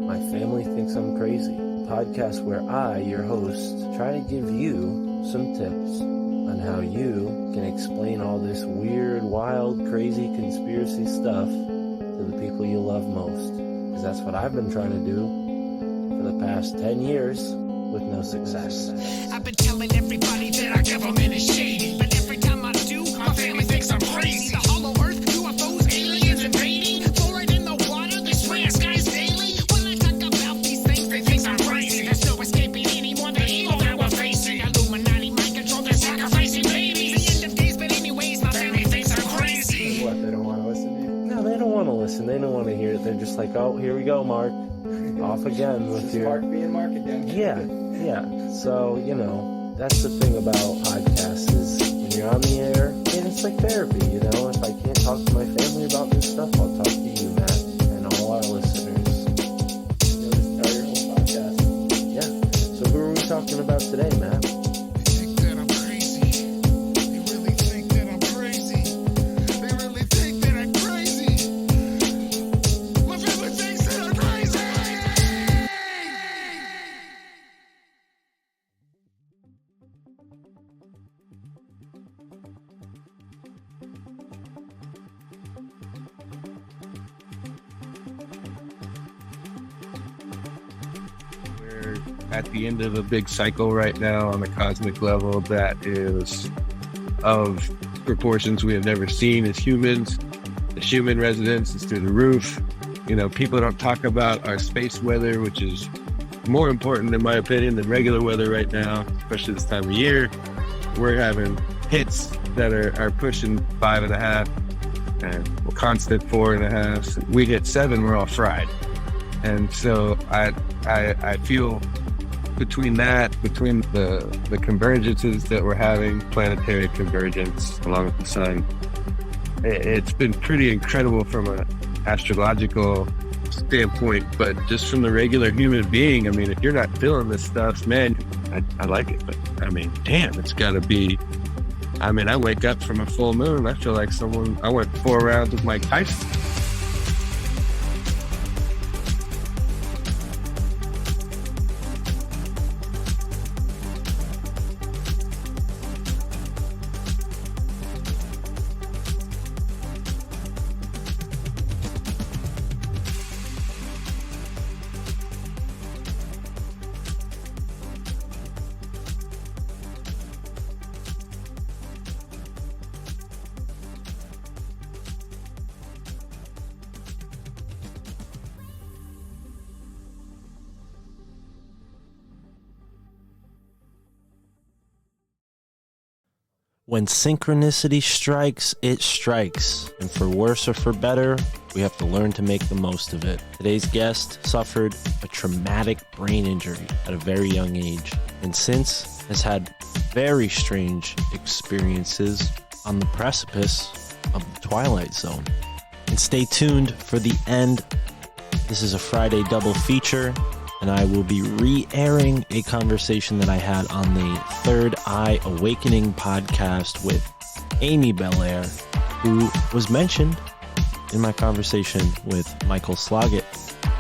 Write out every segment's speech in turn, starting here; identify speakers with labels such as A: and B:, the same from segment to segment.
A: My Family Thinks I'm Crazy, a podcast where I, your host, try to give you some tips on how you can explain all this weird, wild, crazy conspiracy stuff to the people you love most. Because that's what I've been trying to do for the past 10 years with no success.
B: I've been telling everybody that our government is shady, but every time I do, my family thinks I'm crazy. The hollow earth, UFOs, aliens invading, fluoride in the water, they spray our skies daily. When I talk about these things, they think I'm crazy. There's no escaping anymore the evil that we're facing. Illuminati mind control, they're sacrificing babies. The end of days, but anyways, my family thinks I'm crazy.
C: What, they don't want to listen to you?
A: No, they don't want to listen. They don't want to hear it. They're just like, oh, here we go, Mark. Off again with your...
C: Mark being Mark again.
A: Yeah. So, that's the thing about podcasts is when you're on the air, and it's like therapy, If I can't talk to my family about this stuff, I'll talk to you, Matt, and all our listeners.
C: You'll just start your own podcast.
A: Yeah. So who are we talking about today, Matt?
B: They think that I'm crazy. They really think that I'm crazy. They really think that I'm crazy. My family thinks that I'm crazy.
D: We're at the end of a big cycle right now on the cosmic level that is of proportions we have never seen as humans. The human residence is through the roof. People don't talk about our space weather, which is more important, in my opinion, than regular weather right now, especially this time of year. We're having hits that are pushing 5.5 and constant 4.5. We hit 7, we're all fried. And so I feel between the convergences that we're having, planetary convergence along with the sun, it's been pretty incredible from an astrological standpoint, but just from the regular human being, if you're not feeling this stuff, man, I like it, but damn, it's gotta be. I wake up from a full moon, I feel like I went 4 rounds with Mike Tyson.
A: When synchronicity strikes, it strikes. And for worse or for better, we have to learn to make the most of it. Today's guest suffered a traumatic brain injury at a very young age, and since has had very strange experiences on the precipice of the Twilight Zone. And stay tuned for the end. This is a Friday double feature, and I will be re-airing a conversation that I had on the Third Eye Awakening podcast with Amy Belair, who was mentioned in my conversation with Michael Sloggett.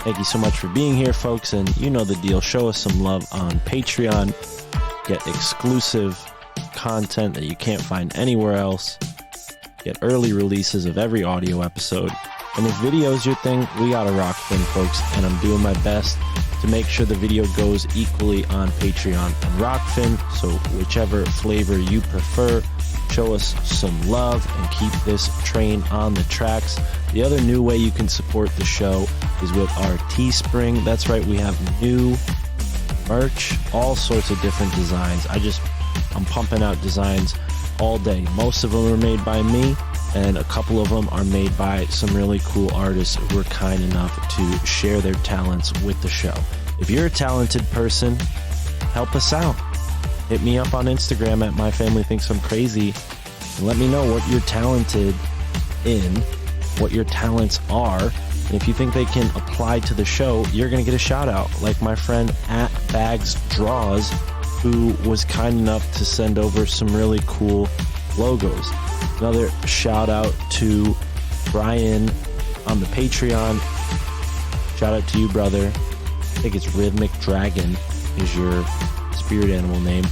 A: Thank you so much for being here, folks, and you know the deal. Show us some love on Patreon. Get exclusive content that you can't find anywhere else. Get early releases of every audio episode. And if video is your thing, we got a Rockfin, folks, and I'm doing my best to make sure the video goes equally on Patreon and Rockfin. So whichever flavor you prefer, show us some love and keep this train on the tracks. The other new way you can support the show is with our Teespring. That's right, we have new merch, all sorts of different designs. I'm pumping out designs all day. Most of them are made by me, and a couple of them are made by some really cool artists who are kind enough to share their talents with the show. If you're a talented person, help us out. Hit me up on Instagram at myfamilythinksimcrazy and let me know what you're talented in, what your talents are. And if you think they can apply to the show, you're going to get a shout out, like my friend at Bags Draws, who was kind enough to send over some really cool logos. Another shout out to Brian on the Patreon. Shout out to you, brother. I think it's Rhythmic Dragon is your spirit animal name.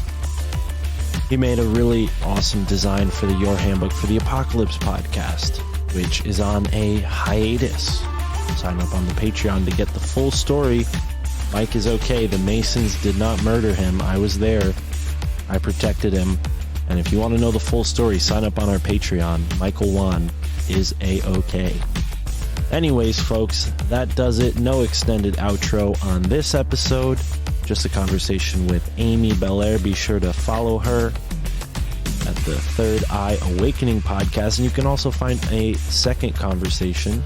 A: He made a really awesome design for the Your Handbook for the Apocalypse podcast, which is on a hiatus. Sign up on the Patreon to get the full story. Mike is okay. The Masons did not murder him. I was there. I protected him. And if you want to know the full story, sign up on our Patreon. Michael Wan is A-OK. Anyways, folks, that does it. No extended outro on this episode. Just a conversation with Amy Belair. Be sure to follow her at the Third Eye Awakening podcast. And you can also find a second conversation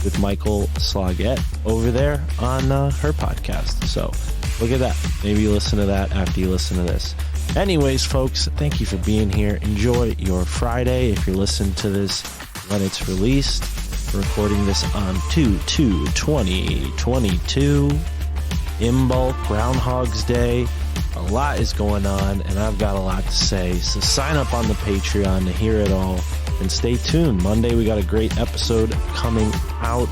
A: with Michael Sloggett over there on her podcast. So look at that. Maybe you listen to that after you listen to this. Anyways, folks, thank you for being here. Enjoy your Friday. If you're listening to this when it's released, we're recording this on 2/2/2022. Imbolc, Groundhog's Day. A lot is going on, and I've got a lot to say. So sign up on the Patreon to hear it all. And stay tuned. Monday, we got a great episode coming out.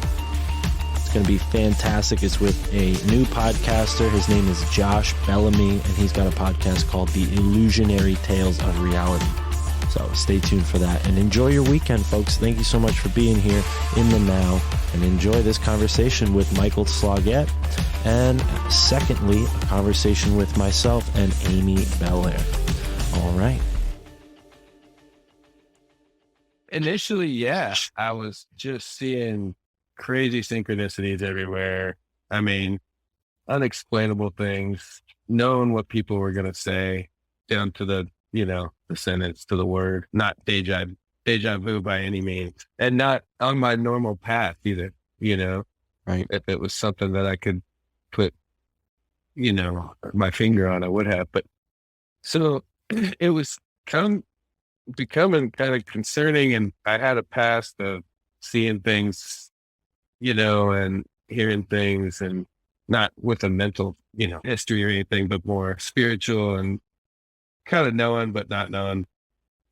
A: It's going to be fantastic. It's with a new podcaster. His name is Josh Bellamy, and he's got a podcast called The Illusionary Tales of Reality. So stay tuned for that. And enjoy your weekend, folks. Thank you so much for being here in the now. And enjoy this conversation with Michael Sloggett. And secondly, a conversation with myself and Amy Belair. All right.
D: Initially, yeah, I was just seeing crazy synchronicities everywhere. I mean, unexplainable things, knowing what people were going to say down to the sentence, to the word, not deja vu by any means, and not on my normal path either,
A: Right.
D: If it was something that I could put, my finger on, I would have. But so it was becoming kind of concerning, and I had a past of seeing things, and hearing things, and not with a mental, history or anything, but more spiritual and kind of knowing, but not knowing,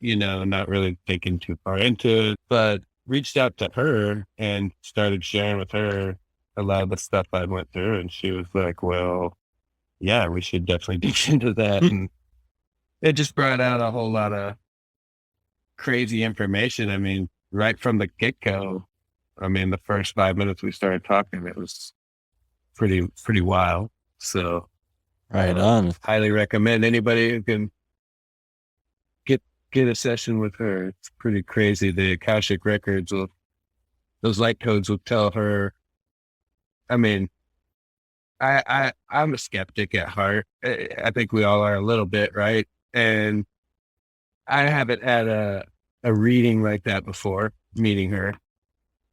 D: not really thinking too far into it, but reached out to her and started sharing with her a lot of the stuff I went through. And she was like, well, yeah, we should definitely dig into that. And it just brought out a whole lot of crazy information. I mean, right from the get-go, the first 5 minutes we started talking, it was pretty wild. So
A: Right on.
D: highly recommend anybody who can get a session with her. It's pretty crazy. The Akashic records those light codes will tell her. I'm a skeptic at heart. I think we all are a little bit, right? And I haven't had a reading like that before, meeting her.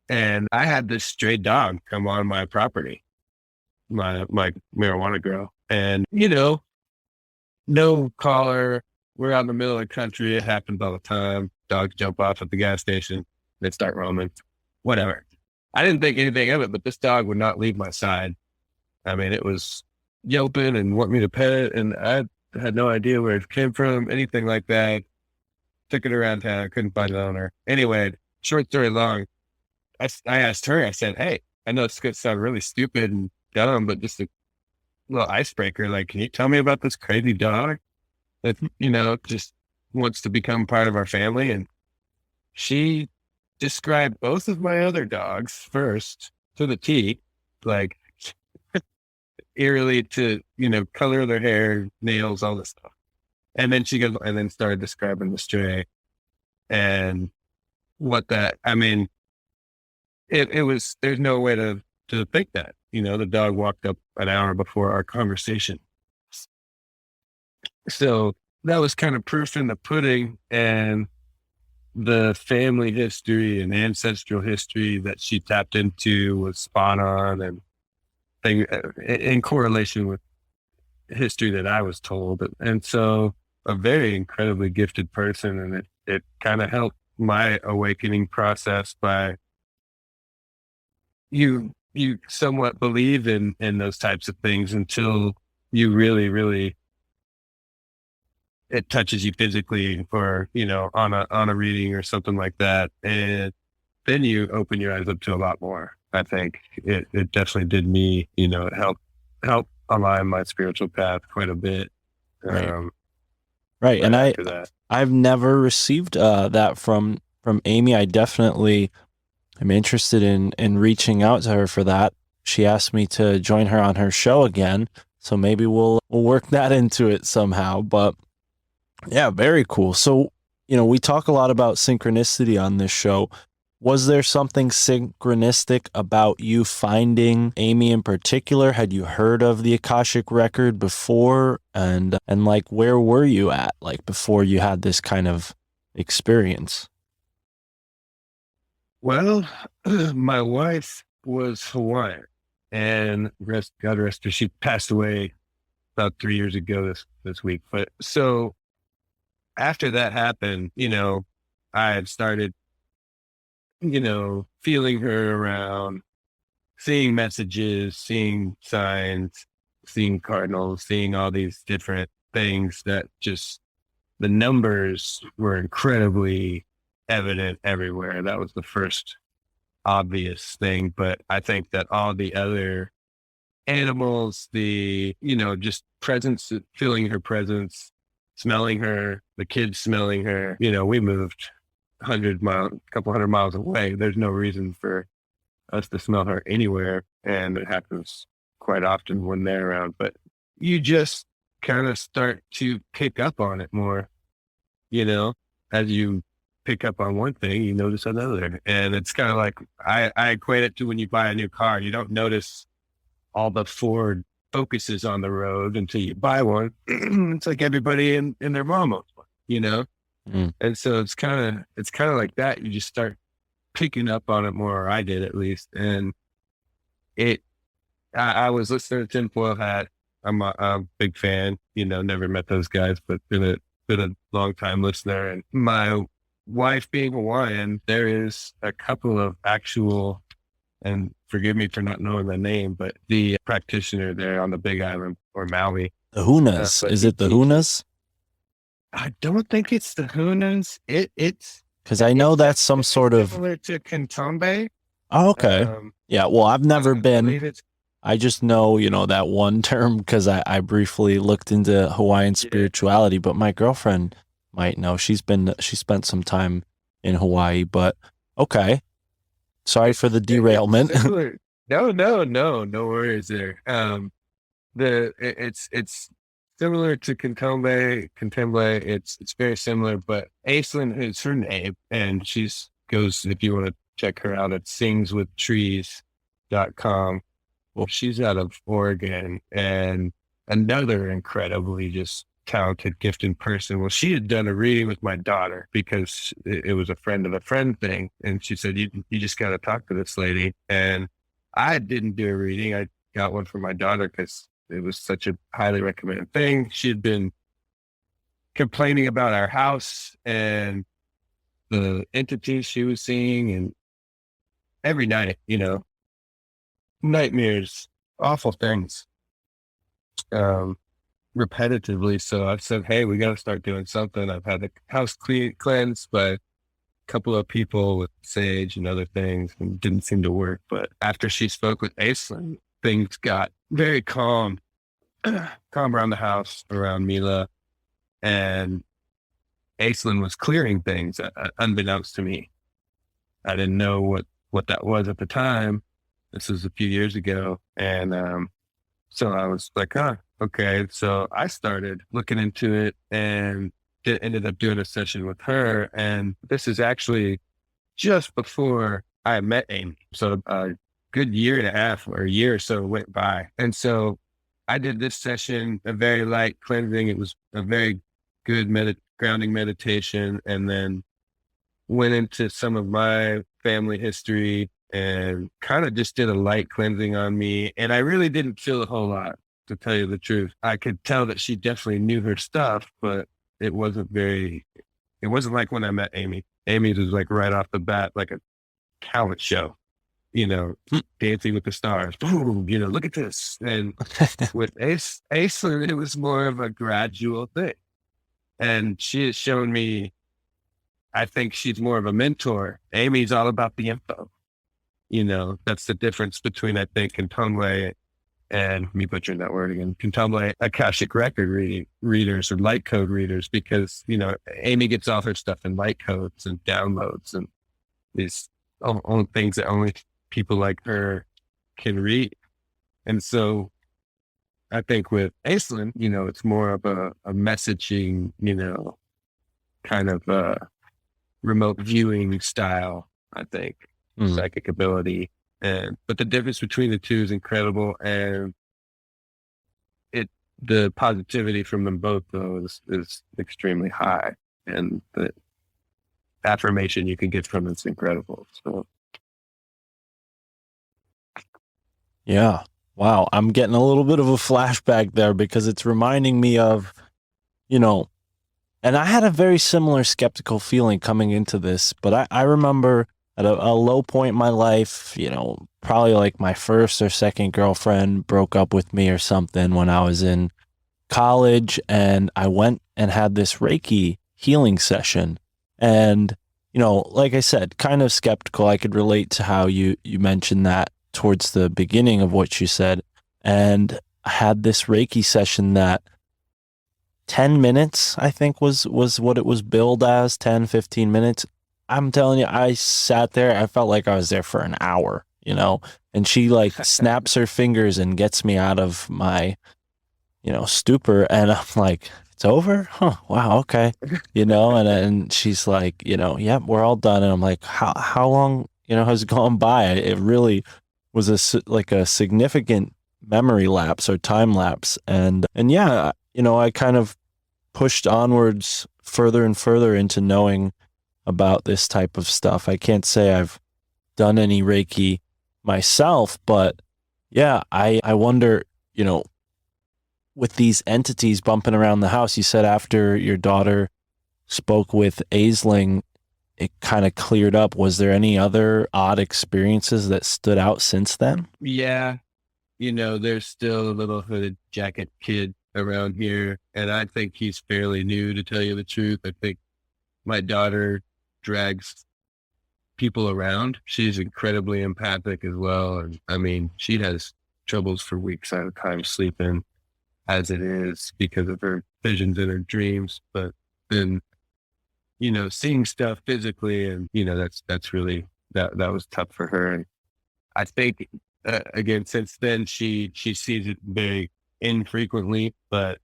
D: And I had this stray dog come on my property, my marijuana grow. And, no collar. We're out in the middle of the country. It happens all the time. Dogs jump off at the gas station. They start roaming, whatever. I didn't think anything of it, but this dog would not leave my side. It was yelping and want me to pet it. And I had no idea where it came from, anything like that. Took it around town. Couldn't find an owner. Anyway, short story long, I asked her, I said, hey, I know it's going to sound really stupid and dumb, but just a little icebreaker. Like, can you tell me about this crazy dog that, just wants to become part of our family? And she described both of my other dogs first to the T, like eerily to, color of their hair, nails, all this stuff. And then she goes, and then started describing the stray and what that, it was, there's no way to think that, the dog walked up an hour before our conversation. So that was kind of proof in the pudding, and the family history and ancestral history that she tapped into was spot on and in correlation with history that I was told. And so a very incredibly gifted person, and it kind of helped my awakening process by you somewhat believe in those types of things until you really, really, it touches you physically or, on a reading or something like that. And then you open your eyes up to a lot more. I think it definitely did me, it helped align my spiritual path quite a bit.
A: Right.
D: Um,
A: Right. And
D: after that.
A: I've never received that from Amy. I definitely am interested in reaching out to her for that. She asked me to join her on her show again, so maybe we'll work that into it somehow. But yeah, very cool. So, we talk a lot about synchronicity on this show. Was there something synchronistic about you finding Amy in particular? Had you heard of the Akashic record before? And like, where were you at, like, before you had this kind of experience?
D: Well, my wife was Hawaiian, and God rest her, she passed away about 3 years ago this week. But so after that happened, I had started, feeling her around, seeing messages, seeing signs, seeing cardinals, seeing all these different things that just the numbers were incredibly evident everywhere. That was the first obvious thing. But I think that all the other animals, just presence, feeling her presence, smelling her, the kids smelling her, we moved couple hundred miles away. There's no reason for us to smell her anywhere. And it happens quite often when they're around, but you just kind of start to pick up on it more, as you pick up on one thing, you notice another. And it's kind of like, I equate it to when you buy a new car, you don't notice all the Ford Focuses on the road until you buy one. It's like everybody in their mom owns one, And so it's kind of like that. You just start picking up on it more, or I did at least. And I was listening to Tinfoil Hat. I'm a big fan, never met those guys, but been a long time listener. And my wife being Hawaiian, there is a couple of actual, and forgive me for not knowing the name, but the practitioner there on the Big Island or Maui.
A: The Hunas. Is it the Hunas?
D: I don't think it's the Hunas. It's
A: because I know that's some sort of
D: similar to Cantombe.
A: Oh, okay. Yeah. Well, I've never been. I just know, that one term because I briefly looked into Hawaiian spirituality, but my girlfriend might know. She spent some time in Hawaii, but okay. Sorry for the derailment.
D: No worries there. It's similar to Cantombe. It's very similar, but Aislinn is her name, and goes, if you want to check her out, at singswithtrees.com. Well, she's out of Oregon, and another incredibly just talented, gifted person. Well, she had done a reading with my daughter because it was a friend of a friend thing. And she said, you just got to talk to this lady. And I didn't do a reading. I got one for my daughter because it was such a highly recommended thing. She had been complaining about our house and the entities she was seeing, and every night, nightmares, awful things, repetitively. So I said, hey, we got to start doing something. I've had the house cleansed by a couple of people with sage and other things, and it didn't seem to work. But after she spoke with Aislinn, things got very calm around the house, around Mila, and Aislinn was clearing things unbeknownst to me. I didn't know what that was at the time. This was a few years ago. And so I was like, okay. So I started looking into it and ended up doing a session with her. And this is actually just before I met Amy. So a good year and a half or a year or so went by. And so I did this session, a very light cleansing. It was a very good grounding meditation, and then went into some of my family history and kind of just did a light cleansing on me. And I really didn't feel a whole lot, to tell you the truth. I could tell that she definitely knew her stuff, but it wasn't like when I met Amy. Amy's was like right off the bat, like a talent show, Dancing with the Stars. Boom, look at this. And with Aislinn, it was more of a gradual thing. And she has shown me, I think she's more of a mentor. Amy's all about the info. That's the difference between, I think, Cantombe and me butchering that word again, can tell my Akashic record readers or light code readers, because, Amy gets all her stuff in light codes and downloads and these only things that only people like her can read. And so I think with Aislinn, it's more of a messaging, kind of remote viewing style, I think, psychic ability. But the difference between the two is incredible, and the positivity from them both, though, is extremely high, and the affirmation you can get from it's incredible. So,
A: Yeah. Wow. I'm getting a little bit of a flashback there, because it's reminding me of, and I had a very similar skeptical feeling coming into this, but I remember at a low point in my life, probably like my first or second girlfriend broke up with me or something when I was in college, and I went and had this Reiki healing session. And, like I said, kind of skeptical. I could relate to how you mentioned that towards the beginning of what you said. And I had this Reiki session that 10 minutes, I think was what it was billed as, 10, 15 minutes. I'm telling you, I sat there, I felt like I was there for an hour, and she like snaps her fingers and gets me out of my, stupor. And I'm like, it's over? Huh, wow, okay. And she's like, yep, we're all done. And I'm like, how long, has gone by? It really was a significant memory lapse or time lapse. And yeah, I kind of pushed onwards further and further into knowing about this type of stuff. I can't say I've done any Reiki myself, but yeah, I wonder, with these entities bumping around the house, you said after your daughter spoke with Aisling, it kind of cleared up. Was there any other odd experiences that stood out since then?
D: yeah, there's still a little hooded jacket kid around here, and I think he's fairly new, to tell you the truth. I think my daughter drags people around. She's incredibly empathic as well. And I mean, she has troubles for weeks at a time sleeping as it is because of her visions and her dreams. But then, seeing stuff physically, and, that's really, that was tough for her. And I think, again, since then, she sees it very infrequently, but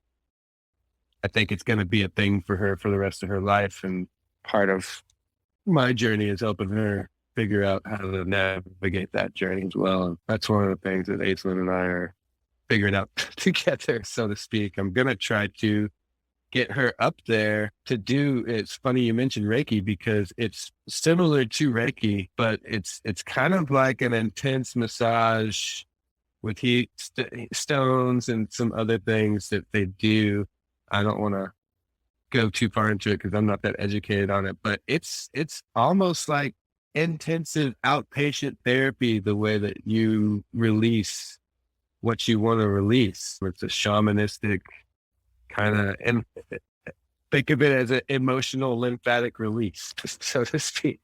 D: I think it's going to be a thing for her for the rest of her life. And part of my journey is helping her figure out how to navigate that journey as well. And that's one of the things that Aislinn and I are figuring out together, so to speak. I'm going to try to get her up there to do, it's funny you mentioned Reiki, because it's similar to Reiki, but it's kind of like an intense massage with heat stones and some other things that they do. I don't want to go too far into it because I'm not that educated on it, but it's almost like intensive outpatient therapy, the way that you release what you want to release. It's a shamanistic kind of, and think of it as an emotional lymphatic release, so to speak.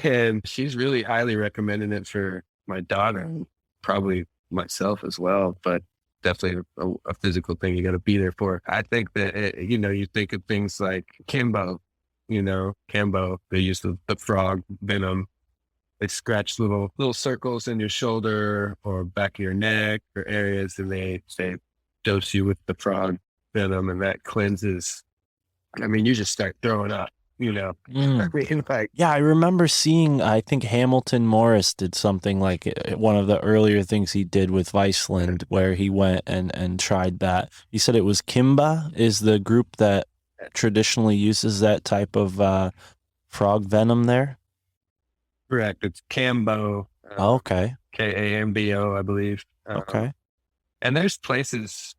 D: And she's really highly recommending it for my daughter, and probably myself as well, but definitely a physical thing you got to be there for. I think that, you think of things like Kimbo, Kimbo, they use the frog venom. They scratch little circles in your shoulder or back of your neck or areas, and they dose you with the frog venom, and that cleanses. I mean, you just start throwing up, I mean, like,
A: Yeah, I remember seeing, I think Hamilton Morris did something like one of the earlier things he did with Viceland, where he went and tried that. He said it was Kimba is the group that traditionally uses that type of frog venom there.
D: correct. It's Cambo.
A: Okay.
D: Kambo, I believe.
A: Okay.
D: And there's places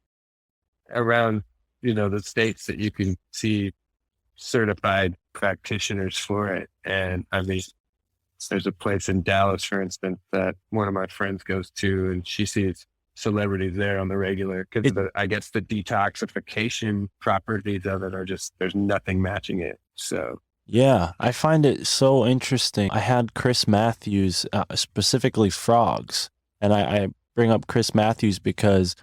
D: around, the states that you can see certified practitioners for it. And I mean, there's a place in Dallas, for instance, that one of my friends goes to, and she sees celebrities there on the regular because I guess the detoxification properties of it are just, there's nothing matching it. So
A: Yeah, I find it so interesting. I had Chris Matthews, specifically frogs, and I bring up Chris Matthews because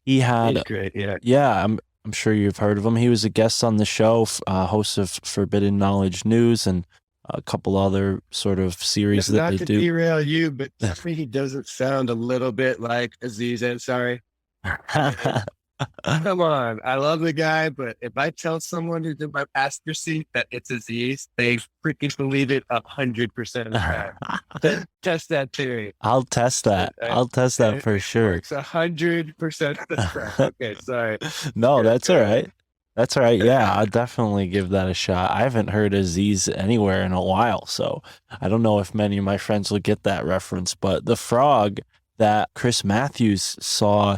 A: he had,
D: He's great. Yeah.
A: yeah, I'm sure you've heard of him. He was a guest on the show, host of Forbidden Knowledge News and a couple other sort of series that
D: Not
A: they
D: to
A: do.
D: derail you, but tell me he doesn't sound a little bit like Aziz Ansari. Come on. I love the guy, but if I tell someone who's in my passenger seat that it's Aziz, they freaking believe it 100% of the time. Test that theory.
A: I'll test that. I'll test that for sure.
D: It's 100% of the time. Okay, sorry.
A: No,
D: Good,
A: that's all
D: good.
A: right. That's all right. Yeah, I'll definitely give that a shot. I haven't heard Aziz anywhere in a while, so I don't know if many of my friends will get that reference. But the frog that Chris Matthews saw,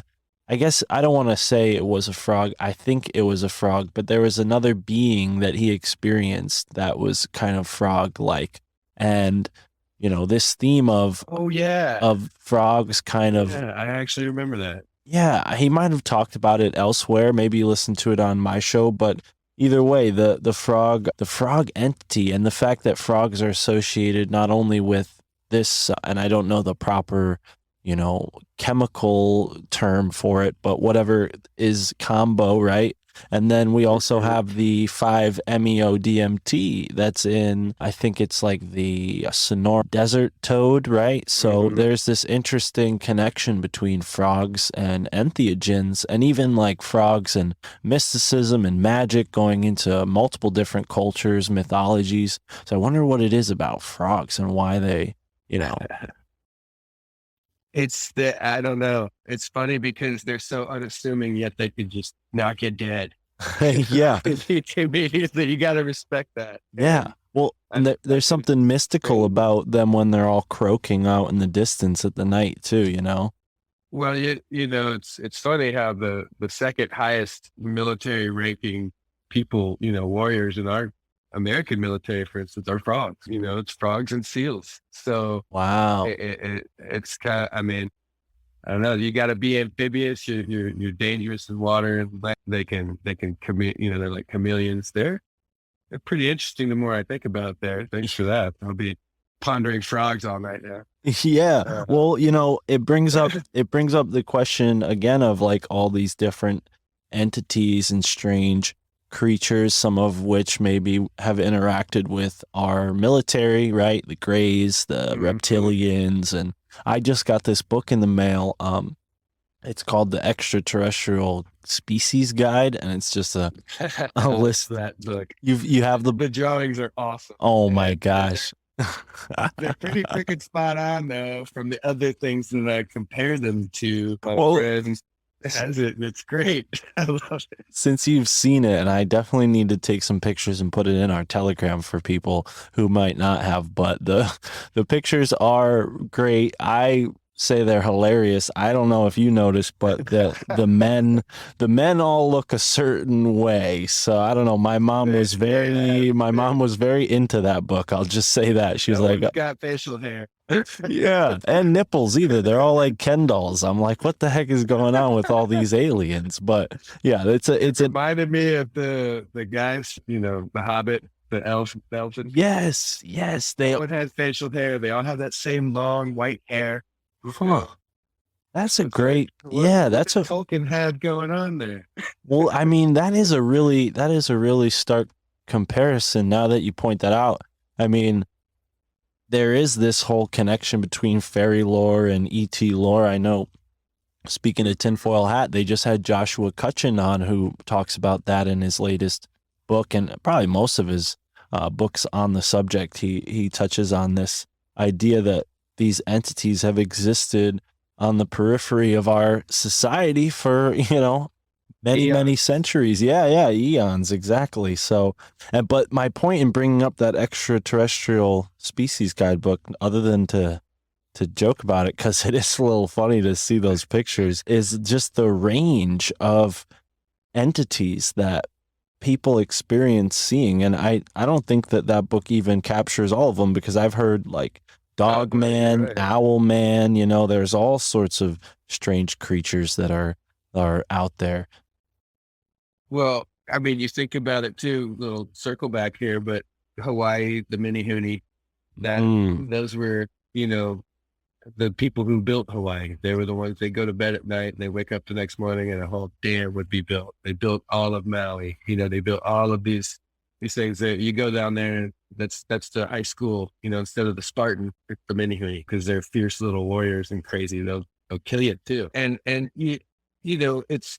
A: I guess I don't want to say it was a frog. I think it was a frog, but there was another being that he experienced that was kind of frog-like. And, you know, this theme of
D: Oh, yeah.
A: frogs kind of,
D: Yeah, I actually remember that.
A: yeah, he might have talked about it elsewhere. Maybe you listened to it on my show, but either way, the frog entity and the fact that frogs are associated not only with this, and I don't know the proper, you know, chemical term for it, but whatever is combo, right? And then we also have the 5-MeO-DMT that's in, I think it's like the Sonora desert toad, right? So there's this interesting connection between frogs and entheogens, and even like frogs and mysticism and magic going into multiple different cultures, mythologies. So I wonder what it is about frogs and why they, you know.
D: I don't know. It's funny because they're so unassuming, yet they could just knock you dead.
A: Yeah.
D: Immediately, you got to respect that.
A: Yeah. Well, and there's something mystical about them when they're all croaking out in the distance at the night too, you know?
D: Well, you know, it's funny how the second highest military ranking people, you know, warriors in our American military, for instance, are frogs. You know, it's frogs and seals. So
A: Wow.
D: it's kind of, I mean, I don't know. You got to be amphibious. You're dangerous in water and land. They can you know, they're like chameleons. They're pretty interesting. The more I think about it there. Thanks for that. I'll be pondering frogs all night now.
A: Yeah. Well, you know, it brings up the question again of like all these different entities and strange creatures, some of which maybe have interacted with our military, right? The Greys, the reptilians, and I just got this book in the mail. It's called the Extraterrestrial Species Guide, and it's just a list.
D: That book.
A: You have the
D: drawings are awesome.
A: Oh my gosh.
D: They're pretty freaking spot on though from the other things that I compare them to. My
A: Well,
D: friends. It's great. I love it.
A: Since you've seen it, and I definitely need to take some pictures and put it in our Telegram for people who might not have, but the pictures are great. I say they're hilarious. I don't know if you noticed, but the men all look a certain way. So I don't know. My mom was very into that book. I'll just say that. She's like,
D: got facial hair.
A: yeah, and nipples either. They're all like Ken dolls. I'm like, what the heck is going on with all these aliens? But yeah, it
D: reminded me of the guys, you know, the Hobbit, the elves.
A: Yes, they
D: all had facial hair. They all have that same long white hair.
A: Huh. That's a
D: It's
A: great,
D: like,
A: yeah,
D: what
A: that's a,
D: Tolkien had going on there.
A: well, I mean, that is a really stark comparison now that you point that out. I mean, there is this whole connection between fairy lore and ET lore. I know, speaking of Tinfoil Hat, they just had Joshua Cutchin on who talks about that in his latest book, and probably most of his books on the subject. He touches on this idea that these entities have existed on the periphery of our society for, you know, many centuries. Yeah, eons, exactly. So, but my point in bringing up that Extraterrestrial Species Guidebook, other than to joke about it, because it is a little funny to see those pictures, is just the range of entities that people experience seeing. And I don't think that book even captures all of them, because I've heard like Dog Man,
D: right.
A: Owl Man, you know, there's all sorts of strange creatures that are out there.
D: Well, I mean, you think about it too, little circle back here, but Hawaii, the Mini Hoonie, those were, you know, the people who built Hawaii. They were the ones, they go to bed at night and they wake up the next morning and a whole dam would be built. They built all of Maui. They built all of these things that you go down there and that's the high school, instead of the Spartan, it's the Minihui, because they're fierce little warriors and crazy. They'll kill you too. And it's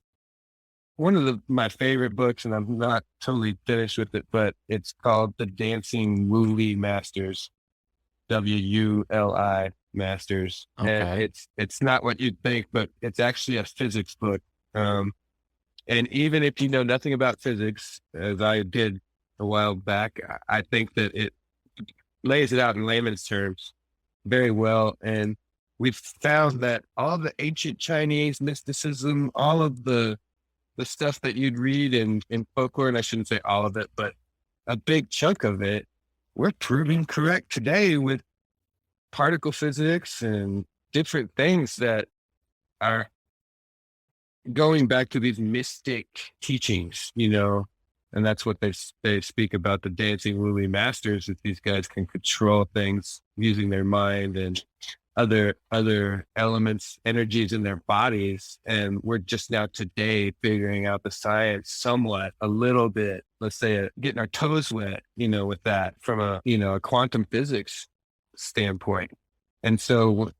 D: one of my favorite books, and I'm not totally finished with it, but it's called The Dancing Wuli Masters, Wuli Masters.
A: Okay.
D: And it's not what you'd think, but it's actually a physics book. And even if you know nothing about physics, as I did a while back, I think that it lays it out in layman's terms very well. And we've found that all the ancient Chinese mysticism, all of the stuff that you'd read in folklore, and I shouldn't say all of it, but a big chunk of it, we're proving correct today with particle physics and different things that are going back to these mystic teachings, and that's what they speak about, the dancing Wuli masters, that these guys can control things using their mind and other elements, energies in their bodies. And we're just now today figuring out the science somewhat, a little bit, let's say, getting our toes wet, with that from a quantum physics standpoint. And so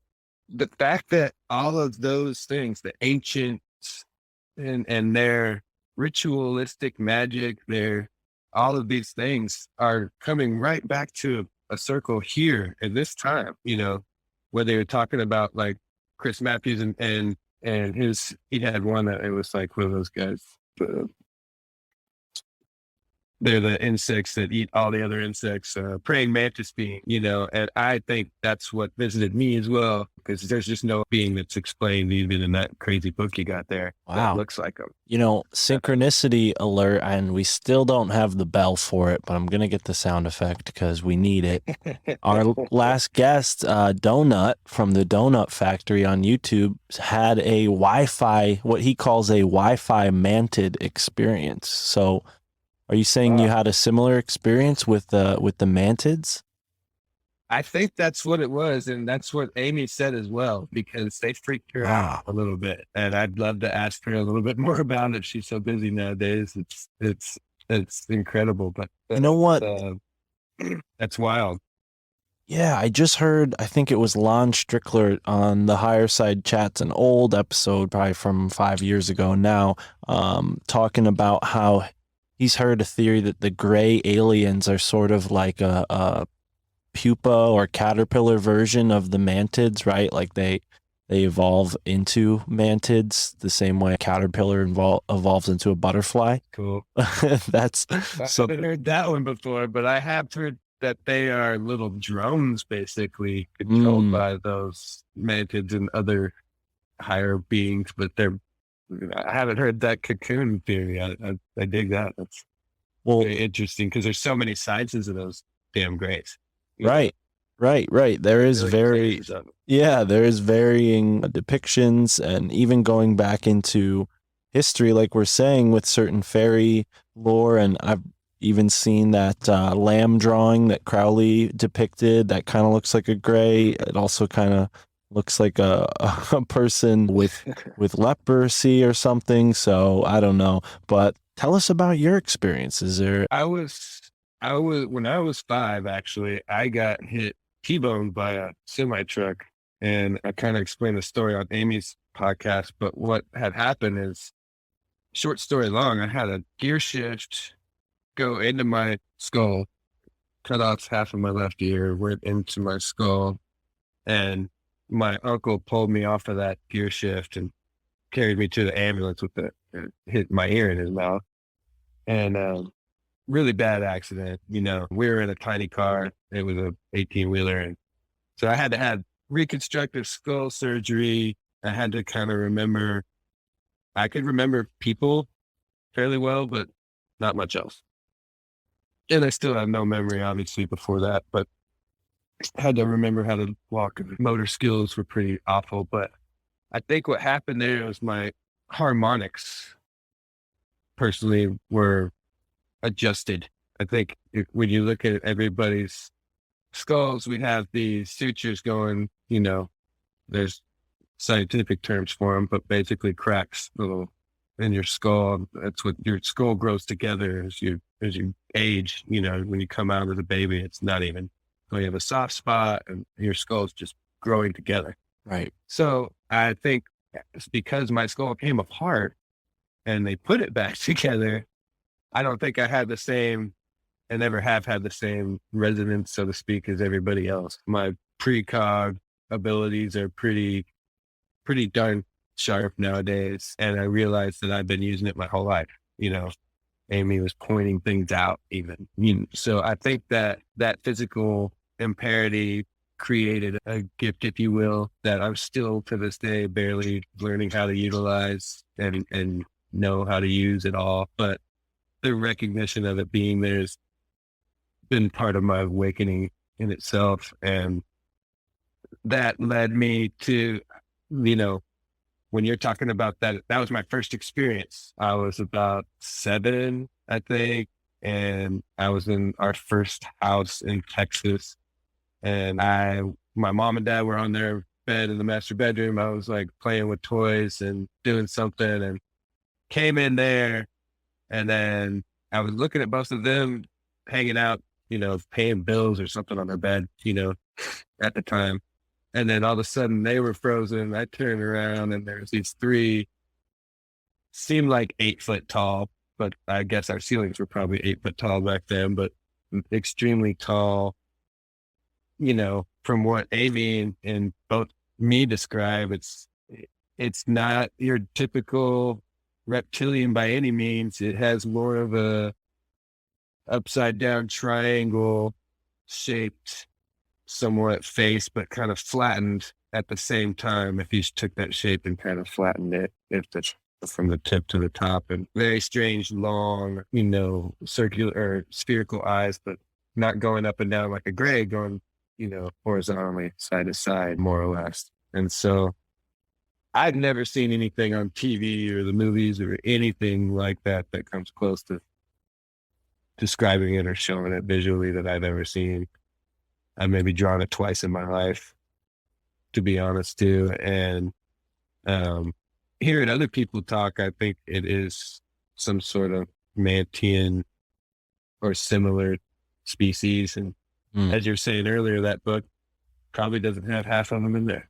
D: the fact that all of those things, the ancients and their ritualistic magic, all of these things are coming right back to a circle here at this time, whether you're talking about like Chris Matthews and he had one that it was like one of those guys, they're the insects that eat all the other insects, praying mantis being, and I think that's what visited me as well, because there's just no being that's explained even in that crazy book you got there.
A: Wow.
D: That looks like them.
A: Synchronicity alert, and we still don't have the bell for it, but I'm going to get the sound effect because we need it. Our last guest, Donut from the Donut Factory on YouTube, had a Wi-Fi, what he calls a Wi-Fi mantid experience. So are you saying you had a similar experience with the mantids?
D: I think that's what it was, and that's what Amy said as well, because they freaked her out a little bit. And I'd love to ask her a little bit more about it. She's so busy nowadays; it's incredible. But
A: you know what?
D: That's wild.
A: Yeah, I just heard. I think it was Lon Strickler on the Higher Side Chats, an old episode, probably from 5 years ago now, talking about how he's heard a theory that the gray aliens are sort of like a pupa or caterpillar version of the mantids, right? Like they evolve into mantids the same way a caterpillar evolves into a butterfly.
D: Cool.
A: I
D: haven't heard that one before, but I have heard that they are little drones basically controlled by those mantids and other higher beings, but I haven't heard that cocoon theory. I dig that. That's very interesting, because there's so many sizes of those damn grays.
A: Right. There is there is varying depictions, and even going back into history, like we're saying, with certain fairy lore. And I've even seen that lamb drawing that Crowley depicted that kind of looks like a gray. It also kind of looks like a person with leprosy or something. So I don't know, but tell us about your experiences.
D: I was when I was 5, actually, I got hit T-boned by a semi truck, and I kind of explained the story on Amy's podcast. But what had happened is, short story long, I had a gear shift go into my skull, cut off half of my left ear, went into my skull, and my uncle pulled me off of that gear shift and carried me to the ambulance with hit my ear in his mouth. And really bad accident. We were in a tiny car. It was a 18-wheeler. And so I had to have reconstructive skull surgery. I had to kind of I could remember people fairly well, but not much else. And I still have no memory, obviously, before that, but I had to remember how to walk. Motor skills were pretty awful, but I think what happened there was my harmonics personally were adjusted. I think when you look at everybody's skulls, we have these sutures going, there's scientific terms for them, but basically cracks little in your skull. That's what your skull grows together as you age. You know, when you come out as a baby, it's not even. So you have a soft spot, and your skull's just growing together.
A: Right.
D: So I think it's because my skull came apart and they put it back together. I don't think I had the same, and never have had the same resonance, so to speak, as everybody else. My precog abilities are pretty darn sharp nowadays. And I realized that I've been using it my whole life. You know, Amy was pointing things out even. So I think that physical impairity created a gift, if you will, that I'm still to this day barely learning how to utilize and know how to use it all. But the recognition of it being there has been part of my awakening in itself. And that led me to, you know, when you're talking about that, that was my first experience. I was about 7, I think, and I was in our first house in Texas. And my mom and dad were on their bed in the master bedroom. I was like playing with toys and doing something, and came in there. And then I was looking at both of them hanging out, you know, paying bills or something on their bed, you know, at the time. And then all of a sudden they were frozen. I turned around and there's these 3, seemed like 8 foot tall, but I guess our ceilings were probably 8 foot tall back then, but extremely tall. You know, from what Amy and both me describe, it's not your typical reptilian by any means. It has more of a upside down triangle shaped somewhat face, but kind of flattened at the same time. If you took that shape and kind of flattened it, from the tip to the top, and very strange, long, you know, circular or spherical eyes, but not going up and down like a gray, going, you know, horizontally, side to side, more or less. And so I've never seen anything on TV or the movies or anything like that comes close to describing it or showing it visually that I've ever seen. I've maybe drawn it twice in my life, to be honest, too. And hearing other people talk, I think it is some sort of Mantian or similar species. And as you're saying earlier, that book probably doesn't have half of them in there.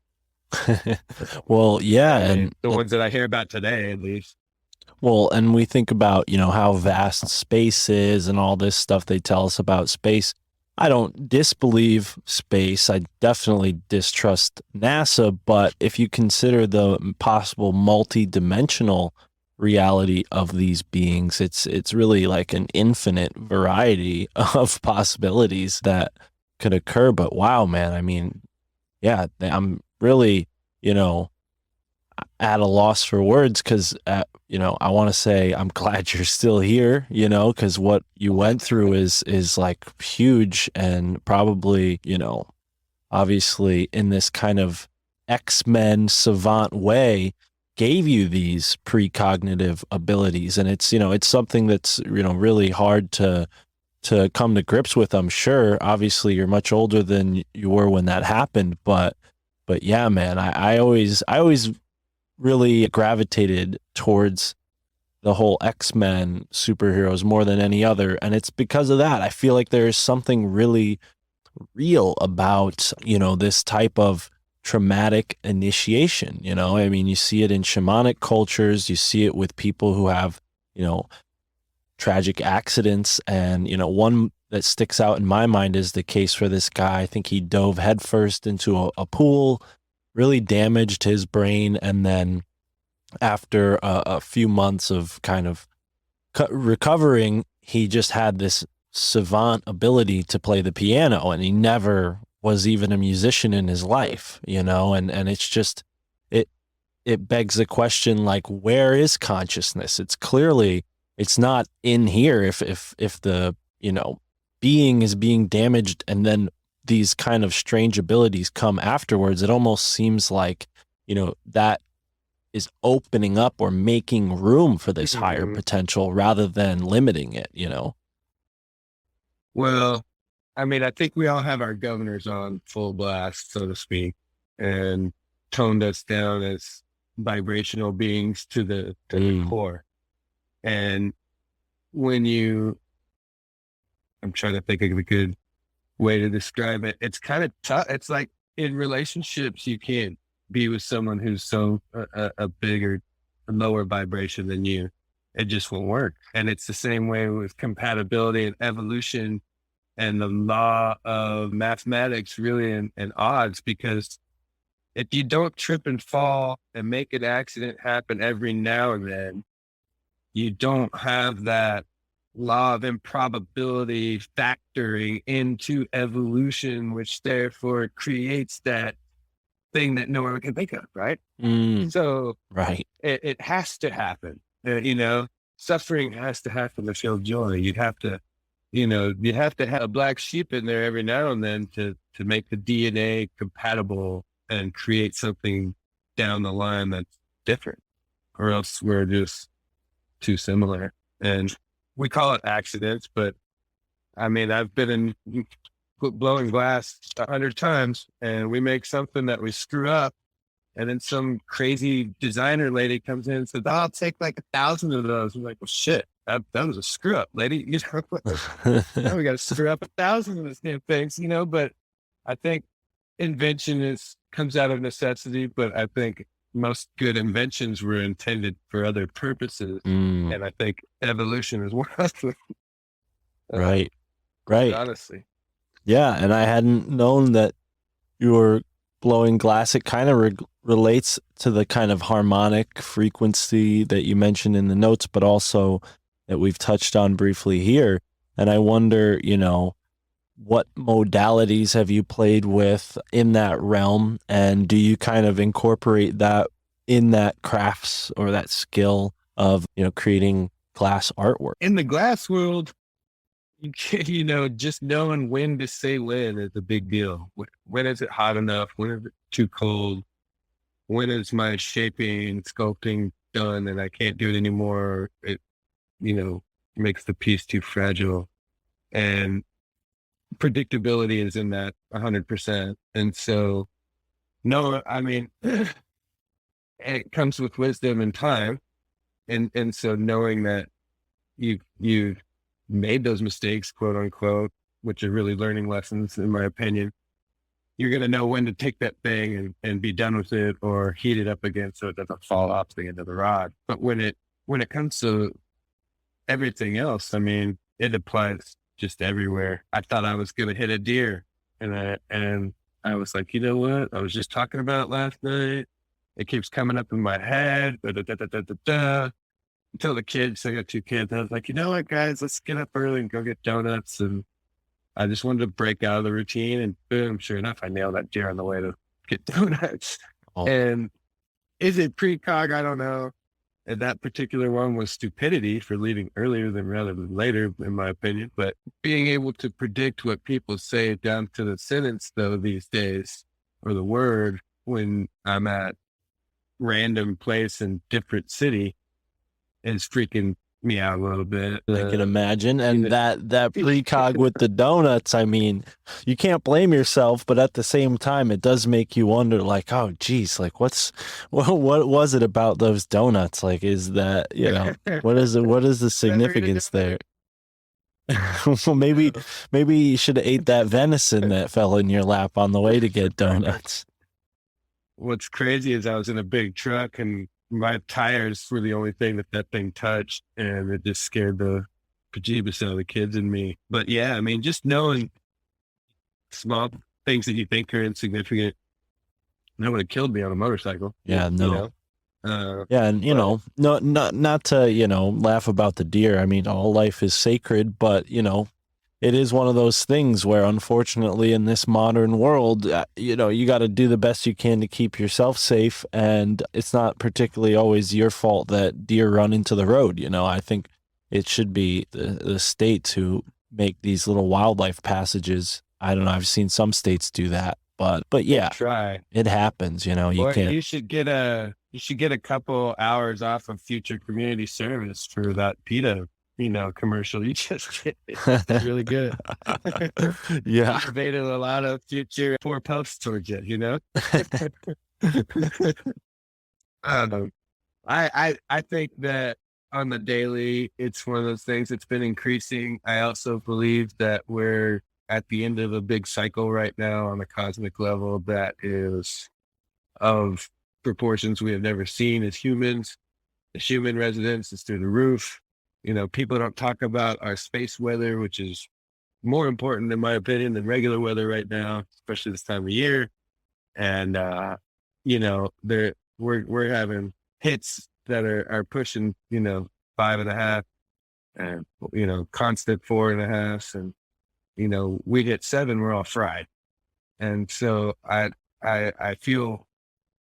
A: Well, yeah.
D: I mean,
A: And
D: the ones that I hear about today, at least.
A: well, and we think about, you know, how vast space is and all this stuff they tell us about space. I don't disbelieve space. I definitely distrust NASA. But if you consider the possible multi-dimensional reality of these beings, it's really like an infinite variety of possibilities that could occur. But wow, man, I mean, yeah, I'm really, you know, at a loss for words, because you know, I want to say I'm glad you're still here, you know, because what you went through is like huge, and probably, you know, obviously in this kind of X-Men savant way gave you these precognitive abilities. And it's, you know, it's something that's, you know, really hard to come to grips with, I'm sure. Obviously you're much older than you were when that happened, but yeah, man, I always really gravitated towards the whole X-Men superheroes more than any other. And it's because of that. I feel like there is something really real about, you know, this type of traumatic initiation. You know, I mean, you see it in shamanic cultures, you see it with people who have, you know, tragic accidents. And, you know, one that sticks out in my mind is the case for this guy. I think he dove headfirst into a pool, really damaged his brain, and then after a few months of kind of recovering, he just had this savant ability to play the piano, and he never was even a musician in his life, you know. And it's just, it begs the question, like, where is consciousness? It's not in here. If the, you know, being is being damaged, and then these kind of strange abilities come afterwards, it almost seems like, you know, that is opening up or making room for this higher potential rather than limiting it, you know?
D: Well, I mean, I think we all have our governors on full blast, so to speak. And toned us down as vibrational beings to the core. And when I'm trying to think of a good way to describe it. It's kind of tough. It's like in relationships, you can't be with someone who's so a bigger, lower vibration than you. It just won't work. And it's the same way with compatibility and evolution and the law of mathematics, really, and odds, because if you don't trip and fall and make an accident happen every now and then, you don't have that law of improbability factoring into evolution, which therefore creates that thing that no one can think of, right? So
A: right.
D: It has to happen. You know, suffering has to happen to feel joy. You'd have to, you have to have a black sheep in there every now and then to make the DNA compatible and create something down the line that's different, or else we're just too similar. And we call it accidents, but I mean, I've been in blowing glass 100 times, and we make something that we screw up, and then some crazy designer lady comes in and says, "Oh, I'll take like 1,000 of those." I'm like, "Well, shit, that was a screw up, lady. Now we got to screw up 1,000 of these damn things, But I think invention comes out of necessity, but I think most good inventions were intended for other purposes. And I think evolution is one of them.
A: Right.
D: Honestly.
A: Yeah. And I hadn't known that you were blowing glass. It kind of relates to the kind of harmonic frequency that you mentioned in the notes, but also that we've touched on briefly here. And I wonder, what modalities have you played with in that realm? And do you kind of incorporate that in that crafts or that skill of, creating glass artwork?
D: In the glass world, just knowing when to say when is a big deal. When is it hot enough? When is it too cold? When is my shaping, sculpting done and I can't do it anymore? It, makes the piece too fragile. And predictability is in that 100%. And so, no, I mean, it comes with wisdom and time. And so knowing that you've made those mistakes, quote unquote, which are really learning lessons, in my opinion, you're going to know when to take that thing and be done with it or heat it up again so it doesn't fall off the end of the rod. But when it comes to everything else, I mean, it applies just everywhere. I thought I was going to hit a deer, and I was like, you know what? I was just talking about it last night. It keeps coming up in my head. Until the kids, I got 2 kids. I was like, you know what, guys, let's get up early and go get donuts. And I just wanted to break out of the routine, and boom, sure enough, I nailed that deer on the way to get donuts.
A: Oh.
D: And is it precog? I don't know. And that particular one was stupidity for leaving earlier rather than later, in my opinion. But being able to predict what people say down to the sentence, though, these days, or the word, when I'm at random place in different city, is freaking me out a little bit.
A: I can imagine. And that precog with the donuts, I mean, you can't blame yourself, but at the same time, it does make you wonder, like, oh, geez, like what was it about those donuts? Like, is that, what is the significance there? Well, maybe you should have ate that venison that fell in your lap on the way to get donuts.
D: What's crazy is I was in a big truck and my tires were the only thing that thing touched, and it just scared the bejeebus out of the kids and me. But yeah, I mean, just knowing small things that you think are insignificant, that would have killed me on a motorcycle.
A: Yeah, no.
D: Yeah,
A: and not to laugh about the deer. I mean, all life is sacred, but it is one of those things where, unfortunately, in this modern world, you got to do the best you can to keep yourself safe. And it's not particularly always your fault that deer run into the road. I think it should be the states who make these little wildlife passages. I don't know. I've seen some states do that, but yeah,
D: try.
A: It happens. You can't.
D: You should get a couple hours off of future community service for that PETA commercial you just did. It's really good.
A: Yeah.
D: Motivated a lot of future poor pups towards it, Um, I think that on the daily, it's one of those things that's been increasing. I also believe that we're at the end of a big cycle right now on the cosmic level that is of proportions we have never seen as humans. The human residence is through the roof. People don't talk about our space weather, which is more important, in my opinion, than regular weather right now, especially this time of year. And we're having hits that are pushing 5.5, and constant 4.5, and we hit 7, we're all fried. And so I feel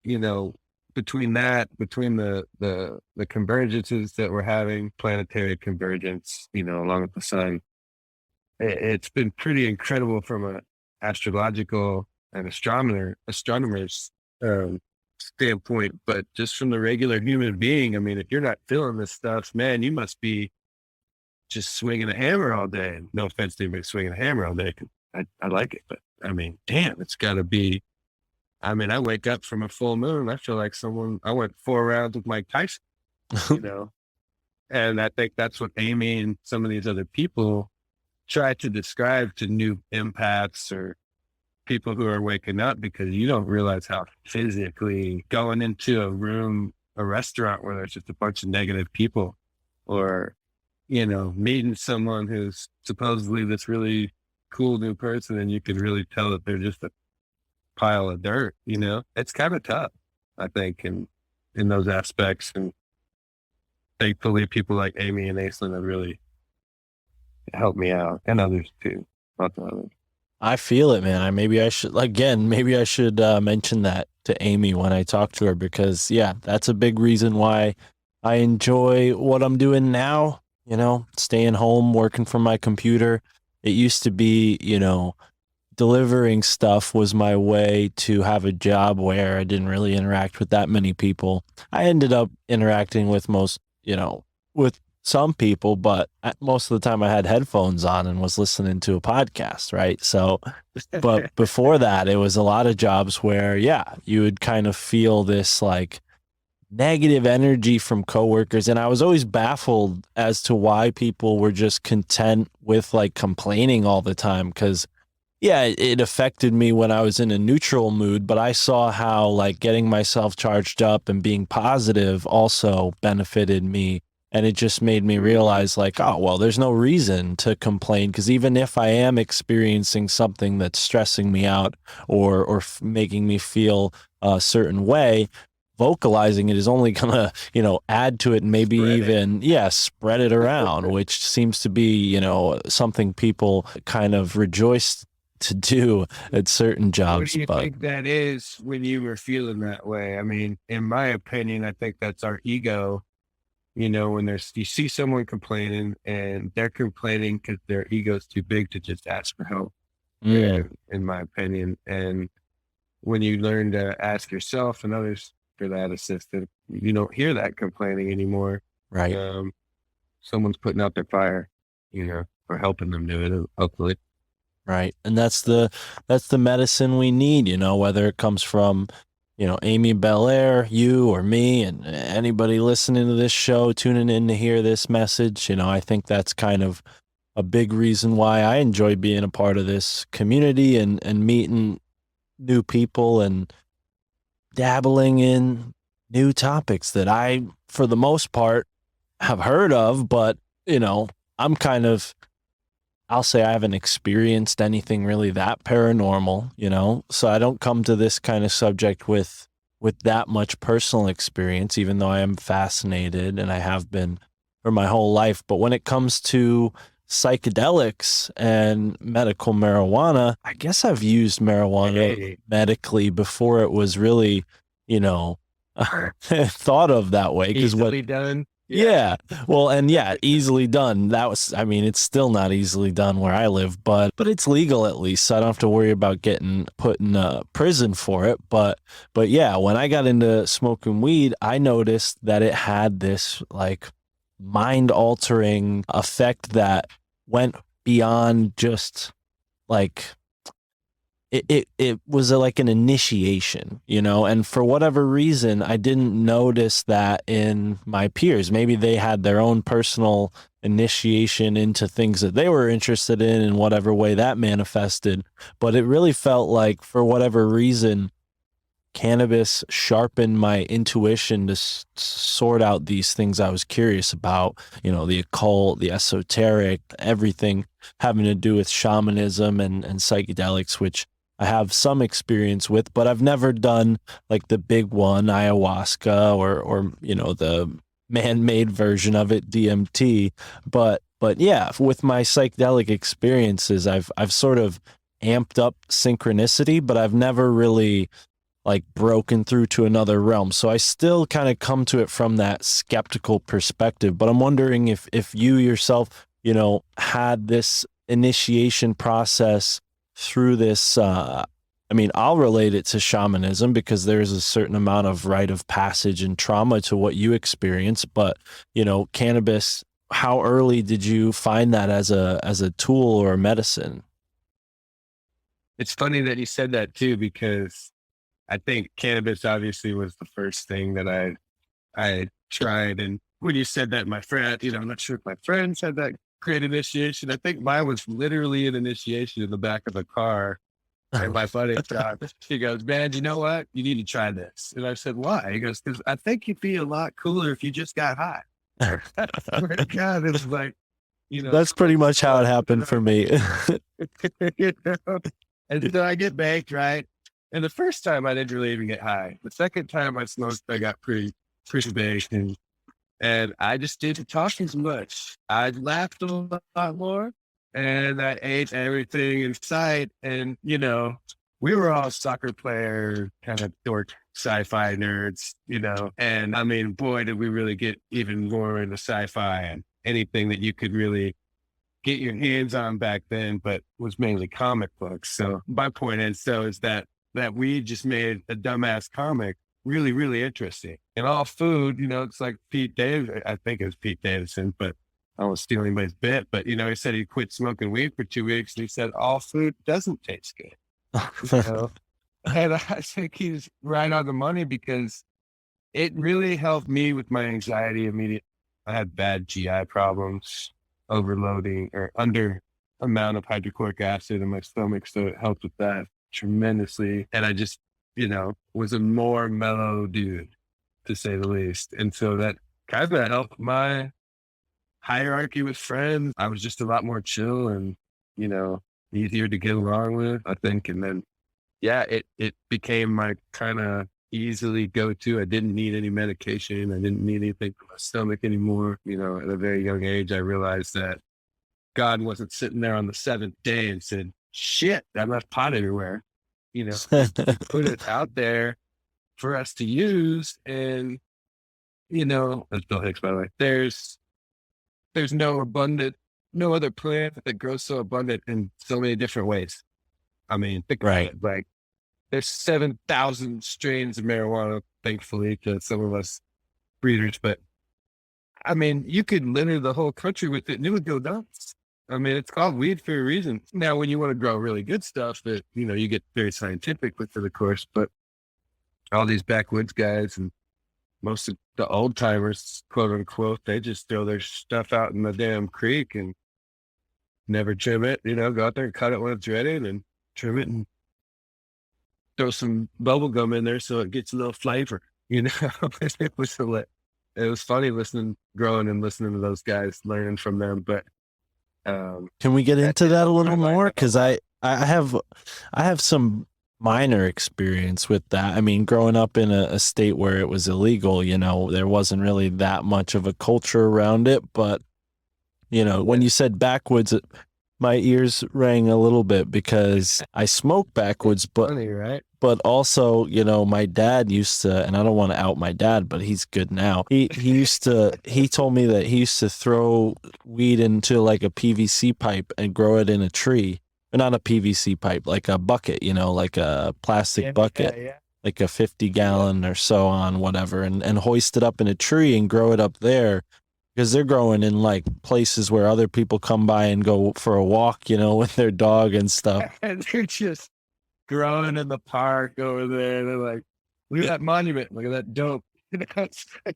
D: between the convergences that we're having, planetary convergence, along with the sun, it's been pretty incredible from an astrological and astronomers standpoint. But just from the regular human being, I mean, if you're not feeling this stuff, man, you must be just swinging a hammer all day. And no offense to anybody swinging a hammer all day, 'cause I like it, but I mean, damn, it's got to be. I mean, I wake up from a full moon, I feel like I went 4 rounds with Mike Tyson, you know, and I think that's what Amy and some of these other people try to describe to new empaths or people who are waking up, because you don't realize how physically going into a restaurant where there's just a bunch of negative people, or, meeting someone who's supposedly this really cool new person, and you can really tell that they're just a pile of dirt, it's kind of tough, I think, in those aspects. And thankfully people like Amy and Aislinn have really helped me out, and others too. Lots of others.
A: I feel it, man. Maybe I should mention that to Amy when I talk to her, because yeah, that's a big reason why I enjoy what I'm doing now, staying home, working from my computer. It used to be, delivering stuff was my way to have a job where I didn't really interact with that many people. I ended up interacting with with some people, but most of the time I had headphones on and was listening to a podcast, right? So, but before that, it was a lot of jobs where, yeah, you would kind of feel this like negative energy from coworkers. And I was always baffled as to why people were just content with like complaining all the time. Cause yeah, it affected me when I was in a neutral mood, but I saw how like getting myself charged up and being positive also benefited me. And it just made me realize like, oh, well, there's no reason to complain, because even if I am experiencing something that's stressing me out or making me feel a certain way, vocalizing it is only gonna, add to it and maybe spread it around, which seems to be, something people kind of rejoice to do at certain jobs.
D: What do you think that is when you were feeling that way? I mean, in my opinion, I think that's our ego. When you see someone complaining, and they're complaining because their ego's too big to just ask for help, in my opinion. And when you learn to ask yourself and others for that assistance, you don't hear that complaining anymore.
A: Right.
D: Someone's putting out their fire, or helping them do it, hopefully.
A: Right. And that's the medicine we need, whether it comes from, Amy Belair, you or me, and anybody listening to this show, tuning in to hear this message. I think that's kind of a big reason why I enjoy being a part of this community and meeting new people and dabbling in new topics that I, for the most part, have heard of, but, I'm kind of, I'll say I haven't experienced anything really that paranormal, so I don't come to this kind of subject with that much personal experience, even though I am fascinated and I have been for my whole life. But when it comes to psychedelics and medical marijuana, I guess I've used marijuana medically before it was really, thought of that way.
D: Easily done.
A: Yeah. Well, and yeah, easily done. It's still not easily done where I live, but it's legal at least. So I don't have to worry about getting put in prison for it. But yeah, when I got into smoking weed, I noticed that it had this like mind altering effect that went beyond just like, it was like an initiation, and for whatever reason, I didn't notice that in my peers. Maybe they had their own personal initiation into things that they were interested in whatever way that manifested. But it really felt like, for whatever reason, cannabis sharpened my intuition to sort out these things I was curious about, the occult, the esoteric, everything having to do with shamanism and psychedelics, which I have some experience with, but I've never done like the big one, ayahuasca, or the man-made version of it, DMT. But yeah, with my psychedelic experiences, I've sort of amped up synchronicity, but I've never really like broken through to another realm. So I still kind of come to it from that skeptical perspective. But I'm wondering if you yourself, had this initiation process through this. I'll relate it to shamanism because there's a certain amount of rite of passage and trauma to what you experience. But, cannabis, how early did you find that as a tool or a medicine?
D: It's funny that you said that too, because I think cannabis obviously was the first thing that I tried. And when you said that, my friend, I'm not sure if my friends had that great initiation. I think mine was literally an initiation in the back of the car. And my buddy, he goes, man, you know what? You need to try this. And I said, why? He goes, because I think you'd be a lot cooler if you just got high. I swear to God, it was like,
A: That's pretty much how it happened for me.
D: And so I get baked, right? And the first time I didn't really even get high. The second time I smoked, I got pretty baked, and I just didn't talk as much. I laughed a lot more, and I ate everything in sight. And, we were all soccer player, kind of dork sci-fi nerds, and I mean, boy, did we really get even more into sci-fi and anything that you could really get your hands on back then, but was mainly comic books. So my point is that we just made a dumbass comic really, really interesting. And all food, it's like Pete Davidson, I think it was Pete Davidson, but I won't steal anybody's bit, but, he said he quit smoking weed for 2 weeks, and he said all food doesn't taste good. And I think he's right on the money, because it really helped me with my anxiety immediately. I had bad GI problems, overloading or under amount of hydrochloric acid in my stomach. So it helped with that tremendously. And I just, was a more mellow dude, to say the least. And so that kind of helped my hierarchy with friends. I was just a lot more chill and, easier to get along with, I think. And then, yeah, it became my kind of easily go-to. I didn't need any medication. I didn't need anything for my stomach anymore. At a very young age, I realized that God wasn't sitting there on the seventh day and said, shit, I left pot everywhere. He put it out there for us to use. And, that's Bill Hicks, by the way, there's no other plant that grows so abundant in so many different ways. I mean, think about it, like there's 7,000 strains of marijuana, thankfully, to some of us breeders. But I mean, you could litter the whole country with it and it would go nuts. I mean, it's called weed for a reason. Now, when you want to grow really good stuff, that, you get very scientific with it, of course, but all these backwoods guys and most of the old timers, quote unquote, they just throw their stuff out in the damn creek and never trim it, go out there and cut it when it's ready and then trim it and throw some bubble gum in there so it gets a little flavor, It was funny growing and listening to those guys, learning from them. But
A: can we get into that a little more? Because I have some minor experience with that. I mean, growing up in a state where it was illegal, there wasn't really that much of a culture around it. But, when you said backwoods, my ears rang a little bit because I smoke backwoods, but
D: funny, right?
A: But also, my dad used to, and I don't want to out my dad, but he's good now. He told me that he used to throw weed into like a PVC pipe and grow it in a tree. Or not a PVC pipe, like a bucket, like a plastic bucket, like a 50-gallon or so on whatever, and hoist it up in a tree and grow it up there, because they're growing in like places where other people come by and go for a walk, with their dog and stuff.
D: And they're just growing in the park over there. They're like, look at that monument. Look at that dope.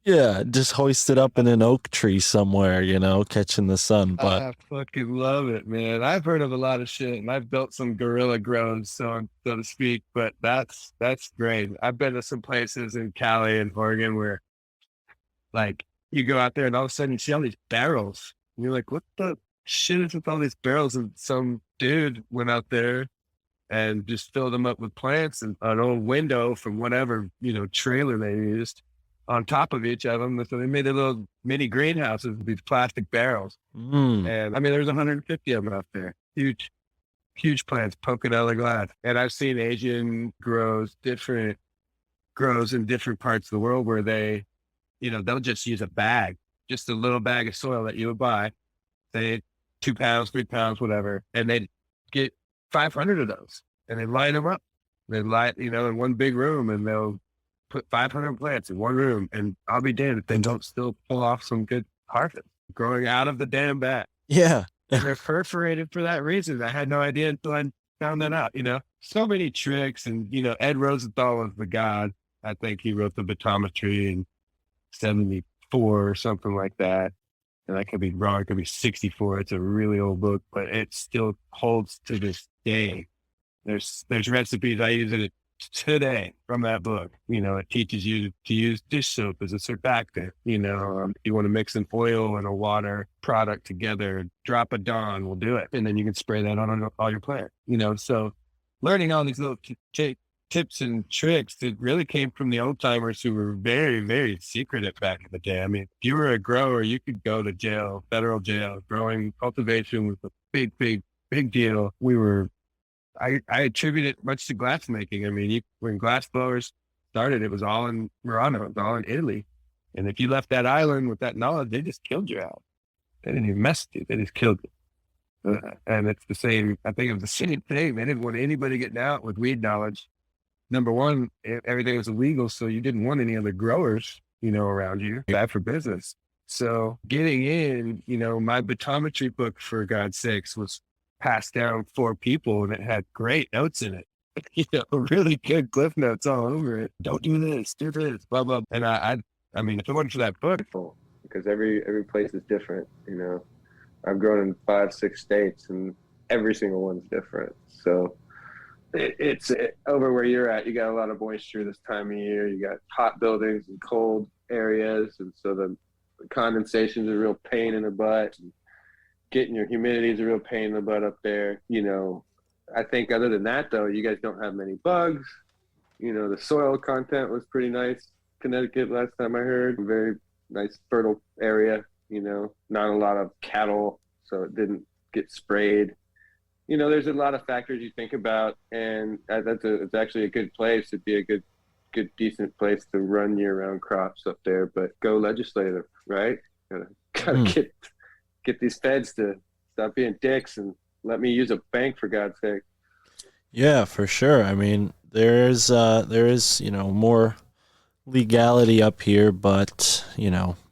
A: Yeah, just hoisted up in an oak tree somewhere, catching the sun. But
D: I fucking love it, man. I've heard of a lot of shit, and I've built some gorilla grows, so to speak. But that's great. I've been to some places in Cali and Oregon where, like, you go out there and all of a sudden you see all these barrels. And you're like, what the shit is with all these barrels? And some dude went out there and just filled them up with plants and an old window from whatever trailer they used on top of each of them. So they made a little mini greenhouses with these plastic barrels. And I mean, there's 150 of them out there. Huge plants poking out of the glass. And I've seen Asian different grows in different parts of the world where they, they'll just use a bag, just a little bag of soil that you would buy, say 2 pounds, 3 pounds, whatever. And they get 500 of those and they line them up. They in one big room, and they'll put 500 plants in one room, and I'll be damned if they don't still pull off some good harvest growing out of the damn bag.
A: yeah,
D: And they're perforated for that reason. I had no idea until I found that out, so many tricks. And, Ed Rosenthal was the god. I think he wrote the Batometry in 74 or something like that. And I could be wrong. It could be 64. It's a really old book, but it still holds to this day. There's recipes I use in it today from that book. It teaches you to use dish soap as a surfactant. You want to mix an oil and a water product together, drop a Dawn will do it. And then you can spray that on all your plants. So learning all these little tips and tricks that really came from the old timers who were very, very secretive back in the day. I mean, if you were a grower, you could go to jail, federal jail. Growing cultivation was a big deal. I attribute it much to glass making. I mean, when glass blowers started, it was all in Murano, it was all in Italy. And if you left that island with that knowledge, they just killed you out. They didn't even mess with you. They just killed you. And it's the same, I think it was the same thing. They didn't want anybody getting out with weed knowledge. Number one, everything was illegal, so you didn't want any other growers, around you. Bad for business. So getting in, my Batometry book, for God's sakes, was passed down 4 people, and it had great notes in it. Really good cliff notes all over it. Don't do this, do this, blah blah. And I mean, if it wasn't for that book,
C: Because every place is different. I've grown in 5-6 states, and every single one's different. So it's over where you're at. You got a lot of moisture this time of year. You got hot buildings and cold areas, and so the condensation is a real pain in the butt. And getting your humidity is a real pain in the butt up there. I think other than that, though, you guys don't have many bugs. The soil content was pretty nice. Connecticut, last time I heard, very nice fertile area. Not a lot of cattle, so it didn't get sprayed. There's a lot of factors you think about, and it's actually a good place. It'd be a good, decent place to run year-round crops up there. But go legislative, right? Gotta get these feds to stop being dicks and let me use a bank, for God's sake.
A: yeah, for sure. I mean, there is more legality up here, but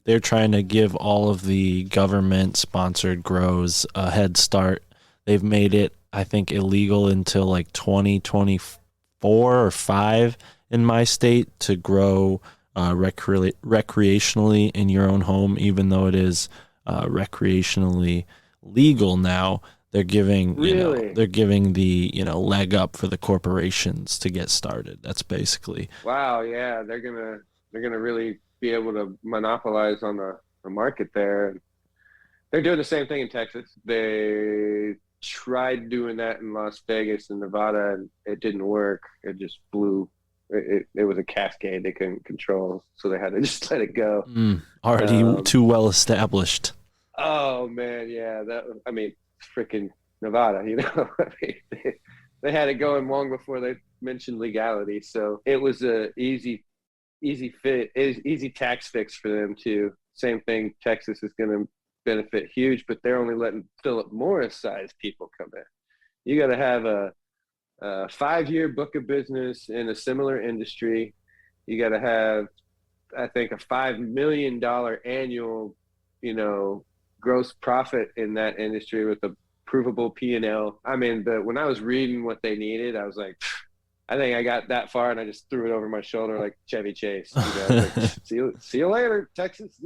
A: they're trying to give all of the government-sponsored grows a head start. They've made it, I think, illegal until like 2024 or 5 in my state to grow recreationally in your own home, even though it is recreationally legal now. They're giving the leg up for the corporations to get started. That's basically.
C: Wow, yeah, they're gonna really be able to monopolize on the market there. They're doing the same thing in Texas. They tried doing that in Las Vegas and Nevada, and it didn't work. It just blew. It was a cascade they couldn't control, so they had to just let it go.
A: Already too well established.
C: Oh man, yeah. Freaking Nevada, they had it going long before they mentioned legality. So it was a easy tax fix for them too. Same thing. Texas is going to benefit huge, but they're only letting Philip Morris size people come in. You got to have a 5-year book of business in a similar industry. You got to have, I think, a $5 million annual, gross profit in that industry with a provable P&L. I mean, when I was reading what they needed, I was like, I think I got that far and I just threw it over my shoulder like Chevy Chase. Like, see you later, Texas.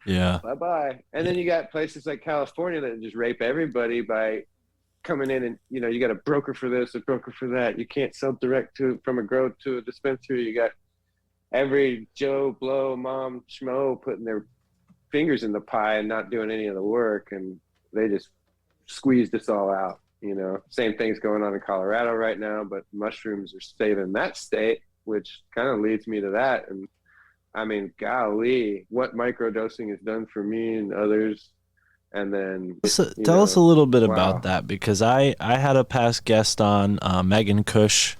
A: Yeah.
C: Bye bye. And then you got places like California that just rape everybody by coming in and you got a broker for this, a broker for that. You can't sell direct from a grow to a dispensary. You got every Joe Blow, mom, schmo putting their fingers in the pie and not doing any of the work, and they just squeezed us all out. Same thing's going on in Colorado right now, but mushrooms are saving that state, which kind of leads me to that. And I mean, golly, what microdosing has done for me and others. And then
A: tell us a little bit
C: wow.
A: about that, because I had a past guest on, Megan Cush.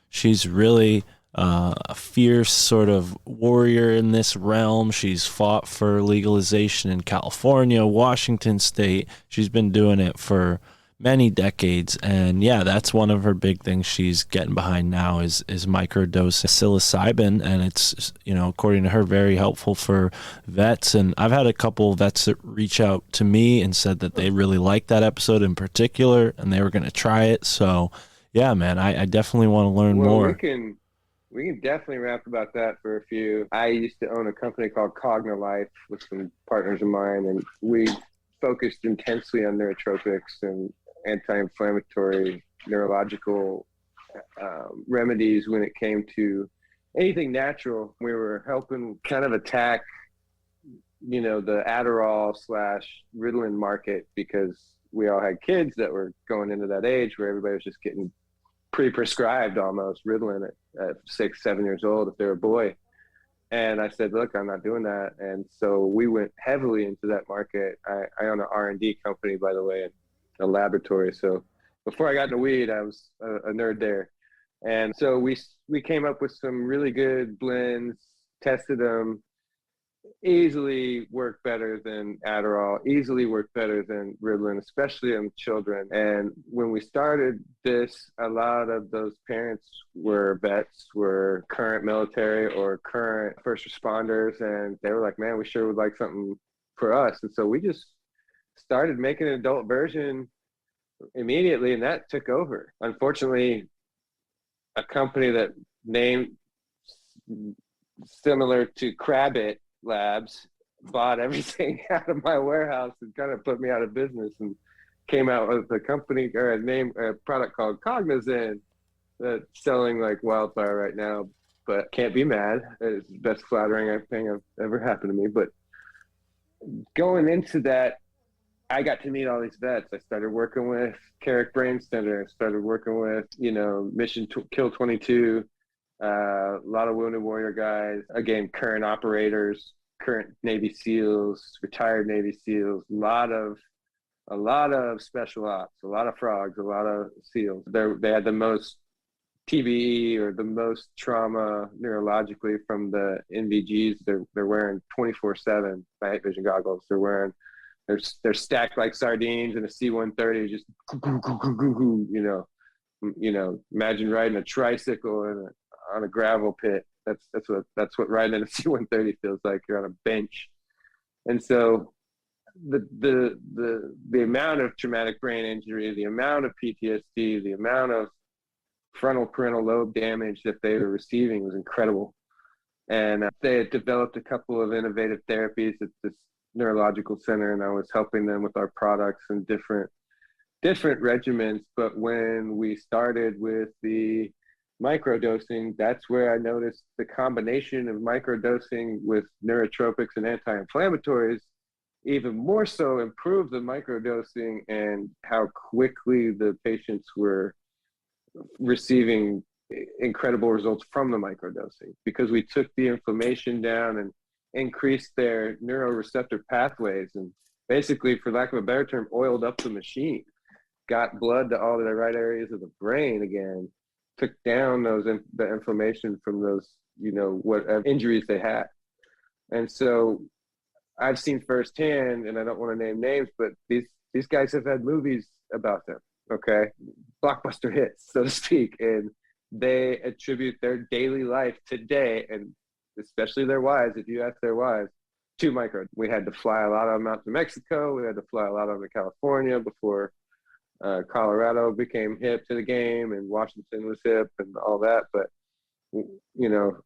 A: She's really a fierce sort of warrior in this realm. She's fought for legalization in California, Washington State. She's been doing it for many decades, and yeah, that's one of her big things she's getting behind now is microdosing psilocybin, and it's according to her very helpful for vets. And I've had a couple of vets that reach out to me and said that they really liked that episode in particular and they were going to try it. So yeah, man, I definitely want to learn more.
C: We can definitely rap about that for a few. I used to own a company called Cognilife with some partners of mine, and we focused intensely on neurotropics and anti-inflammatory neurological remedies when it came to anything natural. We were helping kind of attack, the Adderall / Ritalin market, because we all had kids that were going into that age where everybody was just getting pre-prescribed almost Ritalin at 6, 7 years old if they're a boy. And I said, look, I'm not doing that. And so we went heavily into that market. I own an R&D company, by the way, and a laboratory. So before I got into weed, I was a nerd there. And so we came up with some really good blends, tested them, easily work better than Adderall, easily work better than Ritalin, especially on children. And when we started this, a lot of those parents were vets, were current military or current first responders, and they were like, man, we sure would like something for us. And so we just started making an adult version immediately, and that took over. Unfortunately, a company that named similar to Crabbit Labs bought everything out of my warehouse and kind of put me out of business, and came out with a company or a product called Cognizant that's selling like wildfire right now. But can't be mad. It's the best flattering thing I've ever happened to me. But going into that, I got to meet all these vets. I started working with Carrick Brain Center. I started working with, Mission Kill 22, a lot of wounded warrior guys. Again, current operators, current Navy SEALs, retired Navy SEALs, a lot of special ops, a lot of frogs, a lot of SEALs. They had the most TBE or the most trauma neurologically from the NVGs. They're wearing 24/7 night vision goggles. They're stacked like sardines in a C-130, just imagine riding a tricycle on a gravel pit. That's what riding in a C-130 feels like. You're on a bench. And so the amount of traumatic brain injury, the amount of PTSD, the amount of frontal parental lobe damage that they were receiving was incredible. And they had developed a couple of innovative therapies at this neurological center, and I was helping them with our products and different regimens. But when we started with the microdosing, that's where I noticed the combination of microdosing with neurotropics and anti-inflammatories even more so improved the microdosing, and how quickly the patients were receiving incredible results from the microdosing, because we took the inflammation down and increased their neuroreceptor pathways, and basically, for lack of a better term, oiled up the machine, got blood to all the right areas of the brain again, took down the inflammation from those, whatever injuries they had. And so I've seen firsthand, and I don't want to name names, but these guys have had movies about them, okay? Blockbuster hits, so to speak, and they attribute their daily life today, and especially their wives, if you ask their wives, to micro. We had to fly a lot of them out to Mexico. We had to fly a lot of them to California before Colorado became hip to the game, and Washington was hip and all that. But you know,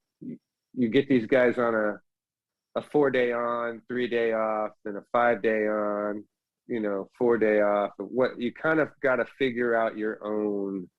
C: you get these guys on a 4-day on, 3-day off, then a 5-day on, 4-day off. What you kind of got to figure out your own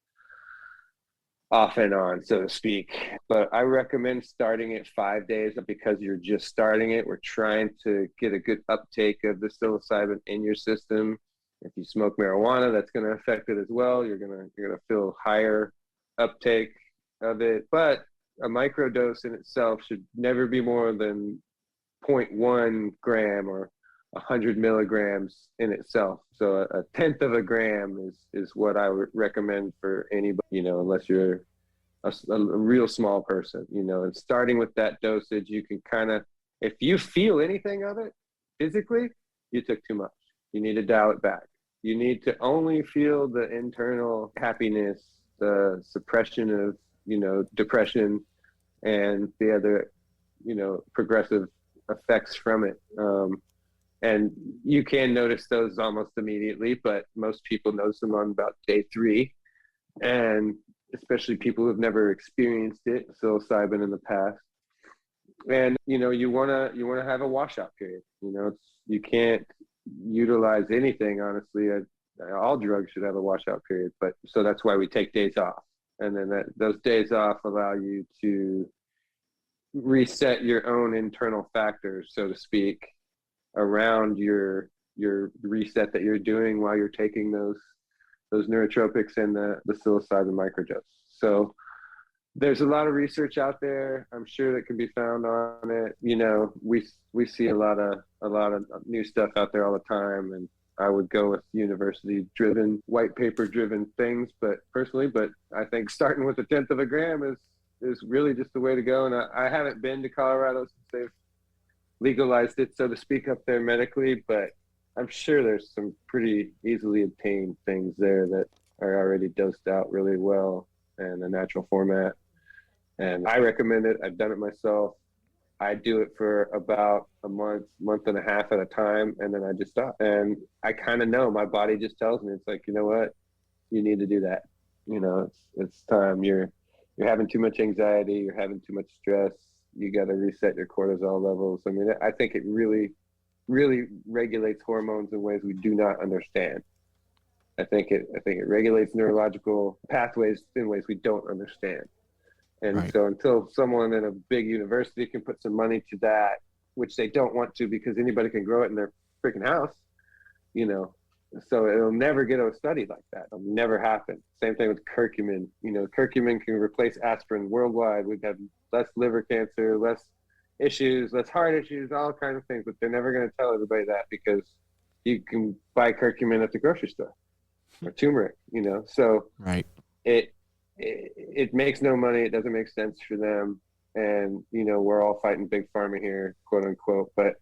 C: off and on, so to speak. But I recommend starting it 5 days because you're just starting it. We're trying to get a good uptake of the psilocybin in your system. If you smoke marijuana, that's going to affect it as well. You're gonna feel higher uptake of it. But a microdose in itself should never be more than 0.1 gram or 100 milligrams in itself. So a tenth of a gram is what I would recommend for anybody, unless you're a real small person, and starting with that dosage, you can kind of, if you feel anything of it physically, you took too much. You need to dial it back. You need to only feel the internal happiness, the suppression of, depression and the other, progressive effects from it. And you can notice those almost immediately, but most people notice them on about day 3. And especially people who've never experienced it, psilocybin in the past. And, you want to have a washout period. You can't utilize anything, honestly. All drugs should have a washout period, but so that's why we take days off. And then those days off allow you to reset your own internal factors, so to speak, around your reset that you're doing while you're taking those neurotropics and the psilocybin microdose. So there's a lot of research out there, I'm sure, that can be found on it. We see a lot of new stuff out there all the time, and I would go with university driven, white paper driven things, but I think starting with a tenth of a gram is really just the way to go. And I haven't been to Colorado since they've legalized it, so to speak, up there medically, but I'm sure there's some pretty easily obtained things there that are already dosed out really well in a natural format. And I recommend it. I've done it myself. I do it for about a month and a half at a time, and then I just stop. And I kind of know, my body just tells me, it's like, you know what, you need to do that. It's time. You're having too much anxiety. You're having too much stress. You got to reset your cortisol levels. I mean, I think it really, really regulates hormones in ways we do not understand. I think it regulates neurological pathways in ways we don't understand. And right. So until someone in a big university can put some money to that, which they don't want to because anybody can grow it in their freaking house, so it'll never get a study like that. It'll never happen. Same thing with curcumin. Curcumin can replace aspirin worldwide. We'd have less liver cancer, less issues, less heart issues, all kinds of things, but they're never going to tell everybody that because you can buy curcumin at the grocery store or turmeric, so
A: right.
C: It makes no money. It doesn't make sense for them. And, we're all fighting big pharma here, quote unquote, but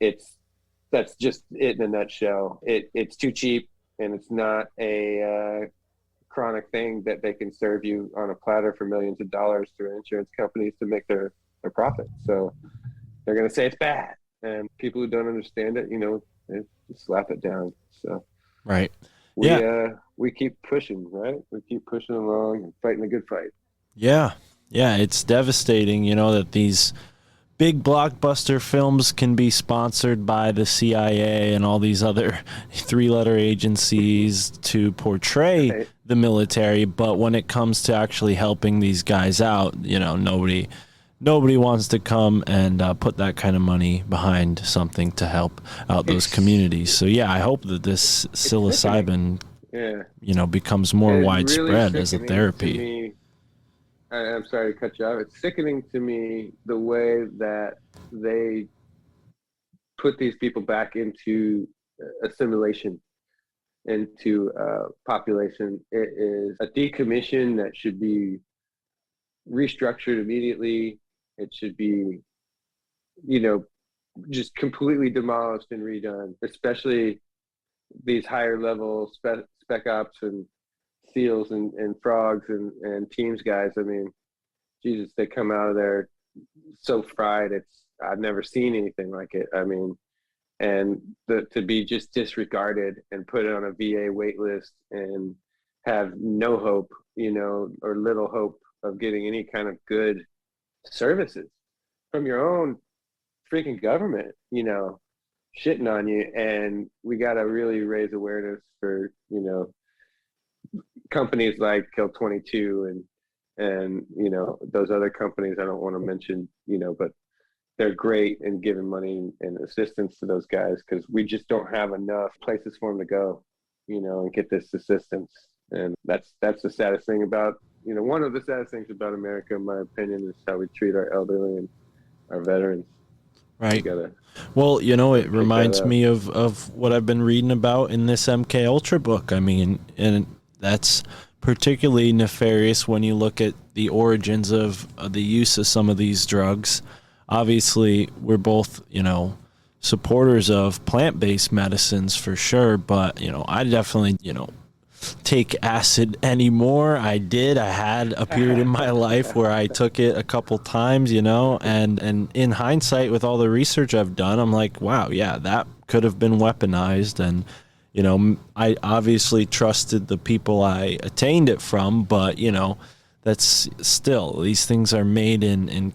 C: that's just it in a nutshell. It's too cheap, and it's not a chronic thing that they can serve you on a platter for millions of dollars through insurance companies to make their profit. So they're going to say it's bad. And people who don't understand it, they just slap it down. So
A: right.
C: We keep pushing, right? We keep pushing along and fighting a good fight.
A: Yeah. It's devastating, that these big blockbuster films can be sponsored by the CIA and all these other 3-letter agencies to portray the military. But when it comes to actually helping these guys out, nobody wants to come and put that kind of money behind something to help out those communities. So I hope that this psilocybin, becomes more widespread as a therapy.
C: I'm sorry to cut you off. It's sickening to me the way that they put these people back into assimilation, into population. It is a decommission that should be restructured immediately. It should be, just completely demolished and redone, especially these higher level spec ops and SEALs and frogs and teams guys. I mean, Jesus, they come out of there so fried. I've never seen anything like it. I mean, and to be just disregarded and put on a VA wait list and have no hope, or little hope of getting any kind of good services from your own freaking government, shitting on you. And we got to really raise awareness for, companies like Kill 22 and those other companies I don't want to mention, but they're great in giving money and assistance to those guys, because we just don't have enough places for them to go, and get this assistance. And that's the saddest thing about, one of the saddest things about America, in my opinion, is how we treat our elderly and our veterans.
A: Right. Well, it reminds me of what I've been reading about in this MK Ultra book. I mean, and that's particularly nefarious when you look at the origins of the use of some of these drugs. Obviously, we're both, supporters of plant-based medicines for sure, but, I definitely, take acid anymore. I had a period in my life where I took it a couple times, and in hindsight, with all the research I've done, I'm like, wow, yeah, that could have been weaponized. And, I obviously trusted the people I attained it from, but, that's still, these things are made in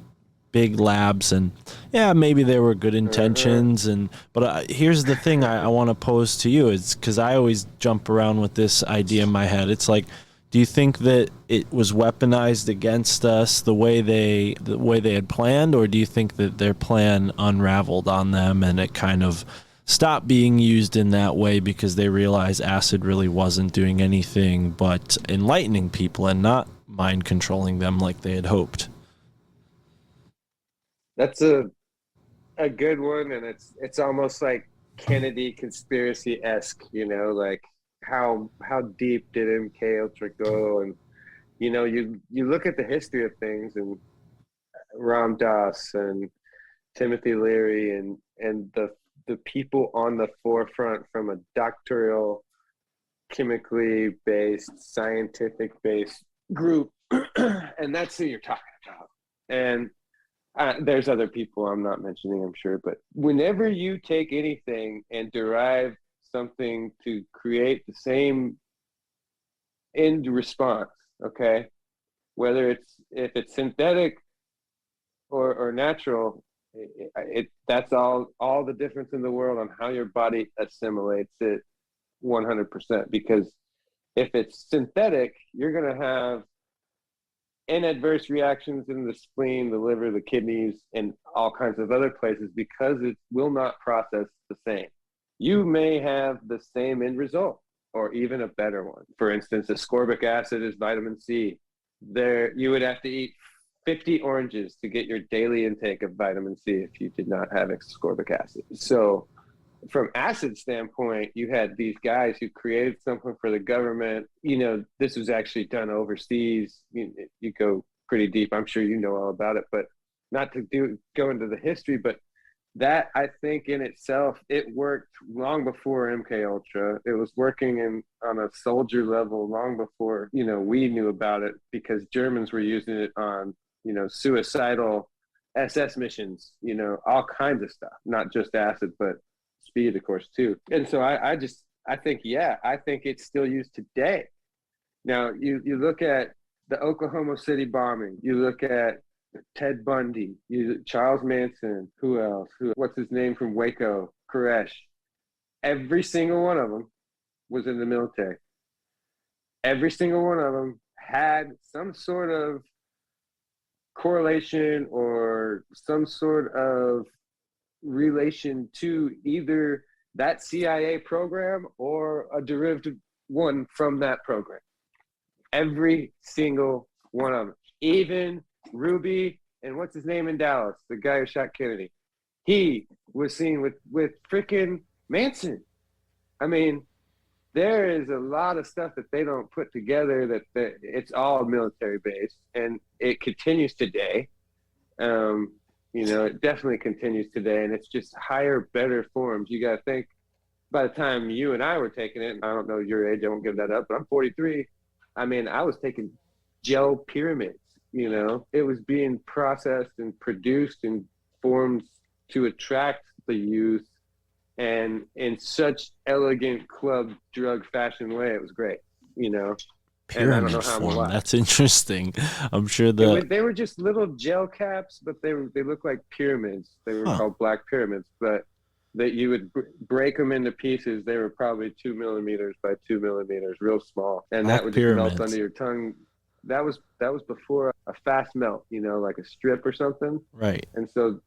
A: big labs, and yeah, maybe there were good intentions, but here's the thing I want to pose to you, is because I always jump around with this idea in my head. It's like, do you think that it was weaponized against us the way they had planned, or do you think that their plan unraveled on them and it kind of stopped being used in that way because they realized acid really wasn't doing anything but enlightening people and not mind controlling them like they had hoped?
C: That's a good one, and it's almost like Kennedy conspiracy-esque, like how deep did MK Ultra go? And you look at the history of things, and Ram Dass and Timothy Leary and the people on the forefront from a doctoral, chemically based, scientific based group, and that's who you're talking about. And there's other people I'm not mentioning, I'm sure, but whenever you take anything and derive something to create the same end response, okay, whether if it's synthetic or natural, that's all the difference in the world on how your body assimilates it 100%. Because if it's synthetic, you're going to have adverse reactions in the spleen, the liver, the kidneys, and all kinds of other places, because it will not process the same. You may have the same end result or even a better one. For instance, ascorbic acid is vitamin C. You would have to eat 50 oranges to get your daily intake of vitamin C if you did not have ascorbic acid. So from acid standpoint, you had these guys who created something for the government. This was actually done overseas. You go pretty deep. I'm sure you know all about it, but not to go into the history, but that, I think, in itself, it worked long before MK Ultra. It was working on a soldier level long before, we knew about it, because Germans were using it on, suicidal SS missions, all kinds of stuff, not just acid, but speed, of course, too. And so I think it's still used today. Now, you look at the Oklahoma City bombing, you look at Ted Bundy, Charles Manson, who else? What's his name from Waco? Koresh. Every single one of them was in the military. Every single one of them had some sort of correlation or some sort of relation to either that CIA program or a derivative one from that program. Every single one of them. Even Ruby and what's his name in Dallas, the guy who shot Kennedy, he was seen with frickin' Manson. I mean, there is a lot of stuff that they don't put together that it's all military based, and it continues today. It definitely continues today, and it's just higher, better forms. You got to think, by the time you and I were taking it, and I don't know your age, I won't give that up, but I'm 43. I mean, I was taking gel pyramids. It was being processed and produced in forms to attract the youth and in such elegant club drug fashion way. It was great, and I don't know
A: Pyramid
C: how I'm
A: form.
C: alive.
A: That's interesting. I'm sure
C: They were just little gel caps, but they looked like pyramids. They were called black pyramids, but that you would break them into pieces. They were probably 2 millimeters by 2 millimeters, real small, and
A: black
C: that would
A: pyramids.
C: just melt under your tongue. That was before a fast melt, like a strip or something.
A: Right.
C: And so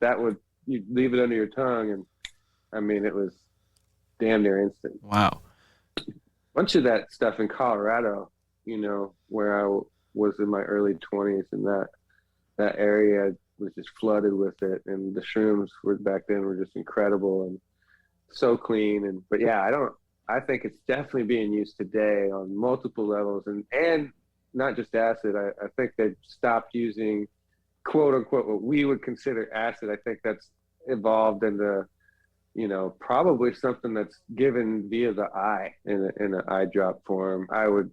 C: you'd leave it under your tongue, and I mean, it was damn near instant.
A: Wow.
C: Bunch of that stuff in Colorado, where I was in my early 20s, and that area was just flooded with it, and the shrooms back then were just incredible and so clean. But yeah, I think it's definitely being used today on multiple levels, and not just acid. I think they've stopped using quote unquote what we would consider acid. I think that's evolved into probably something that's given via the eye in an eye drop form. I would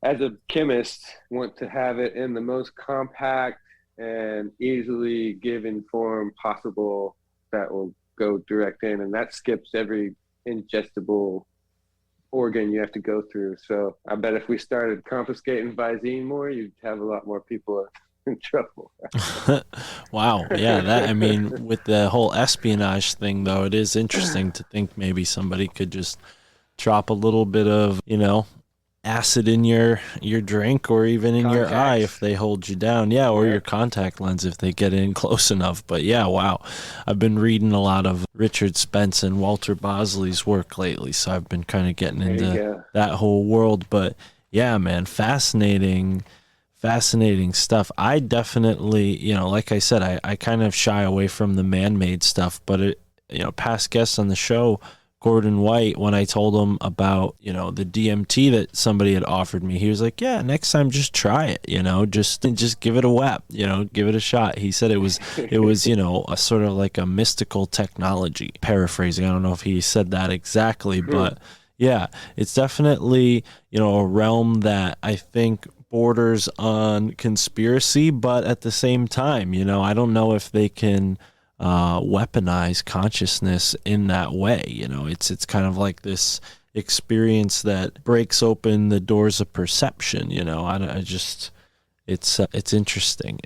C: as a chemist want to have it in the most compact and easily given form possible that will go direct in, and that skips every ingestible organ you have to go through. So I bet if we started confiscating Visine more, you'd have a lot more people in trouble.
A: Wow. Yeah, with the whole espionage thing, though, it is interesting to think maybe somebody could just drop a little bit of, acid in your drink, or even in your eye if they hold you down. Yeah, or your contact lens if they get in close enough. But yeah, wow. I've been reading a lot of Richard Spence and Walter Bosley's work lately, so I've been kind of getting into that whole world. But yeah, man, fascinating stuff. I definitely, like I said, I kind of shy away from the man-made stuff, but past guests on the show, Gordon White, when I told him about, the DMT that somebody had offered me, he was like, yeah, next time just try it, just give it a whap, give it a shot. He said it was, a sort of like a mystical technology. Paraphrasing, I don't know if he said that exactly, but yeah, it's definitely, a realm that I think borders on conspiracy, but at the same time, I don't know if they can weaponize consciousness in that way. It's kind of like this experience that breaks open the doors of perception. It's interesting.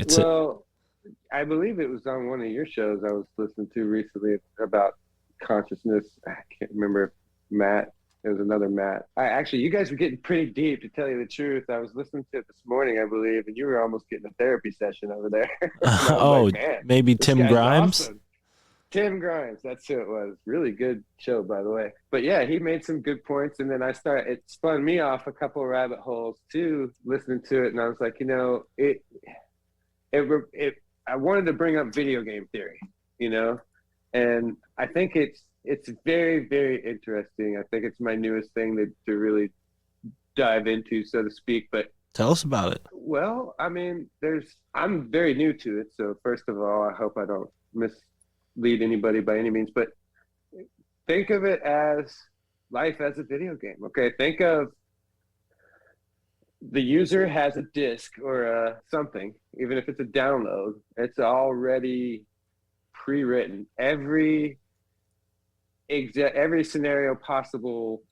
C: I believe it was on one of your shows I was listening to recently about consciousness. I can't remember, Matt. It was another Matt. You guys were getting pretty deep, to tell you the truth. I was listening to it this morning, I believe, and you were almost getting a therapy session over there.
A: Maybe Tim Grimes?
C: Awesome. Tim Grimes, that's who it was. Really good show, by the way. But yeah, he made some good points, and then it spun me off a couple of rabbit holes too, listening to it, and I was like, I wanted to bring up video game theory, and I think it's very, very interesting. I think it's my newest thing to really dive into, so to speak. But
A: tell us about it.
C: Well, I'm very new to it. So first of all, I hope I don't mislead anybody by any means, but think of it as life as a video game. Okay. Think of the user has a disc or something, even if it's a download, it's already pre-written. Every scenario possible,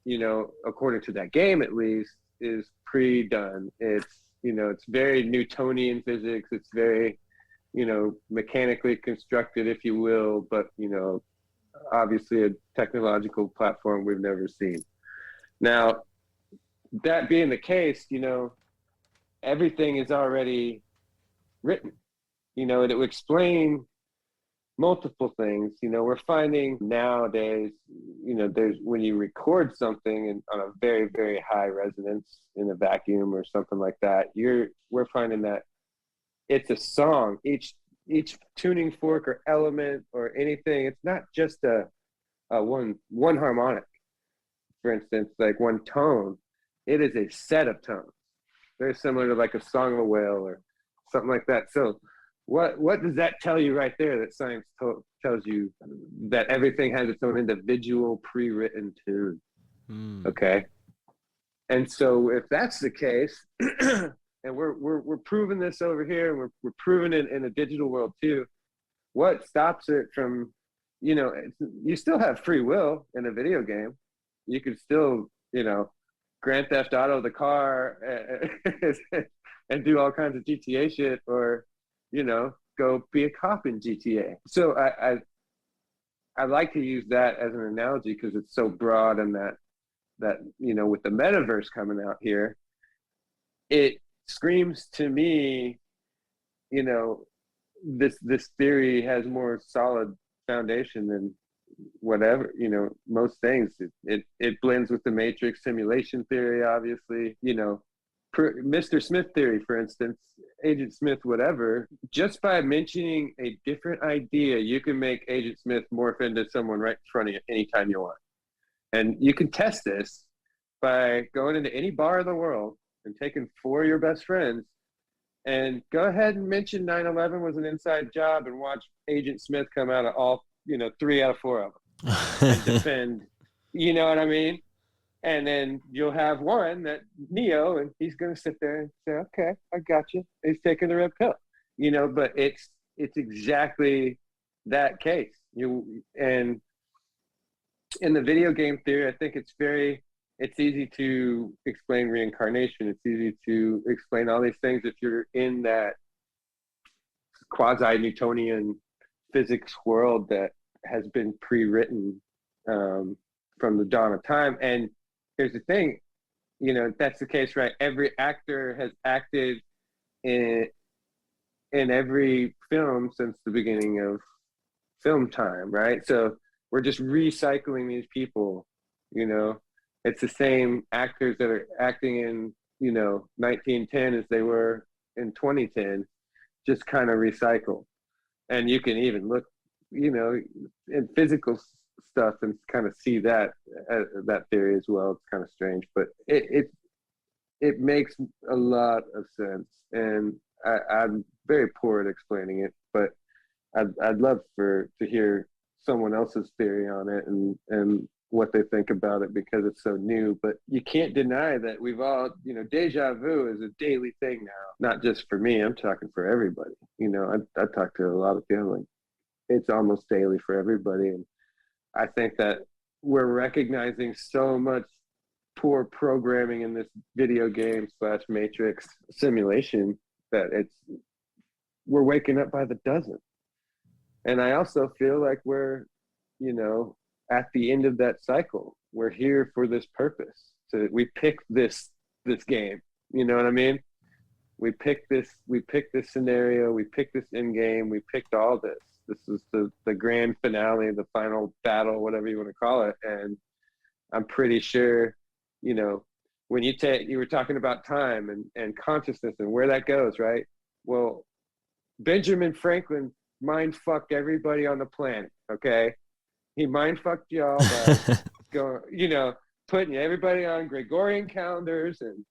C: according to that game at least, is pre-done. It's it's very Newtonian physics. It's very mechanically constructed, if you will, but obviously a technological platform we've never seen. Now, that being the case, everything is already written, and it would explain multiple things. We're finding nowadays, there's, when you record something on a very, very high resonance in a vacuum or something like that, we're finding that it's a song. Each tuning fork or element or anything, it's not just a one harmonic, for instance, like one tone. It is a set of tones, very similar to like a Song of a Whale or something like that. So what does that tell you right there, that science tells you that everything has its own individual pre-written tune? Okay. And so if that's the case, and we're proving this over here, and we're proving it in a digital world too, what stops it from, you still have free will in a video game. You could still, Grand Theft Auto the car and do all kinds of GTA shit, or, go be a cop in GTA. So I like to use that as an analogy because it's so broad, and that with the metaverse coming out here, it screams to me, this theory has more solid foundation than whatever, most things. It blends with the Matrix simulation theory, obviously, Mr. Smith theory, for instance, Agent Smith, whatever. Just by mentioning a different idea, you can make Agent Smith morph into someone right in front of you anytime you want. And you can test this by going into any bar in the world and taking 4 of your best friends and go ahead and mention 9/11 was an inside job, and watch Agent Smith come out of all, 3 out of 4 of them and defend, you know what I mean? And then you'll have one that Neo, and he's going to sit there and say, okay, I got you. He's taking the red pill, but it's exactly that case. And in the video game theory, I think it's easy to explain reincarnation. It's easy to explain all these things if you're in that quasi-Newtonian physics world that has been pre-written from the dawn of time. And here's the thing, that's the case, right? Every actor has acted in every film since the beginning of film time, right? So we're just recycling these people, It's the same actors that are acting in, 1910 as they were in 2010, just kind of recycle. And you can even look, in physical stuff and kind of see that theory as well. It's kind of strange, but it makes a lot of sense. And I'm very poor at explaining it, but I'd love to hear someone else's theory on it and what they think about it, because it's so new. But you can't deny that we've all, deja vu is a daily thing now, not just for me. I'm talking for everybody. I talk to a lot of people, like, it's almost daily for everybody. And I think that we're recognizing so much poor programming in this video game / Matrix simulation that we're waking up by the dozen. And I also feel like we're, at the end of that cycle. We're here for this purpose. So we picked this game. You know what I mean? We picked this scenario, we picked this end game, we picked all this. This is the grand finale, the final battle, whatever you want to call it. And I'm pretty sure, when you were talking about time and consciousness and where that goes, right? Well, Benjamin Franklin mind fucked everybody on the planet, okay? He mind fucked y'all by going, putting everybody on Gregorian calendars and,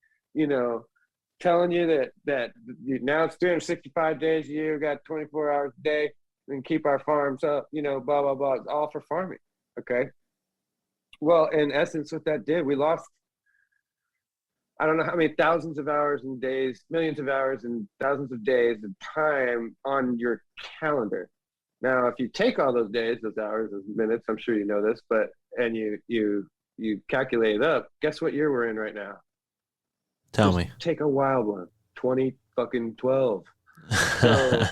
C: telling you that now it's 365 days a year, we got 24 hours a day, and keep our farms up, blah, blah, blah. It's all for farming, okay? Well, in essence, what that did, we lost, I don't know how many thousands of hours and days, millions of hours and thousands of days of time on your calendar. Now, if you take all those days, those hours, those minutes, I'm sure you know this, and you calculate it up, guess what year we're in right now?
A: Tell
C: Just
A: me.
C: Take a wild one, 2012. So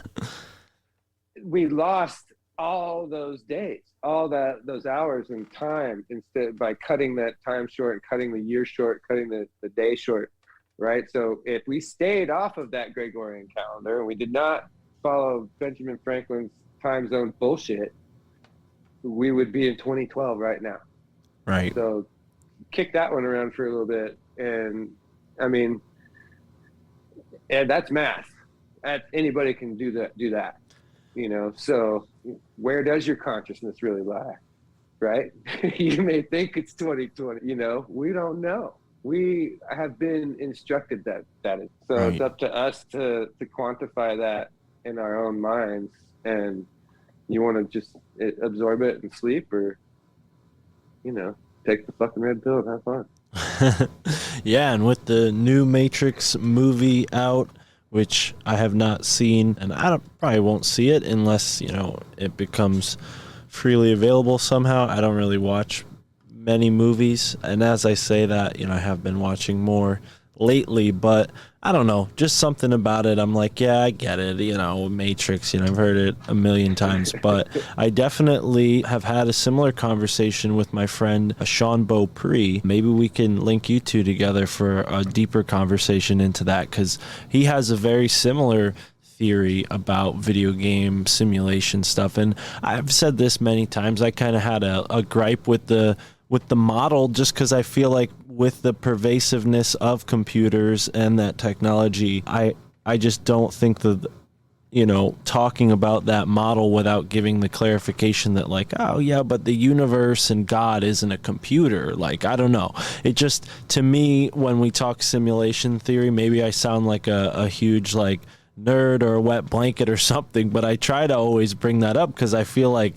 C: we lost all those days, all those hours and time, instead by cutting that time short, cutting the year short, cutting the day short, right? So if we stayed off of that Gregorian calendar and we did not follow Benjamin Franklin's time zone bullshit, we would be in 2012 right now.
A: Right.
C: So kick that one around for a little bit. And I mean, and that's math. Anybody can do that. So where does your consciousness really lie, right? You may think it's 2020, we don't know. We have been instructed that is. So
A: Right.
C: It's up to us to quantify that in our own minds. And you want to just absorb it and sleep, or, take the fucking red pill and have fun.
A: Yeah, and with the new Matrix movie out, which I have not seen, and probably won't see it unless, it becomes freely available somehow. I don't really watch many movies, and as I say that, I have been watching more lately, but I don't know, just something about it. I'm like, yeah, I get it, Matrix, I've heard it a million times, but I definitely have had a similar conversation with my friend Sean Beaupre. Maybe we can link you two together for a deeper conversation into that, because he has a very similar theory about video game simulation stuff. And I've said this many times, I kind of had a gripe with the model, just because I feel like with the pervasiveness of computers and that technology, I just don't think that, talking about that model without giving the clarification that like, oh yeah, but the universe and God isn't a computer. Like, I don't know. It just, to me, when we talk simulation theory, maybe I sound like a huge like nerd or a wet blanket or something, but I try to always bring that up because I feel like,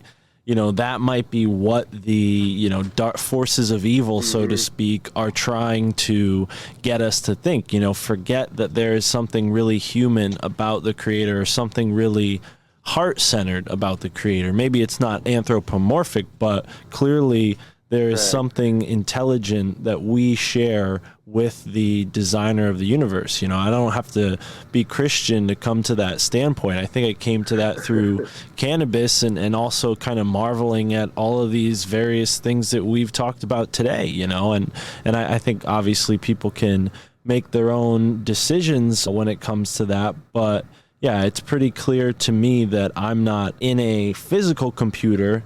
A: that might be what the, dark forces of evil, so to speak, are trying to get us to think, forget that there is something really human about the creator, or something really heart-centered about the creator. Maybe it's not anthropomorphic, but clearly there is something intelligent that we share with the designer of the universe. I don't have to be Christian to come to that standpoint. I think I came to that through Cannabis, and also kind of marveling at all of these various things that we've talked about today, and I think obviously people can make their own decisions when it comes to that, but yeah, it's pretty clear to me that I'm not in a physical computer.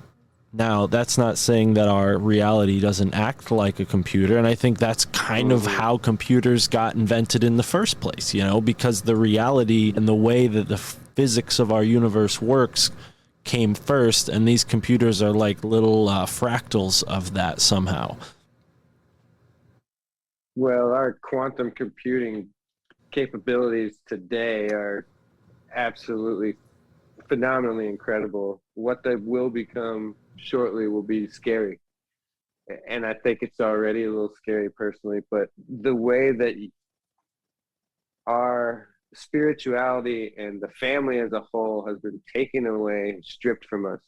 A: Now, that's not saying that our reality doesn't act like a computer, and I think that's kind of how computers got invented in the first place, because the reality and the way that the physics of our universe works came first, and these computers are like little fractals of that somehow.
C: Well, our quantum computing capabilities today are absolutely phenomenally incredible. What they will become shortly will be scary, and I think it's already a little scary personally, but the way that our spirituality and the family as a whole has been taken away and stripped from us.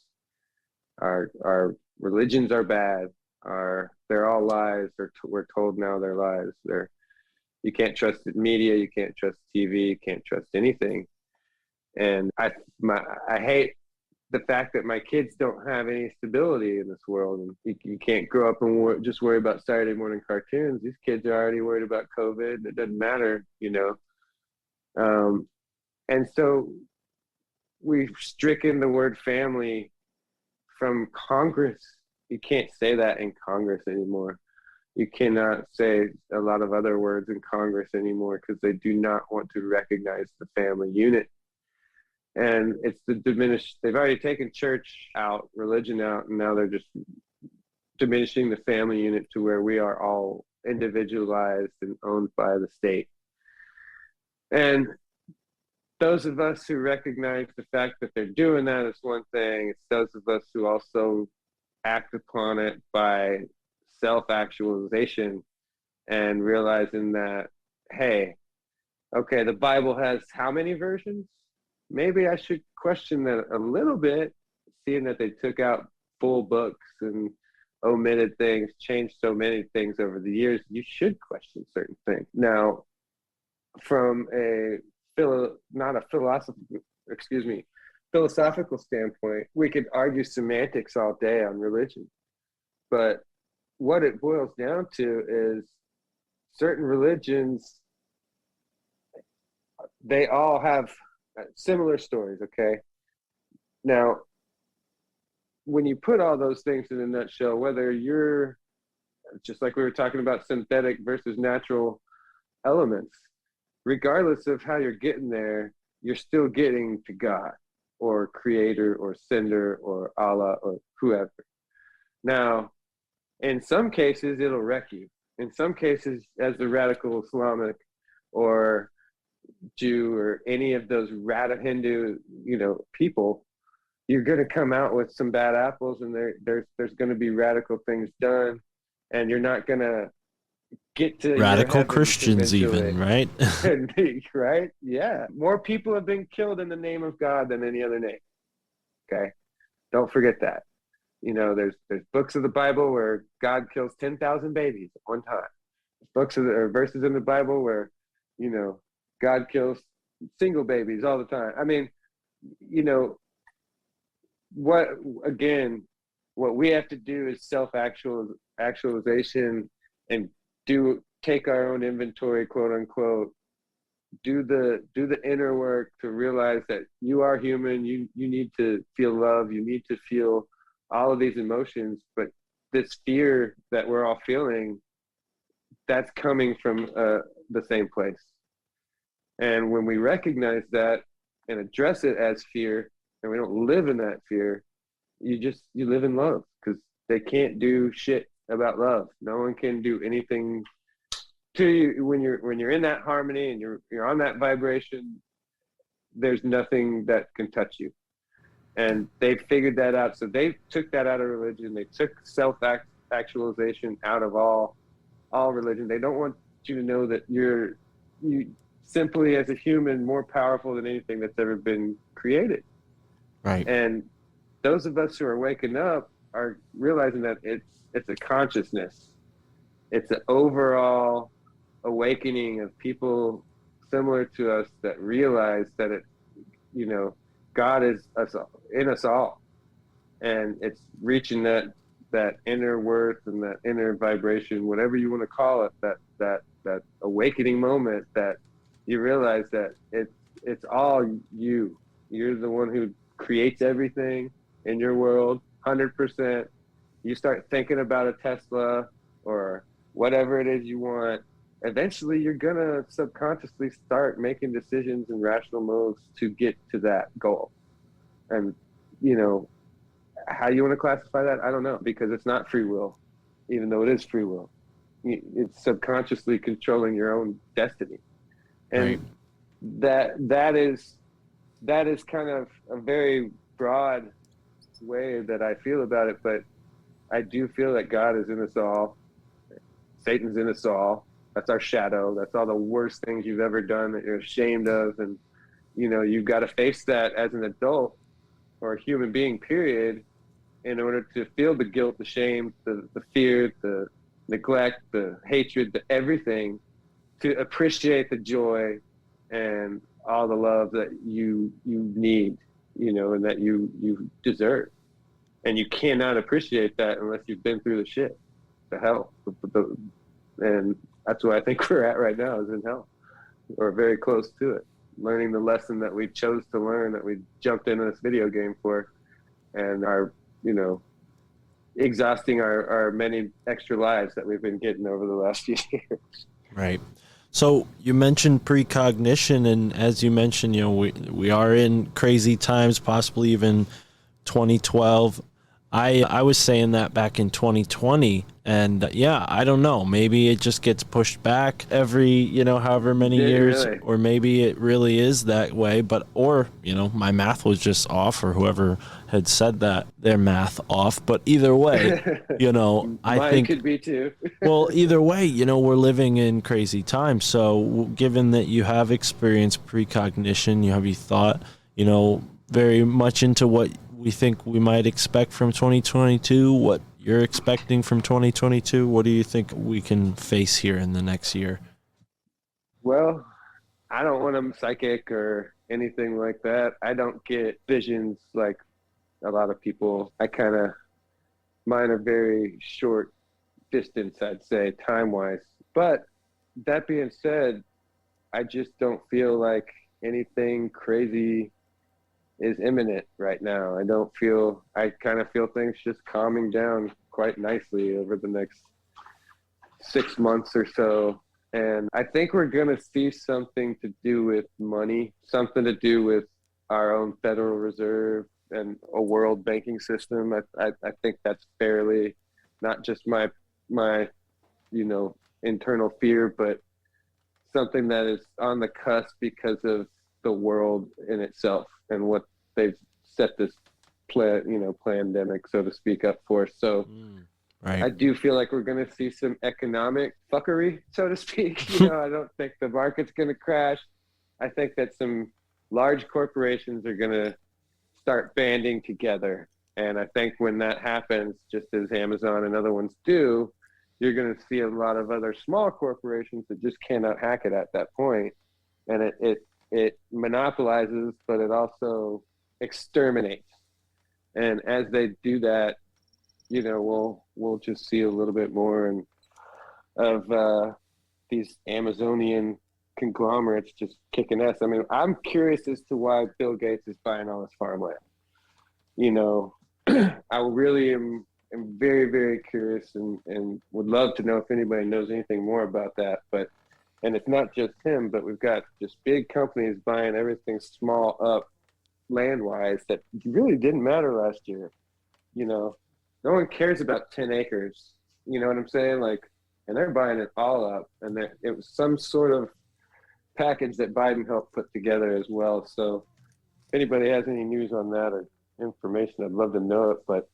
C: Our religions are bad, they're all lies. We're told now they're lies. You can't trust the media, you can't trust TV, you can't trust anything. And I hate the fact that my kids don't have any stability in this world, and you can't grow up and just worry about Saturday morning cartoons. These kids are already worried about COVID. It doesn't matter, and so we've stricken the word family from Congress. You can't say that in Congress anymore. You cannot say a lot of other words in Congress anymore, because they do not want to recognize the family unit. And it's the diminished, they've already taken church out, religion out, and now they're just diminishing the family unit to where we are all individualized and owned by the state. And those of us who recognize the fact that they're doing that is one thing. It's those of us who also act upon it by self-actualization and realizing that, hey, okay, the Bible has how many versions? Maybe I should question that a little bit, seeing that they took out full books and omitted things, changed so many things over the years. You should question certain things. Now, from a philosophical standpoint, we could argue semantics all day on religion, but what it boils down to is certain religions, they all have similar stories, okay? Now, when you put all those things in a nutshell, whether you're, just like we were talking about synthetic versus natural elements, regardless of how you're getting there, you're still getting to God or creator or sender or Allah or whoever. Now, in some cases, it'll wreck you. In some cases, as the radical Islamic or Jew or any of those radical Hindu, people, you're going to come out with some bad apples, and there's going to be radical things done, and you're not going to get to your
A: Radical
C: heavens
A: Christians
C: eventually.
A: even, right?
C: Right? Yeah. More people have been killed in the name of God than any other name. Okay. Don't forget that. You know, there's books of the Bible where God kills 10,000 babies at one time. Books of or verses in the Bible where, you know, God kills single babies all the time. I mean, you know, what what we have to do is actualization and take our own inventory, quote unquote, do the inner work to realize that you are human. You need to feel love. You need to feel all of these emotions, but this fear that we're all feeling, that's coming from the same place. And when we recognize that and address it as fear, and we don't live in that fear, you live in love, because they can't do shit about love. No one can do anything to you when you're in that harmony and you're on that vibration. There's nothing that can touch you. And they figured that out. So they took that out of religion. They took self-actualization out of all religion. They don't want you to know that you simply, as a human, more powerful than anything that's ever been created.
A: Right.
C: And those of us who are waking up are realizing that it's a consciousness. It's an overall awakening of people similar to us that realize that God is in us all, and it's reaching that inner worth and that inner vibration, whatever you want to call it, that awakening moment that you realize that it's all you. You're the one who creates everything in your world, 100%. You start thinking about a Tesla or whatever it is you want. Eventually, you're gonna subconsciously start making decisions and rational moves to get to that goal. And how you want to classify that, I don't know, because it's not free will, even though it is free will. It's subconsciously controlling your own destiny, and right. that is kind of a very broad way that I feel about it. But I do feel that God is in us all. Satan's in us all. That's our shadow. That's all the worst things you've ever done that you're ashamed of. And, you've got to face that as an adult or a human being, period, in order to feel the guilt, the shame, the fear, the neglect, the hatred, the everything, to appreciate the joy and all the love that you need, and that you deserve. And you cannot appreciate that unless you've been through the shit, the hell. And that's where I think we're at right now, is in hell, or very close to it, learning the lesson that we chose to learn, that we jumped into this video game for, and are, exhausting our many extra lives that we've been getting over the last few years.
A: Right. So you mentioned precognition, and as you mentioned, we are in crazy times, possibly even 2012. I was saying that back in 2020, and I don't know, maybe it just gets pushed back every, however many years, really? Or maybe it really is that way, or my math was just off, or whoever had said that, their math off. But either way, I think
C: could be too.
A: Well, either way, we're living in crazy times. So given that you have experienced precognition, have you thought, very much into what we think we might expect from 2022, what you're expecting from 2022? What do you think we can face here in the next year?
C: Well, I don't want them psychic or anything like that. I don't get visions like a lot of people. Mine are very short distance, I'd say, time-wise. But that being said, I just don't feel like anything crazy is imminent right now. I kind of feel things just calming down quite nicely over the next 6 months or so. And I think we're going to see something to do with money, something to do with our own Federal Reserve and a world banking system. I think that's fairly, not just my internal fear, but something that is on the cusp because of the world in itself and what they've set this pandemic, so to speak, up for. So I
A: Right.
C: do feel like we're going to see some economic fuckery, so to speak. You know, I don't think the market's going to crash. I think that some large corporations are going to start banding together. And I think when that happens, just as Amazon and other ones do, you're going to see a lot of other small corporations that just cannot hack it at that point. And it monopolizes, but it also exterminates. And as they do that, you know, we'll just see a little bit more of these Amazonian conglomerates just kicking ass. I mean, I'm curious as to why Bill Gates is buying all this farmland. You know, I really am very, very curious and would love to know if anybody knows anything more about that. And it's not just him, but we've got just big companies buying everything small up land-wise that really didn't matter last year. You know, no one cares about 10 acres. You know what I'm saying? Like, and they're buying it all up. And it was some sort of package that Biden helped put together as well. So if anybody has any news on that or information, I'd love to know it. But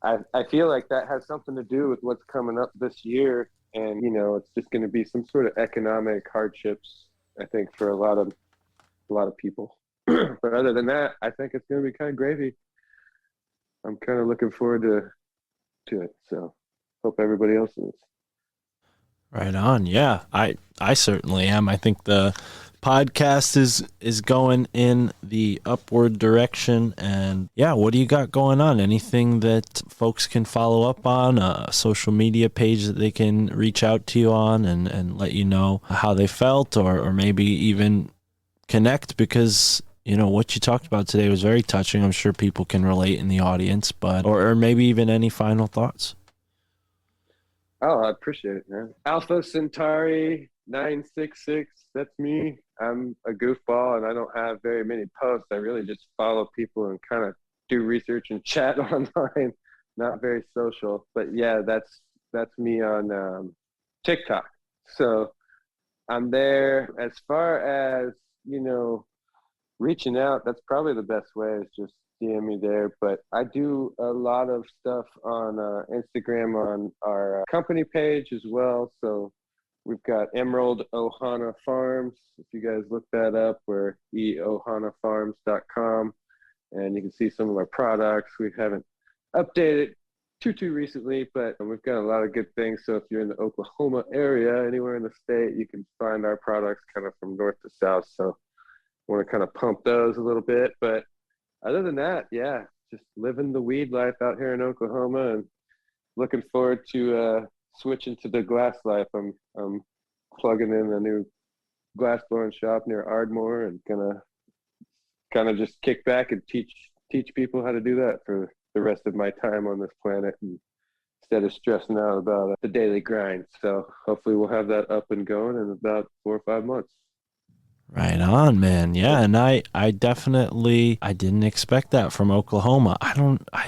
C: I feel like that has something to do with what's coming up this year. And, you know, it's just going to be some sort of economic hardships, I think, for a lot of people. But other than that, I think it's going to be kind of gravy. I'm kind of looking forward to it. So hope everybody else is.
A: Right on. Yeah, I certainly am. I think the podcast is going in the upward direction. And yeah, what do you got going on? Anything that folks can follow up on? A social media page that they can reach out to you on and let you know how they felt, or maybe even connect, because you know what you talked about today was very touching. I'm sure people can relate in the audience, but or maybe even any final thoughts.
C: Oh, I appreciate it, man. Alpha Centauri 966. That's me. I'm a goofball and I don't have very many posts. I really just follow people and kind of do research and chat online. Not very social, but yeah, that's me on TikTok. So I'm there. As far as, you know, reaching out, that's probably the best way, is just DM me there. But I do a lot of stuff on Instagram on our company page as well. So we've got Emerald Ohana Farms. If you guys look that up, we're eohanafarms.com, and you can see some of our products. We haven't updated too recently, but we've got a lot of good things. So if you're in the Oklahoma area, anywhere in the state, you can find our products kind of from north to south. So I want to kind of pump those a little bit. But other than that, yeah, just living the weed life out here in Oklahoma, and looking forward to switching to the glass life. I'm plugging in a new glass blowing shop near Ardmore, and gonna kind of just kick back and teach people how to do that for the rest of my time on this planet, and instead of stressing out about the daily grind. So hopefully we'll have that up and going in about 4 or 5 months.
A: Right on, man. Yeah, and I didn't expect that from Oklahoma. I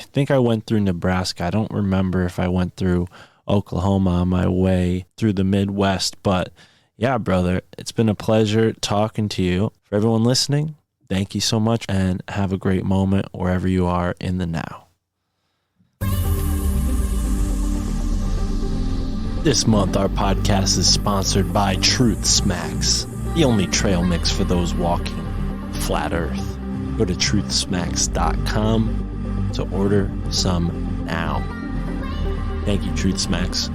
A: think I went through Nebraska. I don't remember if I went through Oklahoma on my way through the Midwest, but yeah, brother, it's been a pleasure talking to you. For everyone listening, thank you so much, and have a great moment wherever you are in the now. This month, our podcast is sponsored by Truth Smacks, the only trail mix for those walking flat earth. Go to truthsmacks.com to order some now. Thank you, Truth Smacks,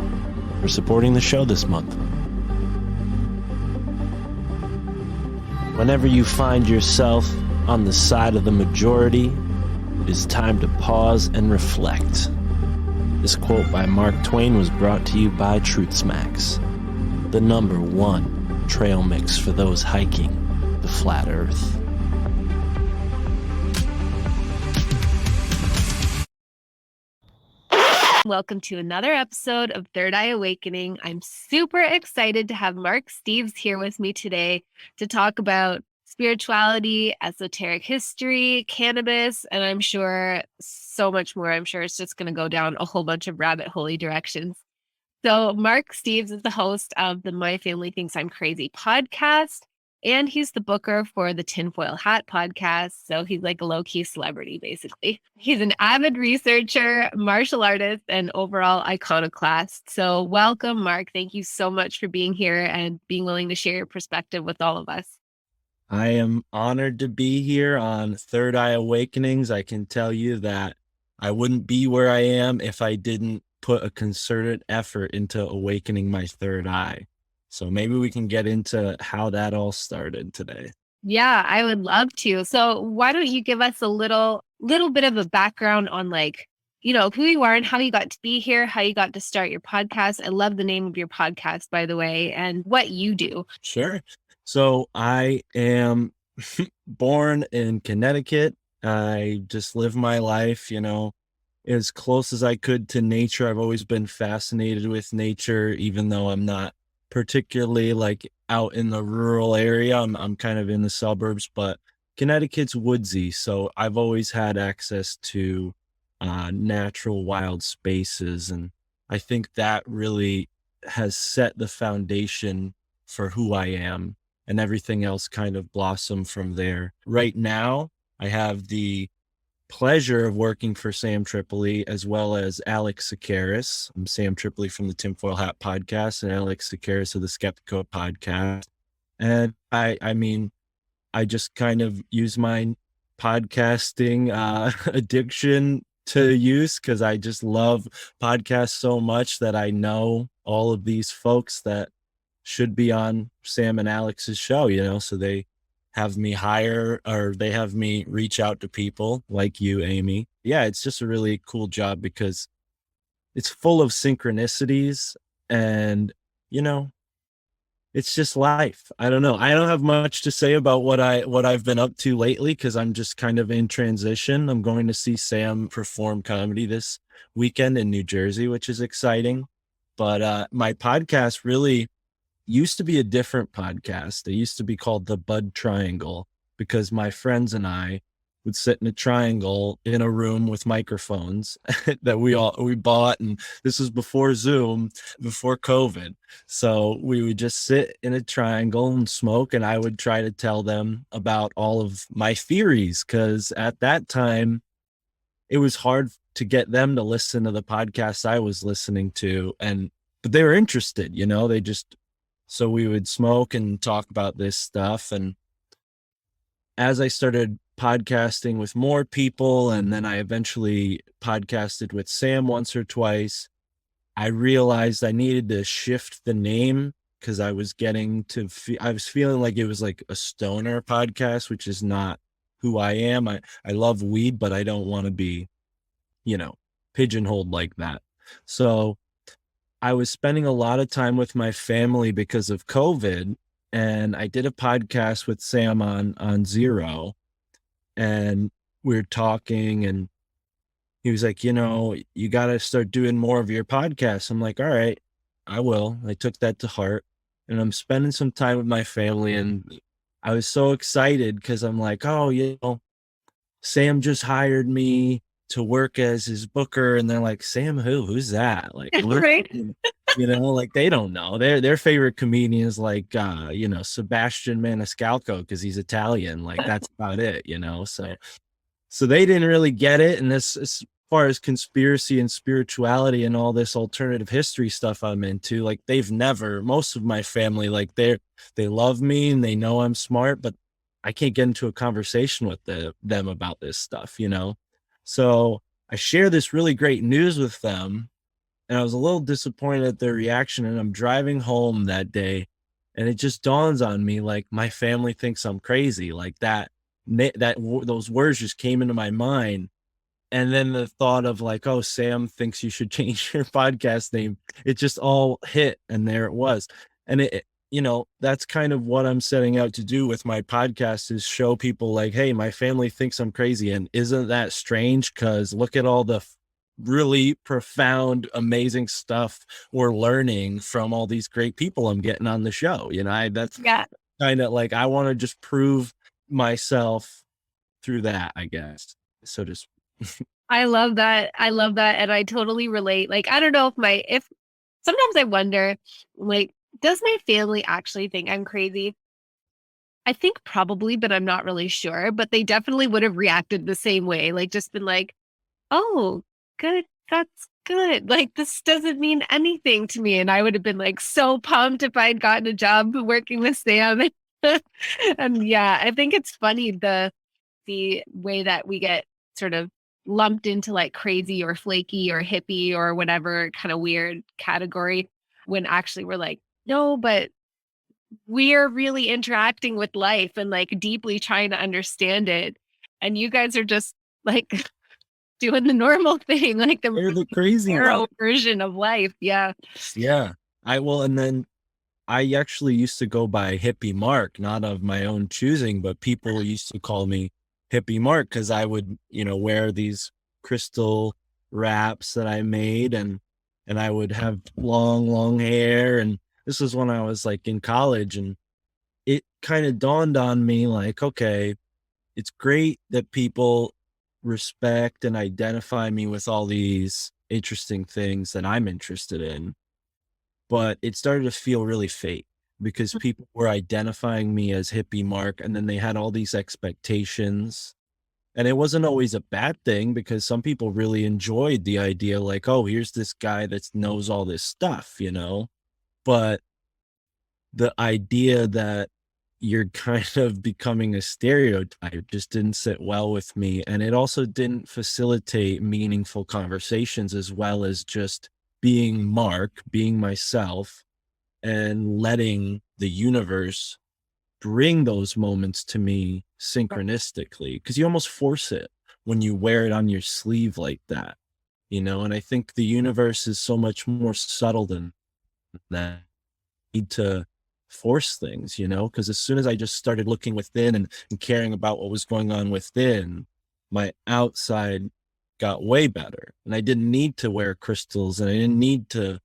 A: for supporting the show this month. Whenever you find yourself on the side of the majority, it is time to pause and reflect. This quote by Mark Twain was brought to you by Truth Smacks, the #1 trail mix for those hiking the flat earth.
E: Welcome to another episode of Third Eye Awakening. I'm super excited to have Mark Steves here with me today to talk about spirituality, esoteric history, cannabis, and I'm sure so much more. I'm sure it's just going to go down a whole bunch of rabbit hole-y directions. So Mark Steves is the host of the My Family Thinks I'm Crazy podcast. And he's the booker for the Tinfoil Hat podcast. So he's like a low-key celebrity, basically. He's an avid researcher, martial artist, and overall iconoclast. So welcome, Mark. Thank you so much for being here and being willing to share your perspective with all of us.
A: I am honored to be here on Third Eye Awakenings. I can tell you that I wouldn't be where I am if I didn't put a concerted effort into awakening my third eye. So maybe we can get into how that all started today.
E: Yeah, I would love to. So why don't you give us a little bit of a background on who you are and how you got to be here, how you got to start your podcast. I love the name of your podcast, by the way, and what you do.
A: Sure. So I am born in Connecticut. I just live my life, as close as I could to nature. I've always been fascinated with nature, even though I'm not particularly like out in the rural area. I'm kind of in the suburbs, but Connecticut's woodsy. So I've always had access to natural wild spaces. And I think that really has set the foundation for who I am, and everything else kind of blossomed from there. Right now, I have the pleasure of working for Sam Tripoli as well as Alex Sakaris. I'm Sam Tripoli from the Tinfoil Hat podcast and Alex Sakaris of the Skeptico podcast. And I just kind of use my podcasting addiction to use because I just love podcasts so much that I know all of these folks that should be on Sam and Alex's show, so they have me they have me reach out to people like you, Amy. Yeah, it's just a really cool job because it's full of synchronicities and, it's just life. I don't know. I don't have much to say about what I've been up to lately because I'm just kind of in transition. I'm going to see Sam perform comedy this weekend in New Jersey, which is exciting. But my podcast really used to be a different podcast. It used to be called The Bud Triangle because my friends and I would sit in a triangle in a room with microphones that we bought. And this was before Zoom, before COVID. So we would just sit in a triangle and smoke. And I would try to tell them about all of my theories. Cause at that time it was hard to get them to listen to the podcasts I was listening to. But they were interested, so we would smoke and talk about this stuff. And as I started podcasting with more people, and then I eventually podcasted with Sam once or twice, I realized I needed to shift the name because I was I was feeling like it was like a stoner podcast, which is not who I am. I love weed, but I don't want to be, pigeonholed like that. So I was spending a lot of time with my family because of COVID, and I did a podcast with Sam on Zero, and we were talking, and he was like, you got to start doing more of your podcasts. I'm like, all right, I will. I took that to heart, and I'm spending some time with my family, and I was so excited because I'm like, oh, Sam just hired me to work as his booker, and they're like, Sam who's that? Like,
E: Right.
A: Like they don't know. Their favorite comedian is like Sebastian Maniscalco because he's Italian. Like that's about it, so they didn't really get it. And this, as far as conspiracy and spirituality and all this alternative history stuff I'm into, like most of my family, like they love me and they know I'm smart, but I can't get into a conversation with them about this stuff, So I share this really great news with them, and I was a little disappointed at their reaction. And I'm driving home that day, and it just dawns on me, like my family thinks I'm crazy. Like those words just came into my mind. And then the thought of like, oh, Sam thinks you should change your podcast name. It just all hit, and there it was. And that's kind of what I'm setting out to do with my podcast, is show people like, hey, my family thinks I'm crazy. And isn't that strange? Because look at all the really profound, amazing stuff we're learning from all these great people I'm getting on the show. That's kind of like, I want to just prove myself through that, I guess. So just.
E: I love that. And I totally relate. Like, I don't know if sometimes I wonder, like, does my family actually think I'm crazy? I think probably, but I'm not really sure. But they definitely would have reacted the same way, like just been like, "Oh, good, that's good. Like this doesn't mean anything to me." And I would have been like so pumped if I'd gotten a job working with Sam. And yeah, I think it's funny the way that we get sort of lumped into like crazy or flaky or hippie or whatever kind of weird category when actually we're like, no, but we're really interacting with life and like deeply trying to understand it. And you guys are just like doing the normal thing, like the
A: They're the crazy
E: narrow
A: one.
E: version of life. Yeah.
A: Yeah. And then I actually used to go by Hippie Mark, not of my own choosing, but people used to call me Hippie Mark because I would, wear these crystal wraps that I made, and I would have long, long hair. And this was when I was like in college, and it kind of dawned on me like, okay, it's great that people respect and identify me with all these interesting things that I'm interested in. But it started to feel really fake because people were identifying me as Hippie Mark, and then they had all these expectations. And it wasn't always a bad thing because some people really enjoyed the idea, like, oh, here's this guy that knows all this stuff, But the idea that you're kind of becoming a stereotype just didn't sit well with me. And it also didn't facilitate meaningful conversations as well as just being Mark, being myself, and letting the universe bring those moments to me synchronistically. Because you almost force it when you wear it on your sleeve like that, And I think the universe is so much more subtle than that. Need to force things, because as soon as I just started looking within and caring about what was going on within, my outside got way better. And I didn't need to wear crystals, and I didn't need to,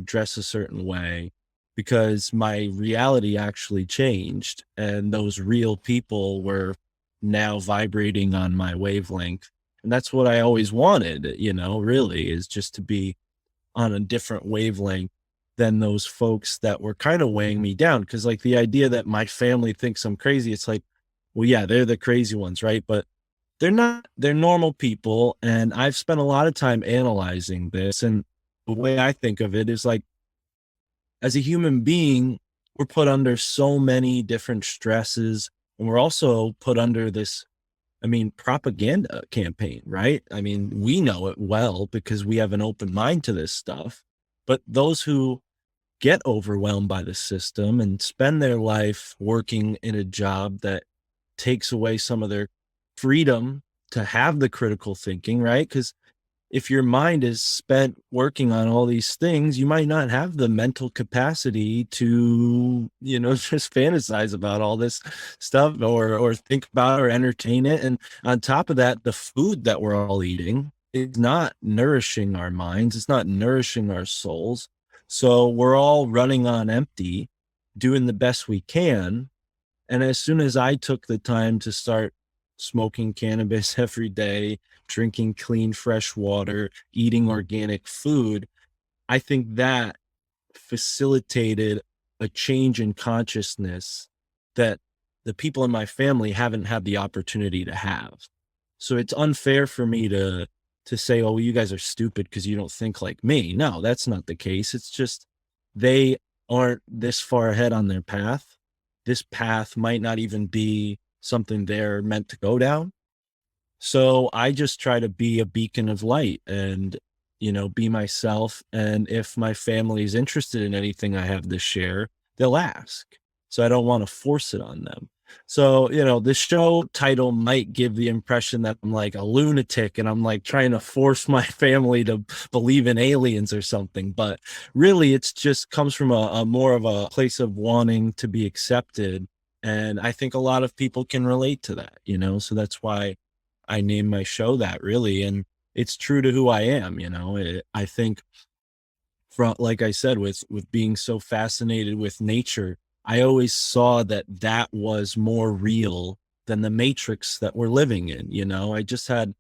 A: dress a certain way, because my reality actually changed. And those real people were now vibrating on my wavelength. And that's what I always wanted, really, is just to be on a different wavelength than those folks that were kind of weighing me down. Cause like the idea that my family thinks I'm crazy, it's like, well, yeah, they're the crazy ones, right? But they're not, they're normal people. And I've spent a lot of time analyzing this. And the way I think of it is like, as a human being, we're put under so many different stresses. And we're also put under this, propaganda campaign, right? We know it well because we have an open mind to this stuff. But those who get overwhelmed by the system and spend their life working in a job that takes away some of their freedom to have the critical thinking, right? Because if your mind is spent working on all these things, you might not have the mental capacity to, just fantasize about all this stuff or think about or entertain it. And on top of that, the food that we're all eating is not nourishing our minds. It's not nourishing our souls. So we're all running on empty, doing the best we can. And as soon as I took the time to start smoking cannabis every day, drinking clean, fresh water, eating organic food, I think that facilitated a change in consciousness that the people in my family haven't had the opportunity to have. So it's unfair for me to say, oh, you guys are stupid because you don't think like me. No, that's not the case. It's just they aren't this far ahead on their path. This path might not even be something they're meant to go down. So I just try to be a beacon of light and, be myself. And if my family is interested in anything I have to share, they'll ask. So I don't want to force it on them. So, the show title might give the impression that I'm like a lunatic and I'm like trying to force my family to believe in aliens or something. But really, it's just comes from a more of a place of wanting to be accepted. And I think a lot of people can relate to that, so that's why I named my show that, really. And it's true to who I am. I think, from, like I said, with being so fascinated with nature, I always saw that was more real than the matrix that we're living in. I just had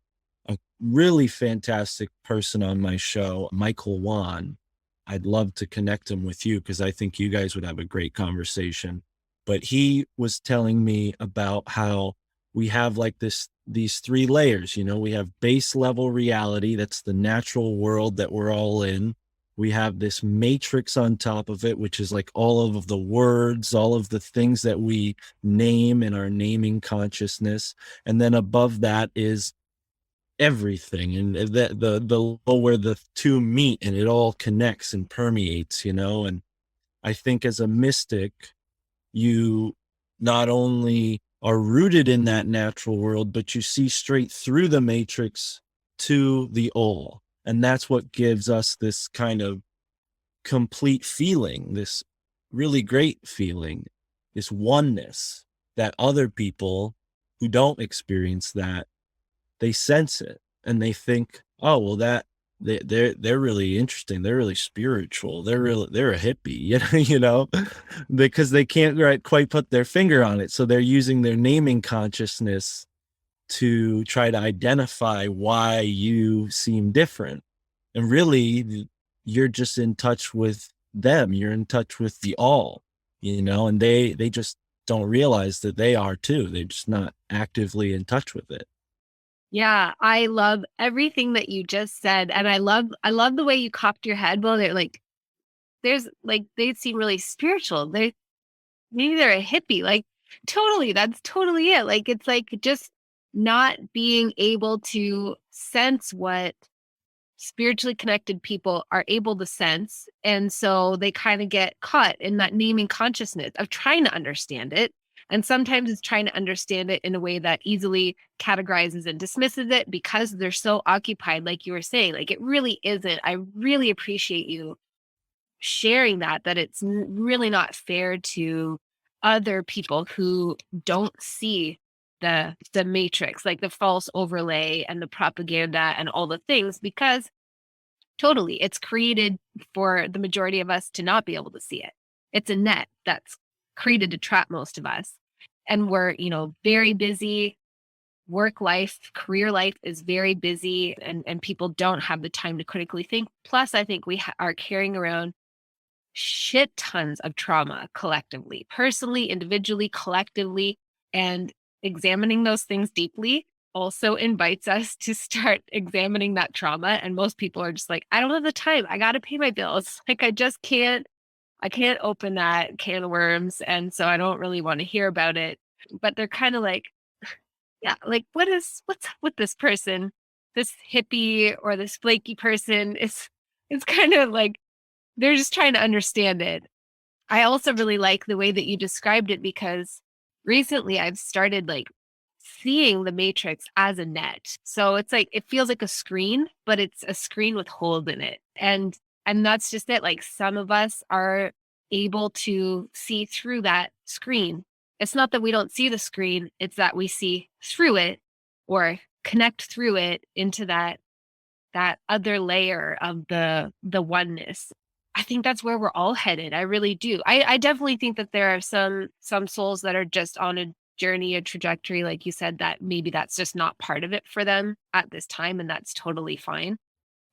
A: a really fantastic person on my show, Michael Wan. I'd love to connect him with you because I think you guys would have a great conversation. but he was telling me about how we have like these three layers. You know, we have base level reality, that's the natural world that we're all in. We have this matrix on top of it, which is like all of the words, all of the things that we name in our naming consciousness. And then above that is everything, and the level where the two meet and it all connects and permeates, you know. And I think as a mystic, you not only are rooted in that natural world, but you see straight through the matrix to the all. And that's what gives us this kind of complete feeling, this really great feeling, this oneness that other people who don't experience that, they sense it and they think, oh, well, that they're really interesting. They're really spiritual. They're a hippie, you know, because they can't quite put their finger on it. So they're using their naming consciousness to try to identify why you seem different. And really, you're just in touch with them. You're in touch with the all, you know, and they just don't realize that they are too. They're just not actively in touch with it.
E: Yeah, I love everything that you just said. And I love the way you cocked your head. Well, they're like, there's like, they seem really spiritual. Maybe they're a hippie. Like, totally. That's totally it. Like, it's like just not being able to sense what spiritually connected people are able to sense. And so they kind of get caught in that naming consciousness of trying to understand it. And sometimes it's trying to understand it in a way that easily categorizes and dismisses it because they're so occupied, like you were saying. Like, it really isn't. I really appreciate you sharing that it's really not fair to other people who don't see the matrix, like the false overlay and the propaganda and all the things, because totally it's created for the majority of us to not be able to see it. It's a net that's created to trap most of us. And we're, you know, very busy. Work life, career life is very busy, and people don't have the time to critically think. Plus, I think we are carrying around shit tons of trauma collectively, personally, individually, collectively, and examining those things deeply also invites us to start examining that trauma. And most people are just like, I don't have the time. I got to pay my bills. Like, I can't open that can of worms. And so I don't really want to hear about it. But they're kind of like, yeah, like, what's up with this person, this hippie or this flaky person? It's kind of like, they're just trying to understand it. I also really like the way that you described it, because recently I've started like seeing the matrix as a net. So it's like, it feels like a screen, but it's a screen with holes in it. And that's just it. Like, some of us are able to see through that screen. It's not that we don't see the screen, it's that we see through it or connect through it into that other layer of the oneness. I think that's where we're all headed. I really do. I definitely think that there are some souls that are just on a journey, a trajectory, like you said, that maybe that's just not part of it for them at this time, and that's totally fine.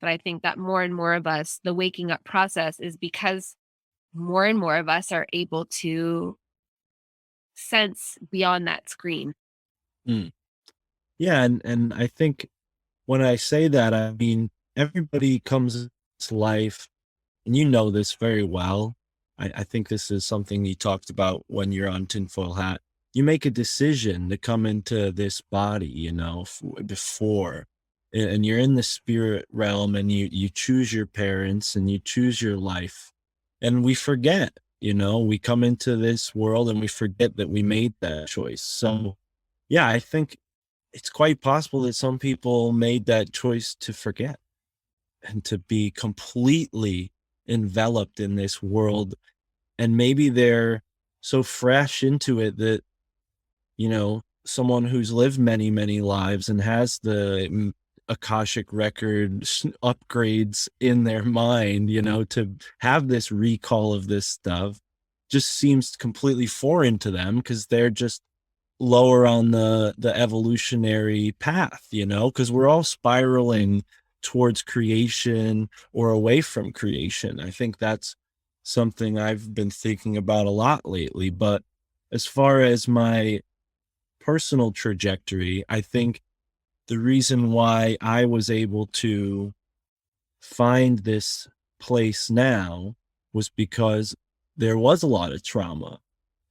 E: But I think that more and more of us, the waking up process is because more and more of us are able to sense beyond that screen.
A: Mm. Yeah, and I think when I say that, I mean, everybody comes to life, and you know this very well. I think this is something you talked about when you're on Tinfoil Hat. You make a decision to come into this body, you know, before, and you're in the spirit realm, and you choose your parents and you choose your life, and we forget, you know, we come into this world and we forget that we made that choice. So yeah, I think it's quite possible that some people made that choice to forget and to be completely enveloped in this world. And maybe they're so fresh into it that, you know, someone who's lived many, many lives and has the Akashic record upgrades in their mind, you know, to have this recall of this stuff just seems completely foreign to them, because they're just lower on the evolutionary path, you know, because we're all spiraling towards creation or away from creation. I think that's something I've been thinking about a lot lately. But as far as my personal trajectory, I think the reason why I was able to find this place now was because there was a lot of trauma.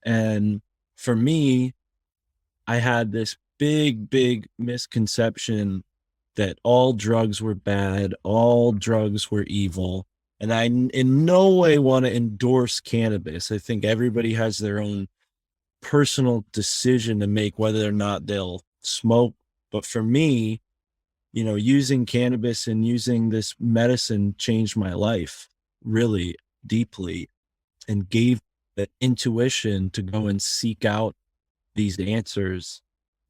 A: And for me, I had this big misconception that all drugs were bad, all drugs were evil. And I in no way want to endorse cannabis. I think everybody has their own personal decision to make whether or not they'll smoke. But for me, using cannabis and using this medicine changed my life really deeply and gave the intuition to go and seek out these answers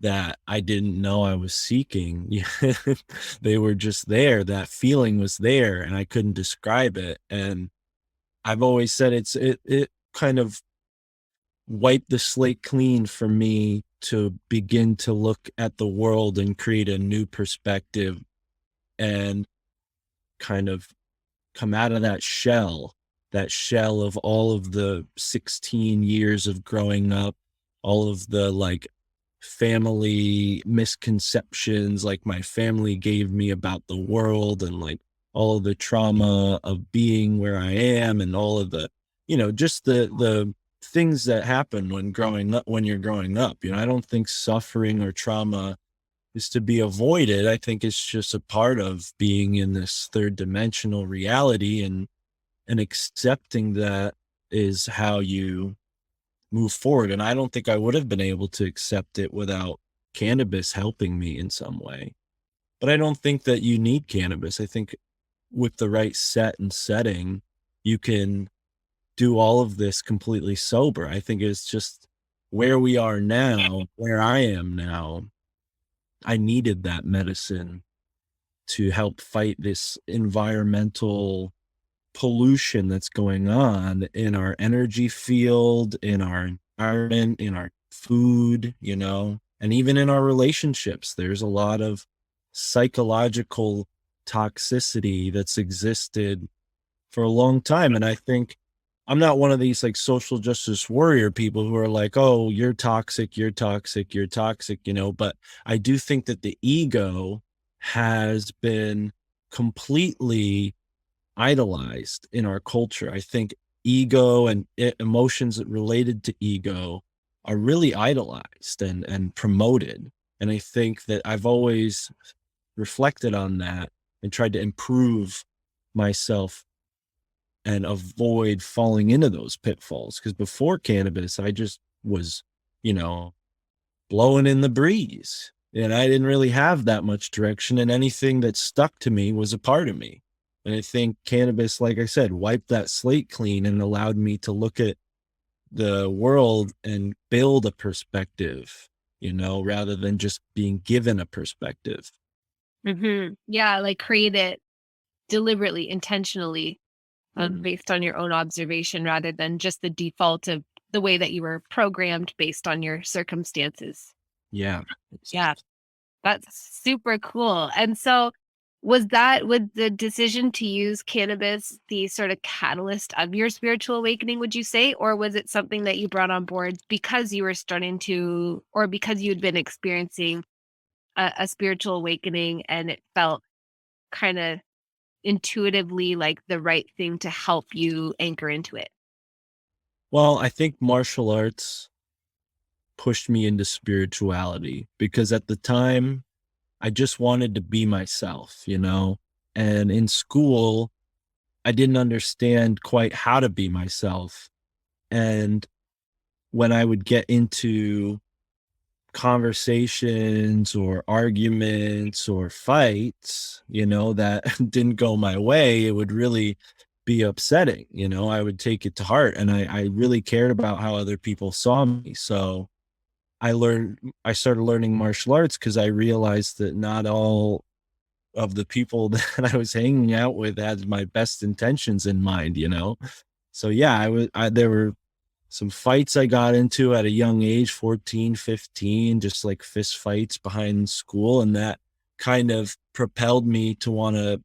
A: that I didn't know I was seeking. They were just there. That feeling was there and I couldn't describe it. And I've always said it kind of wiped the slate clean for me to begin to look at the world and create a new perspective and kind of come out of that shell of all of the 16 years of growing up, all of the like family misconceptions like my family gave me about the world, and like all of the trauma of being where I am, and all of the, just the things that happen when you're growing up. I don't think suffering or trauma is to be avoided. I think it's just a part of being in this third dimensional reality, and accepting that is how you move forward. And I don't think I would have been able to accept it without cannabis helping me in some way. But I don't think that you need cannabis. I think with the right set and setting, you can do all of this completely sober. I think it's just where we are now, where I am now. I needed that medicine to help fight this environmental pollution that's going on in our energy field, in our environment, in our food, and even in our relationships. There's a lot of psychological toxicity that's existed for a long time. And I think I'm not one of these like social justice warrior people who are like, oh, you're toxic, but I do think that the ego has been completely idolized in our culture. I think ego and emotions related to ego are really idolized and promoted. And I think that I've always reflected on that and tried to improve myself and avoid falling into those pitfalls. Because before cannabis, I just was, blowing in the breeze, and I didn't really have that much direction, and anything that stuck to me was a part of me. And I think cannabis, like I said, wiped that slate clean and allowed me to look at the world and build a perspective, rather than just being given a perspective.
E: Yeah, like create it deliberately, intentionally, based on your own observation rather than just the default of the way that you were programmed based on your circumstances.
A: Yeah.
E: Yeah, that's super cool. And so was the decision to use cannabis the sort of catalyst of your spiritual awakening, would you say? Or was it something that you brought on board because you were starting to, or because you'd been experiencing a spiritual awakening and it felt kind of intuitively like the right thing to help you anchor into it?
A: Well, I think martial arts pushed me into spirituality because at the time I just wanted to be myself, and in school, I didn't understand quite how to be myself. And when I would get into conversations or arguments or fights, that didn't go my way, it would really be upsetting. I would take it to heart, and I really cared about how other people saw me. So I started learning martial arts because I realized that not all of the people that I was hanging out with had my best intentions in mind, So yeah, there were some fights I got into at a young age, 14, 15, just like fist fights behind school. And that kind of propelled me to want to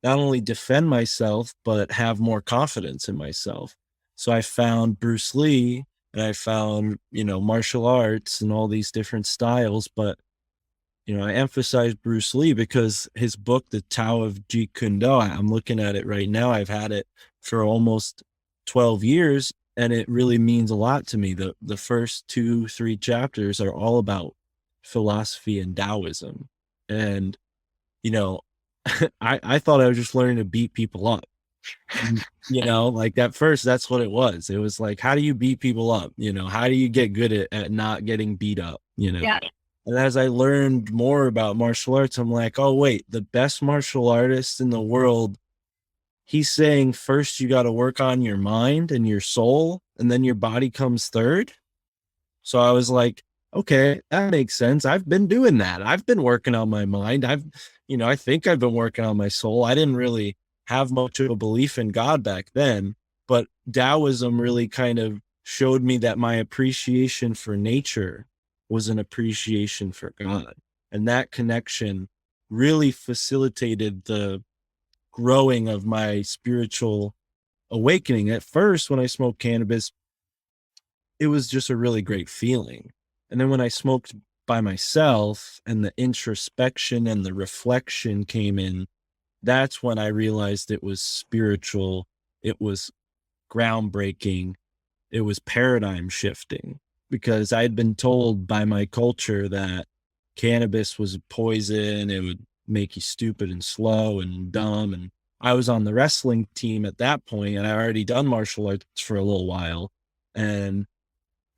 A: not only defend myself, but have more confidence in myself. So I found Bruce Lee and I found, martial arts and all these different styles. But, I emphasize Bruce Lee because his book, The Tao of Jeet Kune Do, I'm looking at it right now. I've had it for almost 12 years, and it really means a lot to me. The first 2-3 chapters are all about philosophy and Taoism. And, I thought I was just learning to beat people up. Like at first, that's what it was. It was like, how do you beat people up? How do you get good at not getting beat up?
E: Yeah.
A: And as I learned more about martial arts, I'm like, oh, wait, the best martial artist in the world, he's saying first you got to work on your mind and your soul, and then your body comes third. So I was like, okay, that makes sense. I've been doing that. I've been working on my mind. I think I've been working on my soul. I didn't really have much of a belief in God back then, but Taoism really kind of showed me that my appreciation for nature was an appreciation for God. And that connection really facilitated the growing of my spiritual awakening. At first, when I smoked cannabis, it was just a really great feeling. And then when I smoked by myself and the introspection and the reflection came in, that's when I realized it was spiritual. It was groundbreaking. It was paradigm shifting, because I had been told by my culture that cannabis was poison. It would make you stupid and slow and dumb. And I was on the wrestling team at that point, and I already done martial arts for a little while. And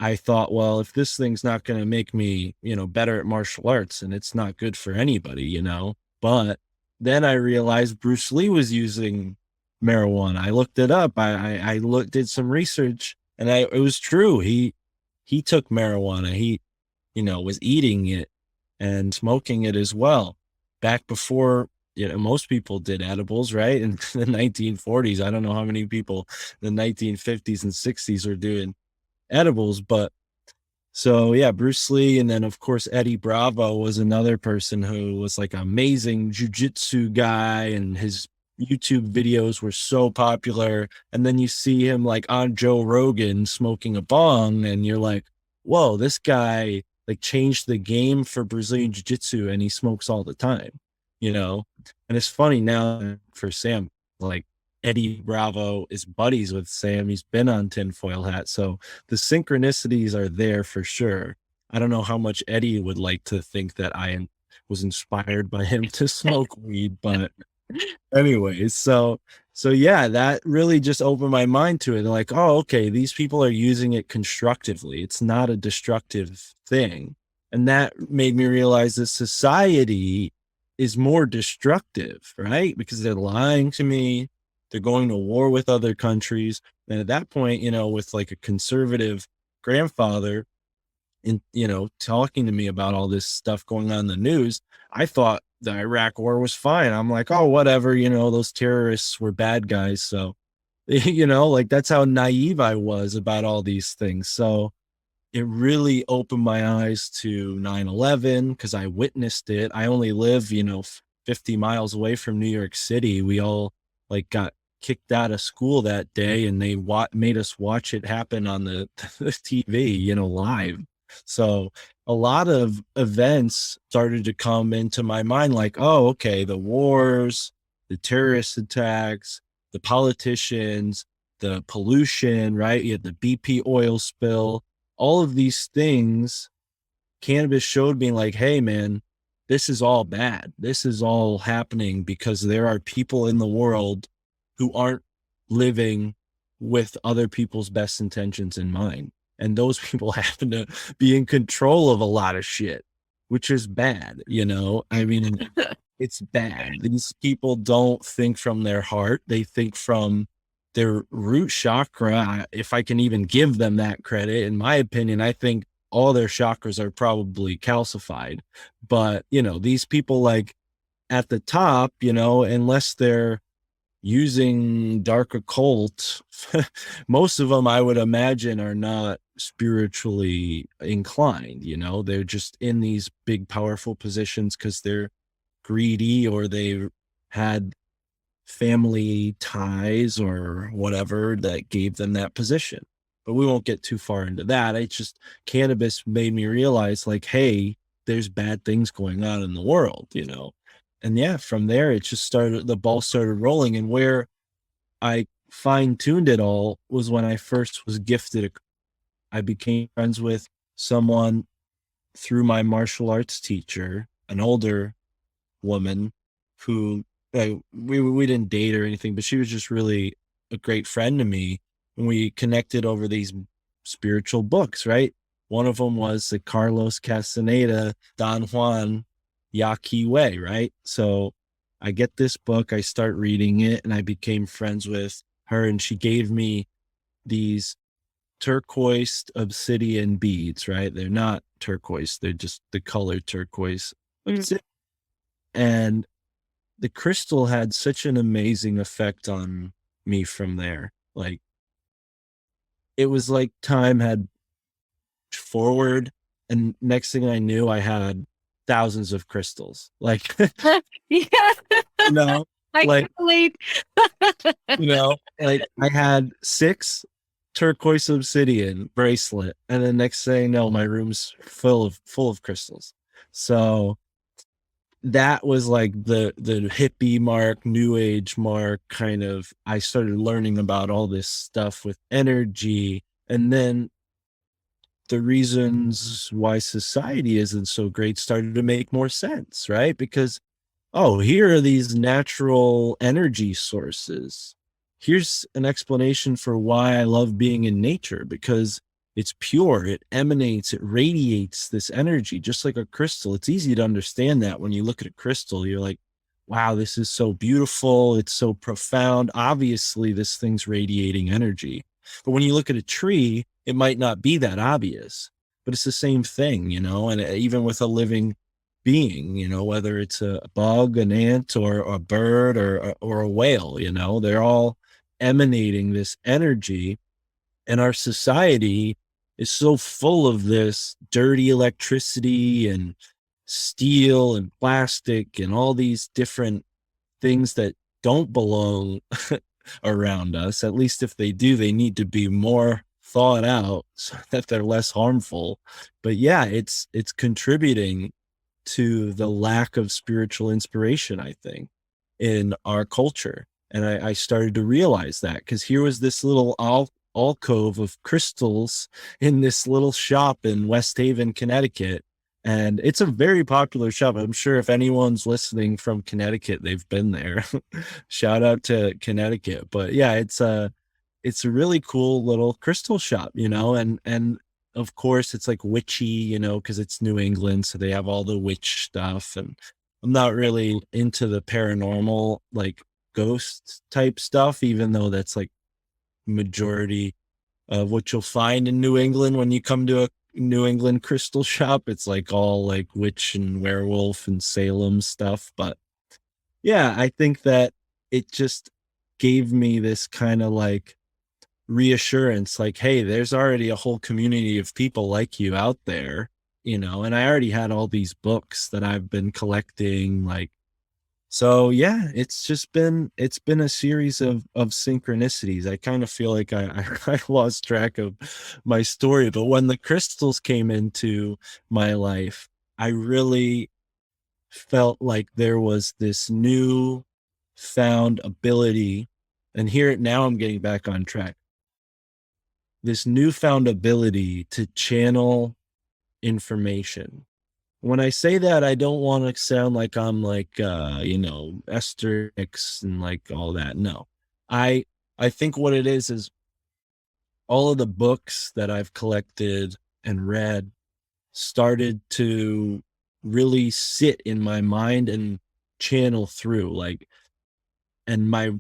A: I thought, well, if this thing's not going to make me, better at martial arts, and it's not good for anybody, but then I realized Bruce Lee was using marijuana. I looked it up. I did some research, and it was true. He took marijuana. He, was eating it and smoking it as well. Back before, most people did edibles, right? In the 1940s, I don't know how many people in the 1950s and 60s were doing edibles. But so yeah, Bruce Lee, and then of course Eddie Bravo was another person who was like an amazing jujitsu guy, and his YouTube videos were so popular. And then you see him like on Joe Rogan smoking a bong, and you're like, whoa, this guy like changed the game for Brazilian jiu-jitsu, and he smokes all the time, and it's funny now for Sam, like Eddie Bravo is buddies with Sam. He's been on Tinfoil Hat. So the synchronicities are there for sure. I don't know how much Eddie would like to think that I was inspired by him to smoke weed, but anyways, so yeah, that really just opened my mind to it. Like, oh, okay, these people are using it constructively. It's not a destructive thing. And that made me realize that society is more destructive, right? Because they're lying to me. They're going to war with other countries. And at that point, with like a conservative grandfather and, talking to me about all this stuff going on in the news, I thought the Iraq war was fine. I'm like, oh, whatever, those terrorists were bad guys. So, like that's how naive I was about all these things. So it really opened my eyes to 9/11 because I witnessed it. I only live, 50 miles away from New York City. We all like got kicked out of school that day, and they made us watch it happen on the TV, live. So a lot of events started to come into my mind, like, oh, okay, the wars, the terrorist attacks, the politicians, the pollution, right? You had the BP oil spill, all of these things. Cannabis showed me like, hey, man, this is all bad. This is all happening because there are people in the world who aren't living with other people's best intentions in mind. And those people happen to be in control of a lot of shit, which is bad. I mean, it's bad. These people don't think from their heart. They think from their root chakra. If I can even give them that credit, in my opinion, I think all their chakras are probably calcified. But, these people like at the top, unless they're using dark occult, most of them I would imagine are not spiritually inclined. They're just in these big powerful positions because they're greedy, or they had family ties or whatever that gave them that position. but we won't get too far into that. It's just cannabis made me realize like, hey, there's bad things going on in the world, you know? And yeah, from there, it just started, the ball started rolling. And where I fine tuned it all was when I first was gifted. I became friends with someone through my martial arts teacher, an older woman who we didn't date or anything, but she was just really a great friend to me. And we connected over these spiritual books, right? One of them was the Carlos Castaneda, Don Juan Yaqui Way, right? So I get this book, I start reading it, and I became friends with her, and she gave me these turquoise obsidian beads, right? They're not turquoise, they're just the color turquoise. And the crystal had such an amazing effect on me from there. Like, it was like time had forward, and next thing I knew, I had thousands of crystals. Like,
E: Yeah.
A: you know,
E: I
A: like,
E: can relate.
A: you know, like I had 6 turquoise obsidian bracelet, and the next thing, no, my room's full of crystals. So that was like the hippie mark, new age mark kind of. I started learning about all this stuff with energy, and then the reasons why society isn't so great started to make more sense, right? Because, oh, here are these natural energy sources. Here's an explanation for why I love being in nature, because it's pure, it emanates, it radiates this energy, just like a crystal. It's easy to understand that when you look at a crystal, you're like, wow, this is so beautiful. It's so profound. Obviously, this thing's radiating energy. But when you look at a tree, it might not be that obvious, but it's the same thing, you know, and even with a living being, you know, whether it's a bug, an ant, or a bird, or a whale, you know, they're all emanating this energy. And our society is so full of this dirty electricity and steel and plastic and all these different things that don't belong around us. At least if they do, they need to be more thought out so that they're less harmful. But yeah, it's contributing to the lack of spiritual inspiration, I think, in our culture. And I started to realize that, because here was this little alcove of crystals in this little shop in West Haven, Connecticut. And it's a very popular shop. I'm sure if anyone's listening from Connecticut, they've been there. Shout out to Connecticut. But yeah, it's a really cool little crystal shop, you know, and of course it's like witchy, you know, because it's New England, so they have all the witch stuff. And I'm not really into the paranormal, like ghost type stuff, even though that's like majority of what you'll find in New England when you come to a New England crystal shop. It's like all like witch and werewolf and Salem stuff. But yeah, I think that it just gave me this kind of like reassurance, like, hey, there's already a whole community of people like you out there, you know. And I already had all these books that I've been collecting, like, so yeah, it's been a series of synchronicities. I kind of feel like I lost track of my story, but when the crystals came into my life, I really felt like there was this new found ability. And here now I'm getting back on track. This newfound ability to channel information. When I say that, I don't want to sound like I'm like, you know, Esther X and like all that. No, I think what it is all of the books that I've collected and read started to really sit in my mind and channel through, like, and my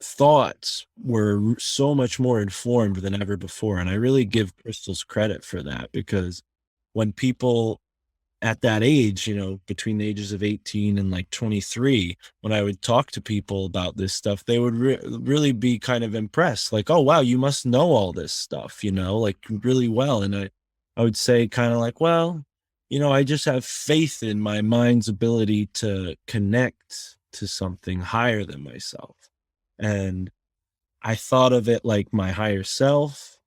A: thoughts were so much more informed than ever before. And I really give crystals credit for that, because when people at that age, you know, between the ages of 18 and like 23, when I would talk to people about this stuff, they would really be kind of impressed. Like, oh, wow, you must know all this stuff, you know, like really well. And I would say kind of like, well, you know, I just have faith in my mind's ability to connect to something higher than myself. And I thought of it like my higher self,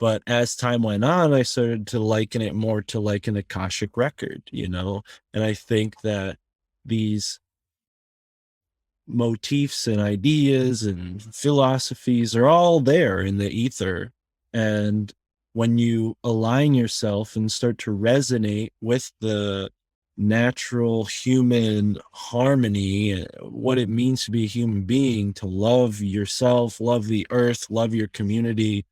A: But as time went on, I started to liken it more to like an Akashic record, you know? And I think that these motifs and ideas and philosophies are all there in the ether. And when you align yourself and start to resonate with the natural human harmony, what it means to be a human being, to love yourself, love the earth, love your community,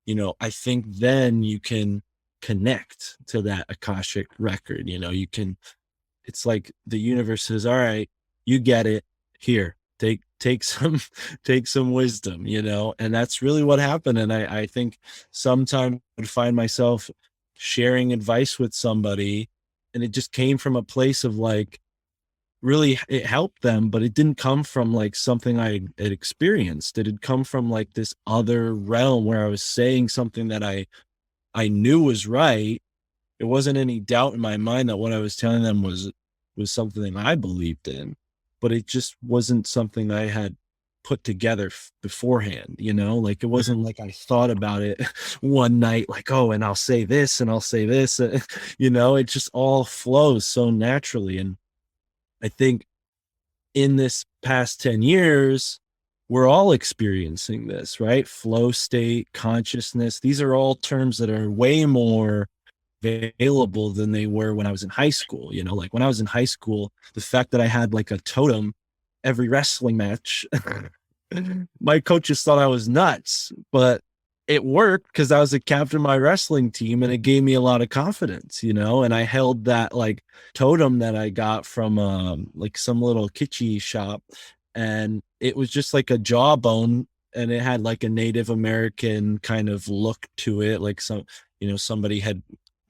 A: you know, I think then you can connect to that Akashic record. You know, you can, it's like the universe says, all right, you get it, here, take some take some wisdom, you know. And that's really what happened. And I think sometimes I would find myself sharing advice with somebody, and it just came from a place of like, really, it helped them, but it didn't come from like something I had experienced. It had come from like this other realm where I was saying something that I knew was right. There wasn't any doubt in my mind that what I was telling them was something I believed in, but it just wasn't something I had put together beforehand, you know. Like, it wasn't like I thought about it one night, like, oh, and I'll say this and I'll say this, you know. It just all flows so naturally. And I think in this past 10 years, we're all experiencing this, right? Flow state, consciousness. These are all terms that are way more available than they were when I was in high school. You know, like when I was in high school, the fact that I had like a totem every wrestling match, my coaches thought I was nuts, but it worked because I was a captain of my wrestling team, and it gave me a lot of confidence, you know. And I held that like totem that I got from like some little kitschy shop, and it was just like a jawbone, and it had like a Native American kind of look to it, like some, you know, somebody had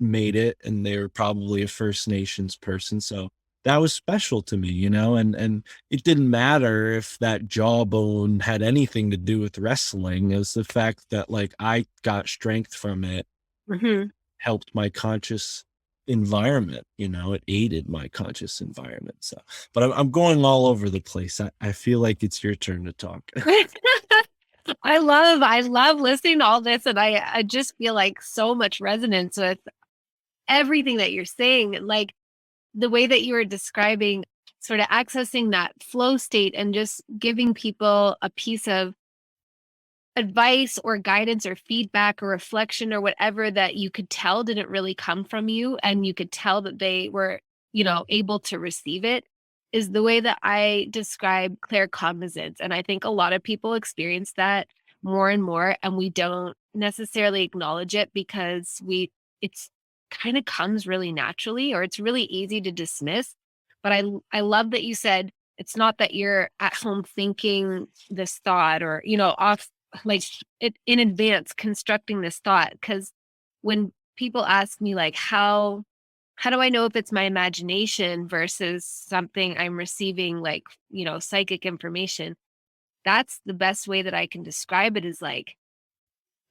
A: made it and they were probably a First Nations person. So that was special to me, you know. And it didn't matter if that jawbone had anything to do with wrestling. It was the fact that like I got strength from it, helped my conscious environment, you know. It aided my conscious environment. So, but I'm going all over the place. I feel like it's your turn to talk.
E: I love listening to all this, and I just feel like so much resonance with everything that you're saying. Like the way that you were describing sort of accessing that flow state and just giving people a piece of advice or guidance or feedback or reflection or whatever that you could tell didn't really come from you, and you could tell that they were, you know, able to receive it, is the way that I describe claircognizance. And I think a lot of people experience that more and more, and we don't necessarily acknowledge it because it's kind of comes really naturally, or it's really easy to dismiss. But I love that you said it's not that you're at home thinking this thought, or, you know, off like it in advance constructing this thought. Because when people ask me like how do I know if it's my imagination versus something I'm receiving, like, you know, psychic information? That's the best way that I can describe it, is like,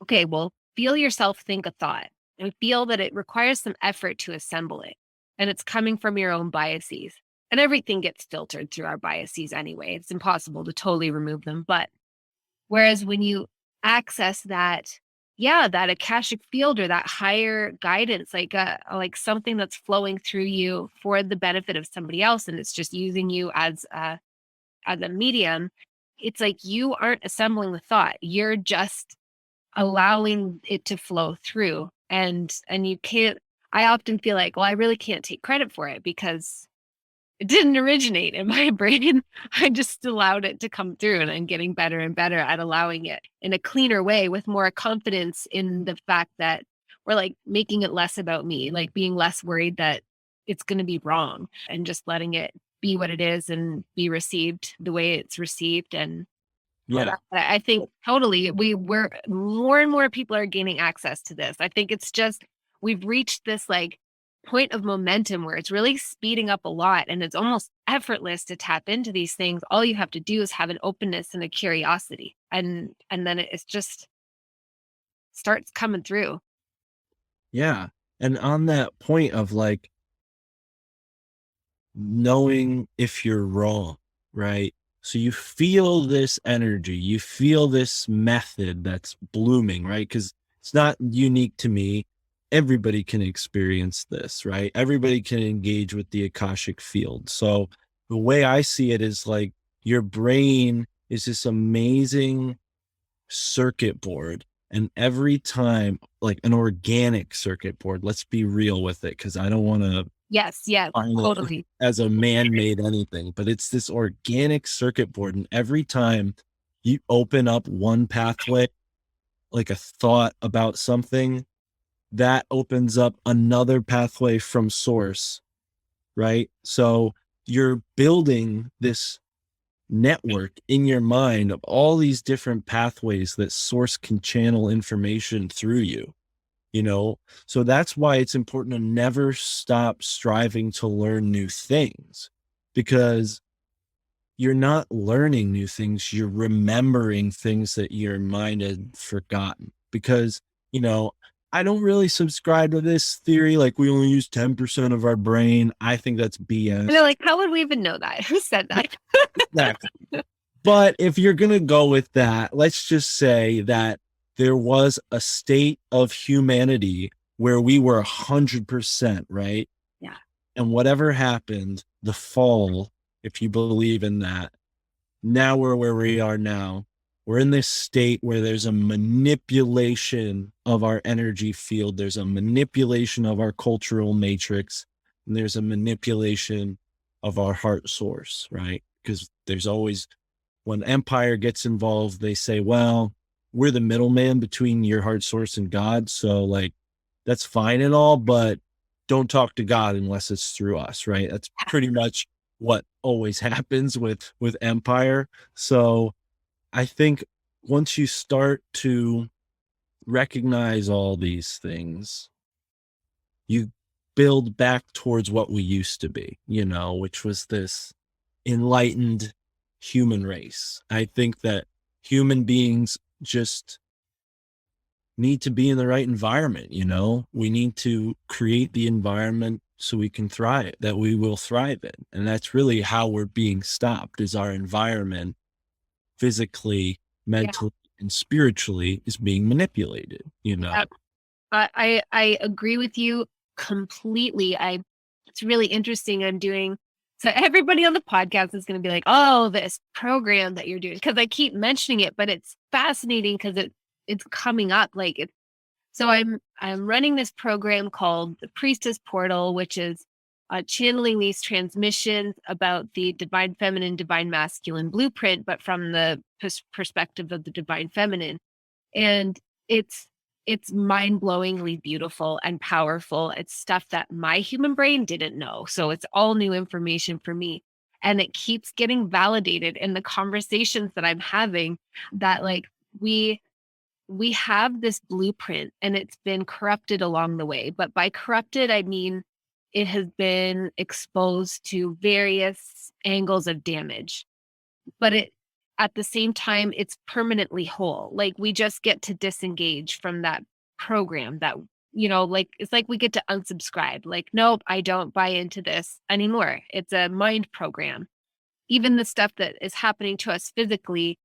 E: okay, well, feel yourself think a thought and feel that it requires some effort to assemble it. And it's coming from your own biases. And everything gets filtered through our biases anyway. It's impossible to totally remove them. But whereas when you access that, yeah, that Akashic field or that higher guidance, like something that's flowing through you for the benefit of somebody else, and it's just using you as a medium, it's like you aren't assembling the thought. You're just allowing it to flow through. And you can't, I often feel like, well, I really can't take credit for it because it didn't originate in my brain. I just allowed it to come through, and I'm getting better and better at allowing it in a cleaner way with more confidence in the fact that we're like making it less about me, like being less worried that it's going to be wrong, and just letting it be what it is and be received the way it's received. And
A: Yeah.
E: I think totally we're more and more people are gaining access to this. I think it's just we've reached this like point of momentum where it's really speeding up a lot, and it's almost effortless to tap into these things. All you have to do is have an openness and a curiosity, and then it's just starts coming through.
A: Yeah. And on that point of like knowing if you're wrong, right? So you feel this energy, you feel this method that's blooming, right? Because It's not unique to me. Everybody can experience this, right? Everybody can engage with the Akashic field. So the way I see it is like your brain is this amazing circuit board. And every time, like an organic circuit board, let's be real with it, because I don't want to
E: Yes,
A: find it
E: totally.
A: as a man-made anything, but it's this organic circuit board. And every time you open up one pathway, like a thought about something, that opens up another pathway from source, right? So you're building this network in your mind of all these different pathways that source can channel information through you, you know? So that's why it's important to never stop striving to learn new things, because you're not learning new things, you're remembering things that your mind had forgotten. Because, you know, I don't really subscribe to this theory, like we only use 10% of our brain. I think that's BS.
E: And they're like, how would we even know that? Who said that?
A: Exactly. But if you're going to go with that, let's just say that there was a state of humanity where we were 100%, right?
E: Yeah.
A: And whatever happened, the fall, if you believe in that, now we're where we are now. We're in this state where there's a manipulation of our energy field. There's a manipulation of our cultural matrix. And there's a manipulation of our heart source, right? Because there's always, when empire gets involved, they say, well, we're the middleman between your heart source and God. So like, that's fine and all, but don't talk to God unless it's through us, right? That's pretty much what always happens with empire. So I think once you start to recognize all these things, you build back towards what we used to be, you know, which was this enlightened human race. I think that human beings just need to be in the right environment, you know? We need to create the environment so we can thrive, that we will thrive in. And that's really how we're being stopped, is our environment physically, mentally, and spiritually is being manipulated, you know?
E: Yep. I agree with you completely. It's really interesting. So everybody on the podcast is going to be like, oh, this program that you're doing, because I keep mentioning it, but it's fascinating because it's coming up. So I'm running this program called the Priestess Portal, which is channeling these transmissions about the divine feminine, divine masculine blueprint, but from the perspective of the divine feminine. And it's mind-blowingly beautiful and powerful. It's stuff that my human brain didn't know. So it's all new information for me. And it keeps getting validated in the conversations that I'm having, that like we have this blueprint and it's been corrupted along the way. But by corrupted, I mean it has been exposed to various angles of damage. But at the same time, it's permanently whole. Like we just get to disengage from that program that, you know, like it's like we get to unsubscribe. Like, nope, I don't buy into this anymore. It's a mind program. Even the stuff that is happening to us physically,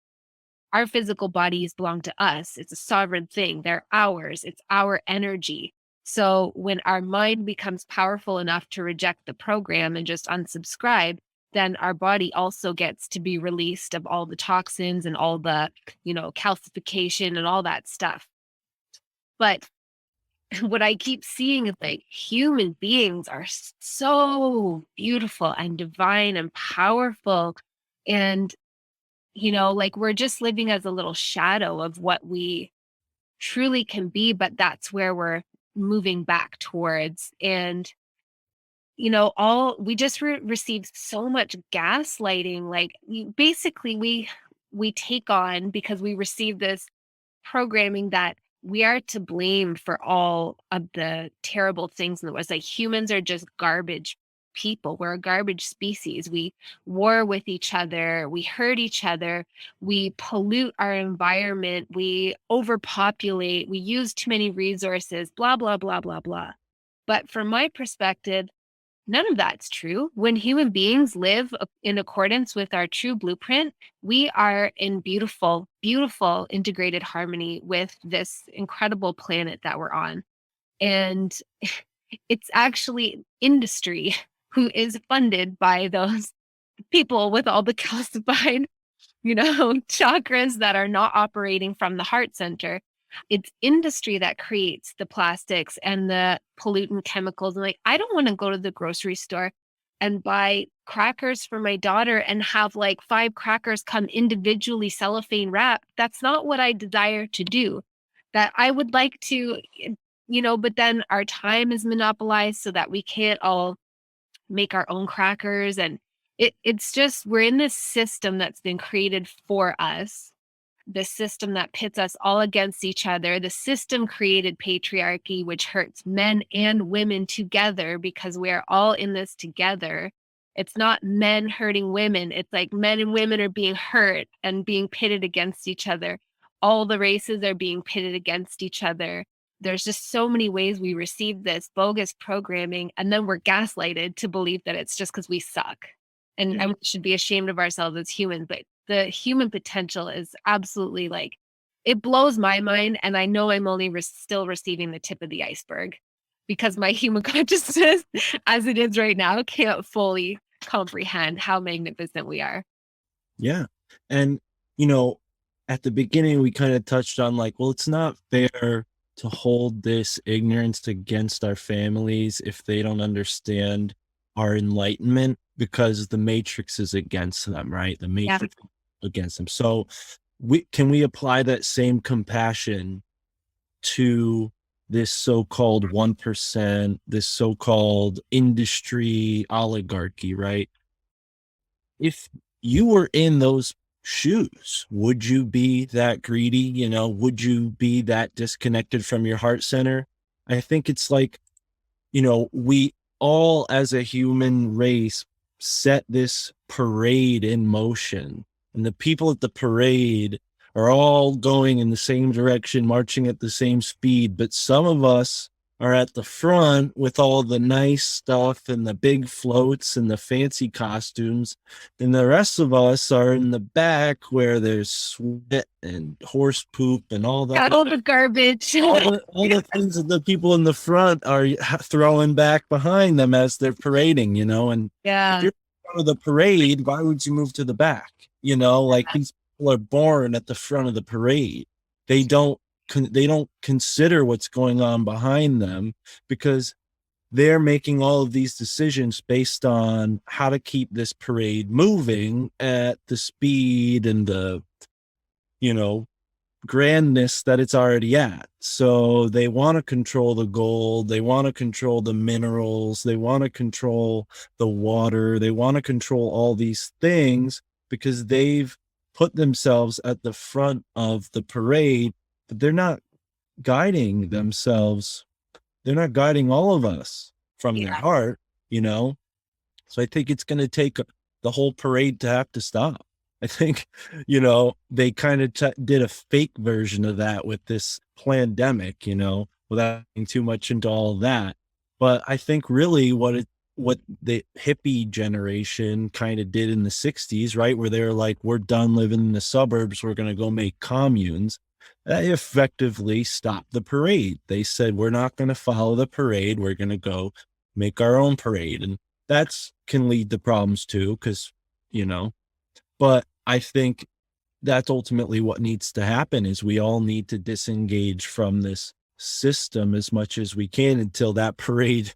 E: our physical bodies belong to us. It's a sovereign thing. They're ours. It's our energy. So when our mind becomes powerful enough to reject the program and just unsubscribe, then our body also gets to be released of all the toxins and all the, you know, calcification and all that stuff. But what I keep seeing is like human beings are so beautiful and divine and powerful. And, you know, like we're just living as a little shadow of what we truly can be, but that's where we're moving back towards. And you know, we just received so much gaslighting. Like basically we take on, because we receive this programming, that we are to blame for all of the terrible things in the world. It's like humans are just garbage people. We're a garbage species. We war with each other. We hurt each other. We pollute our environment. We overpopulate. We use too many resources, blah, blah, blah, blah, blah. But from my perspective, none of that's true. When human beings live in accordance with our true blueprint, we are in beautiful, beautiful integrated harmony with this incredible planet that we're on. And it's actually industry who is funded by those people with all the calcified, chakras that are not operating from the heart center. It's industry that creates the plastics and the pollutant chemicals. And like, I don't want to go to the grocery store and buy crackers for my daughter and have like 5 crackers come individually cellophane wrapped. That's not what I desire to do. That I would like to, but then our time is monopolized so that we can't all make our own crackers. And it's just, we're in this system that's been created for us, the system that pits us all against each other. The system created patriarchy, which hurts men and women together because we are all in this together. It's not men hurting women. It's like men and women are being hurt and being pitted against each other. All the races are being pitted against each other. There's just so many ways we receive this bogus programming, and then we're gaslighted to believe that it's just because we suck. And we should be ashamed of ourselves as humans. But the human potential is absolutely like, it blows my mind. And I know I'm only still receiving the tip of the iceberg because my human consciousness, as it is right now, can't fully comprehend how magnificent we are.
A: Yeah. And, at the beginning, we kind of touched on like, well, it's not fair to hold this ignorance against our families if they don't understand our enlightenment, because the matrix is against them, right? The matrix against them. So can we apply that same compassion to this so-called 1%, this so-called industry oligarchy, right? If you were in those shoes, would you be that greedy? Would you be that disconnected from your heart center? I think it's like, we all as a human race set this parade in motion, and the people at the parade are all going in the same direction, marching at the same speed. But some of us are at the front with all the nice stuff and the big floats and the fancy costumes. And the rest of us are in the back where there's sweat and horse poop and all that.
E: All the garbage.
A: all the things that the people in the front are throwing back behind them as they're parading, and if you're part of the parade, why would you move to the back? Like these people are born at the front of the parade. They don't consider what's going on behind them because they're making all of these decisions based on how to keep this parade moving at the speed and the, grandness that it's already at. So they want to control the gold. They want to control the minerals. They want to control the water. They want to control all these things because they've put themselves at the front of the parade, but they're not guiding themselves. They're not guiding all of us from their heart, So I think it's going to take the whole parade to have to stop. I think, they kind of did a fake version of that with this pandemic, without getting too much into all of that. But I think really what the hippie generation kind of did in the 60s, right, where they were like, we're done living in the suburbs, we're going to go make communes. That effectively stopped the parade. They said, we're not going to follow the parade. We're going to go make our own parade. And that's can lead to problems too, because, but I think that's ultimately what needs to happen is we all need to disengage from this system as much as we can until that parade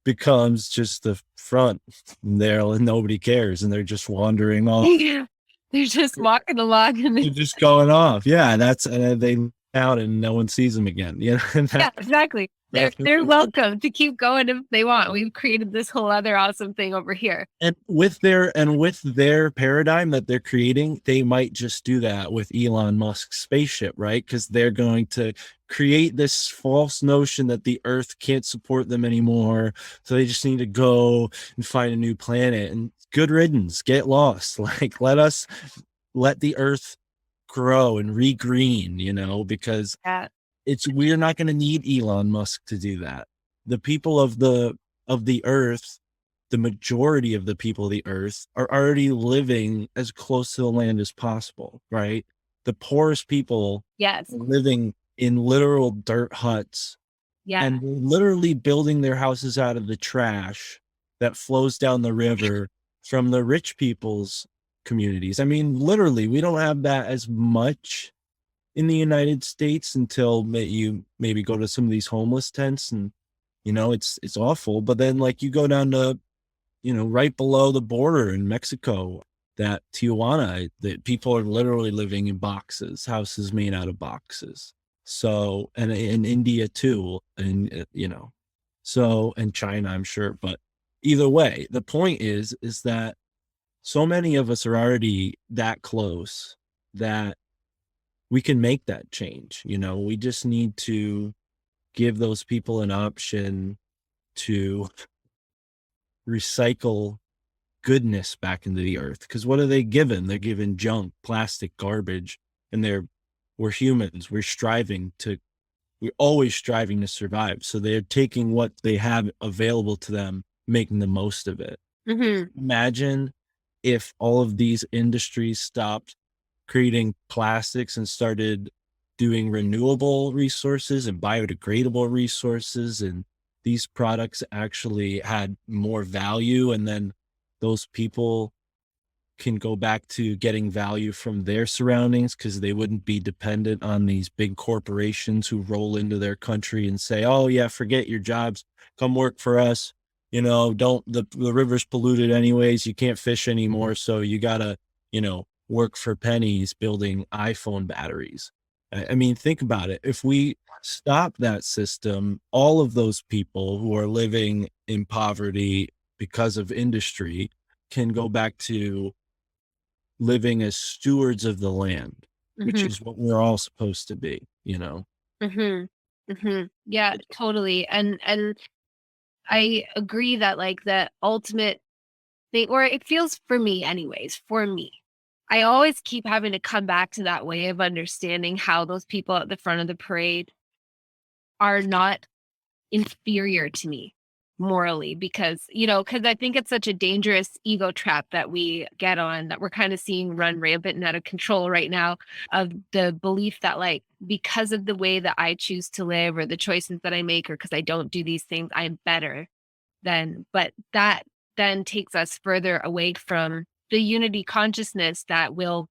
A: becomes just the front there and nobody cares and they're just wandering off.
E: Yeah. They're just walking along and
A: they're just going off. Yeah, that's they out and no one sees them again. Yeah,
E: exactly. They're welcome to keep going if they want. We've created this whole other awesome thing over here.
A: And with their paradigm that they're creating, they might just do that with Elon Musk's spaceship, right? Because they're going to create this false notion that the Earth can't support them anymore. So they just need to go and find a new planet. And good riddance, get lost. Like let the Earth grow and regreen, because we're not going to need Elon Musk to do that. The people of the Earth the majority of the people of the earth are already living as close to the land as possible, right? The poorest people
E: Yes.
A: are living in literal dirt huts
E: Yeah.
A: and literally building their houses out of the trash that flows down the river from the rich people's communities. I mean, literally, we don't have that as much in the United States until you maybe go to some of these homeless tents, and it's awful. But then like you go down to right below the border in Mexico, that Tijuana, that people are literally living in boxes, houses made out of boxes. So, and in India too, and so, and China, I'm sure. But either way, the point is that so many of us are already that close that we can make that change. We just need to give those people an option to recycle goodness back into the earth. Because what are they given? They're given junk, plastic, garbage, and we're humans. We're always striving to survive. So they're taking what they have available to them, making the most of it.
E: Mm-hmm.
A: Imagine if all of these industries stopped creating plastics and started doing renewable resources and biodegradable resources, and these products actually had more value, and then those people can go back to getting value from their surroundings because they wouldn't be dependent on these big corporations who roll into their country and say, oh yeah, forget your jobs, come work for us. Don't, the river's polluted anyways, you can't fish anymore, so you gotta work for pennies building iPhone batteries. I mean, think about it. If we stop that system, all of those people who are living in poverty because of industry can go back to living as stewards of the land, which
E: Mm-hmm.
A: is what we're all supposed to be,
E: Mm-hmm. Mm-hmm. Yeah, totally. And I agree that like the ultimate thing, or it feels for me anyways, for me, I always keep having to come back to that way of understanding how those people at the front of the parade are not inferior to me morally, because I think it's such a dangerous ego trap that we get on, that we're kind of seeing run rampant and out of control right now, of the belief that like because of the way that I choose to live or the choices that I make, or because I don't do these things, I'm better than. But that then takes us further away from the unity consciousness that will,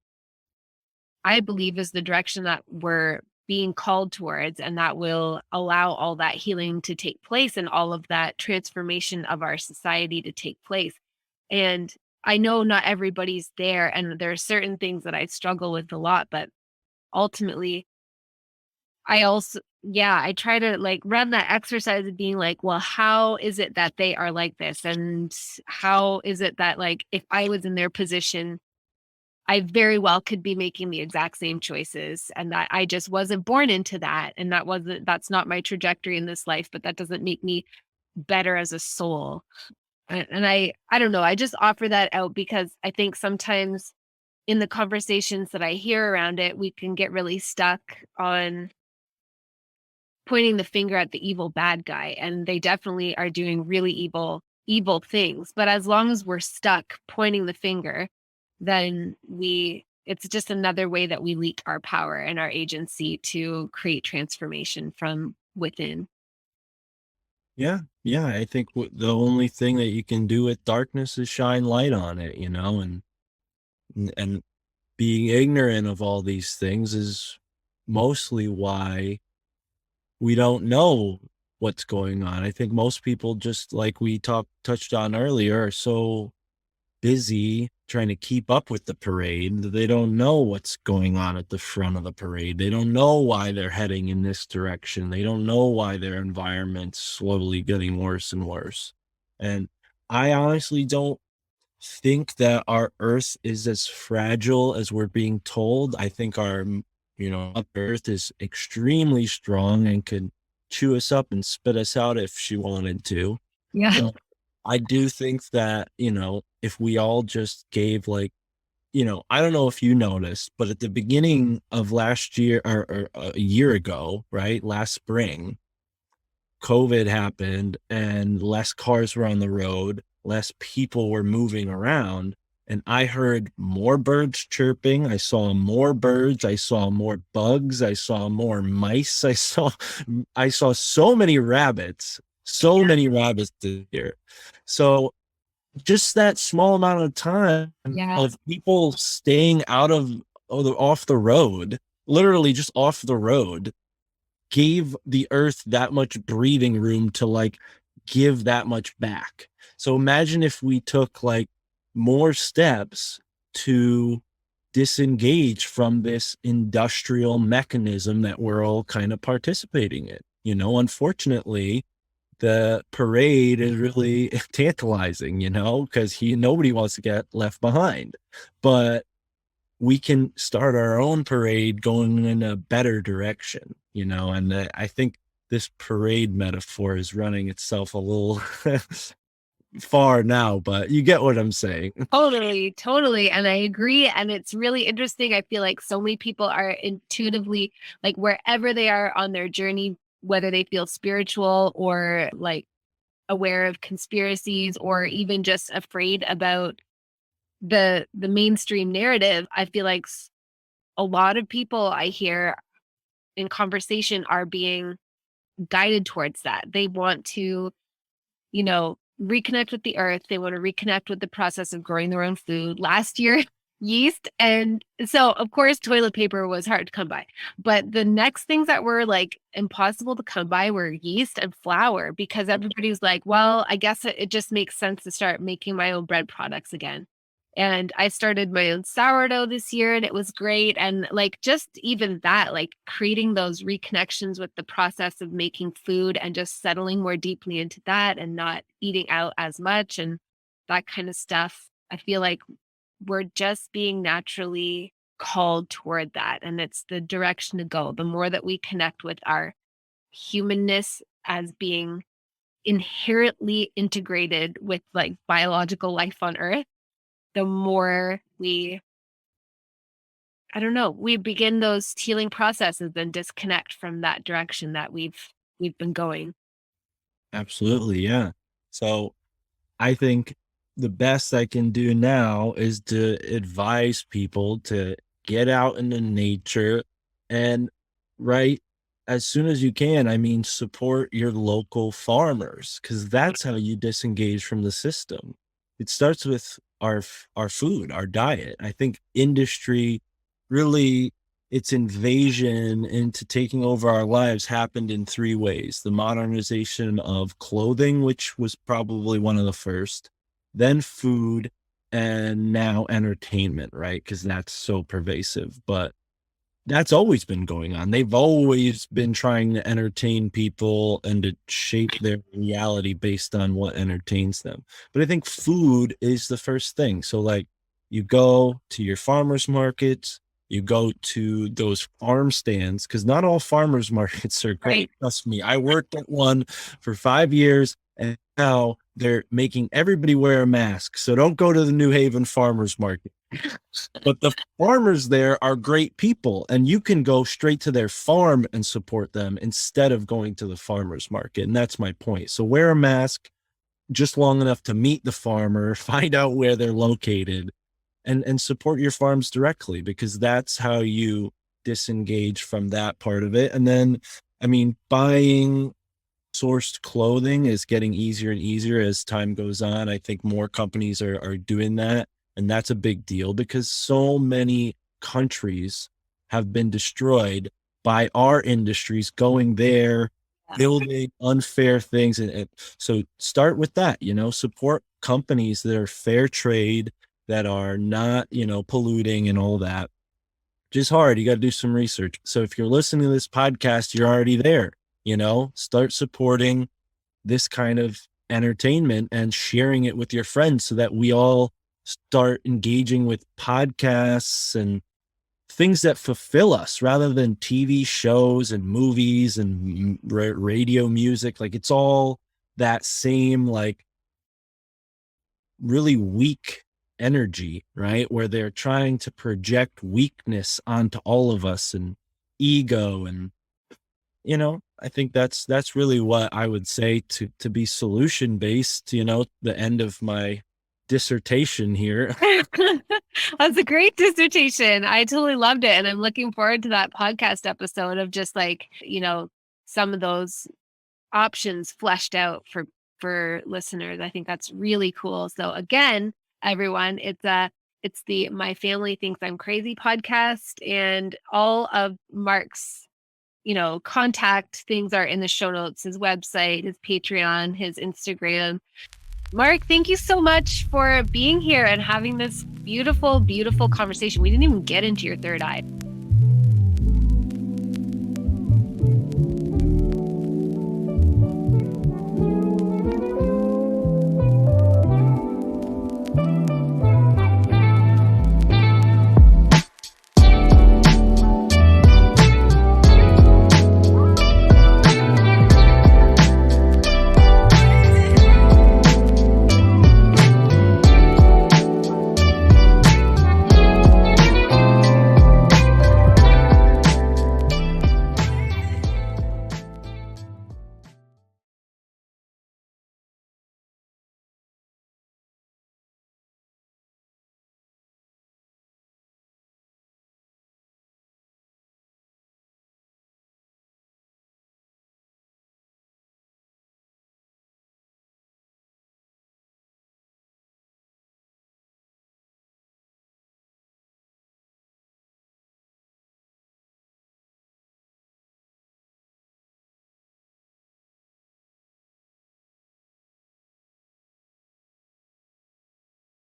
E: I believe, is the direction that we're being called towards, and that will allow all that healing to take place and all of that transformation of our society to take place. And I know not everybody's there, and there are certain things that I struggle with a lot, but ultimately, I also, yeah, I try to like run that exercise of being like, well, how is it that they are like this? And how is it that, like, if I was in their position, I very well could be making the exact same choices, and that I just wasn't born into that. And that's not my trajectory in this life, but that doesn't make me better as a soul. And I don't know. I just offer that out because I think sometimes in the conversations that I hear around it, we can get really stuck on pointing the finger at the evil bad guy. And they definitely are doing really evil things. But as long as we're stuck pointing the finger, then it's just another way that we leak our power and our agency to create transformation from within.
A: Yeah, I think the only thing that you can do with darkness is shine light on it, and being ignorant of all these things is mostly why we don't know what's going on. I think most people, just like we touched on earlier, are so busy trying to keep up with the parade that they don't know what's going on at the front of the parade. They don't know why they're heading in this direction. They don't know why their environment's slowly getting worse and worse. And I honestly don't think that our earth is as fragile as we're being told. I think our Mother Earth is extremely strong and could chew us up and spit us out if she wanted to.
E: Yeah.
A: So I do think that, if we all just gave like, I don't know if you noticed, but at the beginning of last year or a year ago, right, last spring, COVID happened and less cars were on the road. less people were moving around. And I heard more birds chirping. I saw more birds. I saw more bugs. I saw more mice. I saw so many rabbits, this year. So just that small amount of time of people staying off the road, literally just off the road, gave the earth that much breathing room to like give that much back. So imagine if we took like more steps to disengage from this industrial mechanism that we're all kind of participating in. You know, unfortunately, the parade is really tantalizing, you know, because nobody wants to get left behind. But we can start our own parade going in a better direction, you know, and I think this parade metaphor is running itself a little far now, but you get what I'm saying.
E: Totally. And I agree. And it's really interesting. I feel like so many people are intuitively, like wherever they are on their journey, whether they feel spiritual or like aware of conspiracies or even just afraid about the mainstream narrative, I feel like a lot of people I hear in conversation are being guided towards that. They want to, you know, reconnect with the earth. They want to reconnect with the process of growing their own food. Last year, yeast. And so, of course, toilet paper was hard to come by. But the next things that were like impossible to come by were yeast and flour, because everybody was like, well, I guess it just makes sense to start making my own bread products again. And I started my own sourdough this year and it was great. And like, just even that, like creating those reconnections with the process of making food and just settling more deeply into that and not eating out as much and that kind of stuff. I feel like we're just being naturally called toward that. And it's the direction to go. The more that we connect with our humanness as being inherently integrated with like biological life on Earth, the more we begin those healing processes and disconnect from that direction that we've been going.
A: Absolutely. Yeah. So I think the best I can do now is to advise people to get out into nature and right as soon as you can. I mean, support your local farmers because that's how you disengage from the system. It starts with our food, our diet. I think industry really its invasion into taking over our lives happened in three ways: the modernization of clothing, which was probably one of the first, then food, and now entertainment, right? Because that's so pervasive. But that's always been going on. They've always been trying to entertain people and to shape their reality based on what entertains them. But I think food is the first thing. So like you go to your farmers markets, you go to those farm stands, because not all farmers markets are great.
E: Right.
A: Trust me, I worked at one for 5 years and now they're making everybody wear a mask. So don't go to the New Haven farmers market. But the farmers there are great people and you can go straight to their farm and support them instead of going to the farmers market. And that's my point. So wear a mask just long enough to meet the farmer, find out where they're located, and support your farms directly, because that's how you disengage from that part of it. And then, I mean, buying sourced clothing is getting easier and easier as time goes on. I think more companies are doing that. And that's a big deal because so many countries have been destroyed by our industries going there, building unfair things. And so start with that, you know, support companies that are fair trade, that are not, you know, polluting and all that. Just hard. You got to do some research. So if you're listening to this podcast, you're already there, you know, start supporting this kind of entertainment and sharing it with your friends so that we all start engaging with podcasts and things that fulfill us rather than TV shows and movies and radio music. Like it's all that same, like really weak energy, right? Where they're trying to project weakness onto all of us and ego. And you know, I think that's really what I would say to be solution based, you know, the end of my dissertation here.
E: That's a great dissertation. I totally loved it. And I'm looking forward to that podcast episode of just like, you know, some of those options fleshed out for listeners. I think that's really cool. So again, everyone, it's the My Family Thinks I'm Crazy podcast, and all of Mark's, you know, contact things are in the show notes, his website, his Patreon, his Instagram. Mark, thank you so much for being here and having this beautiful, beautiful conversation. We didn't even get into your third eye.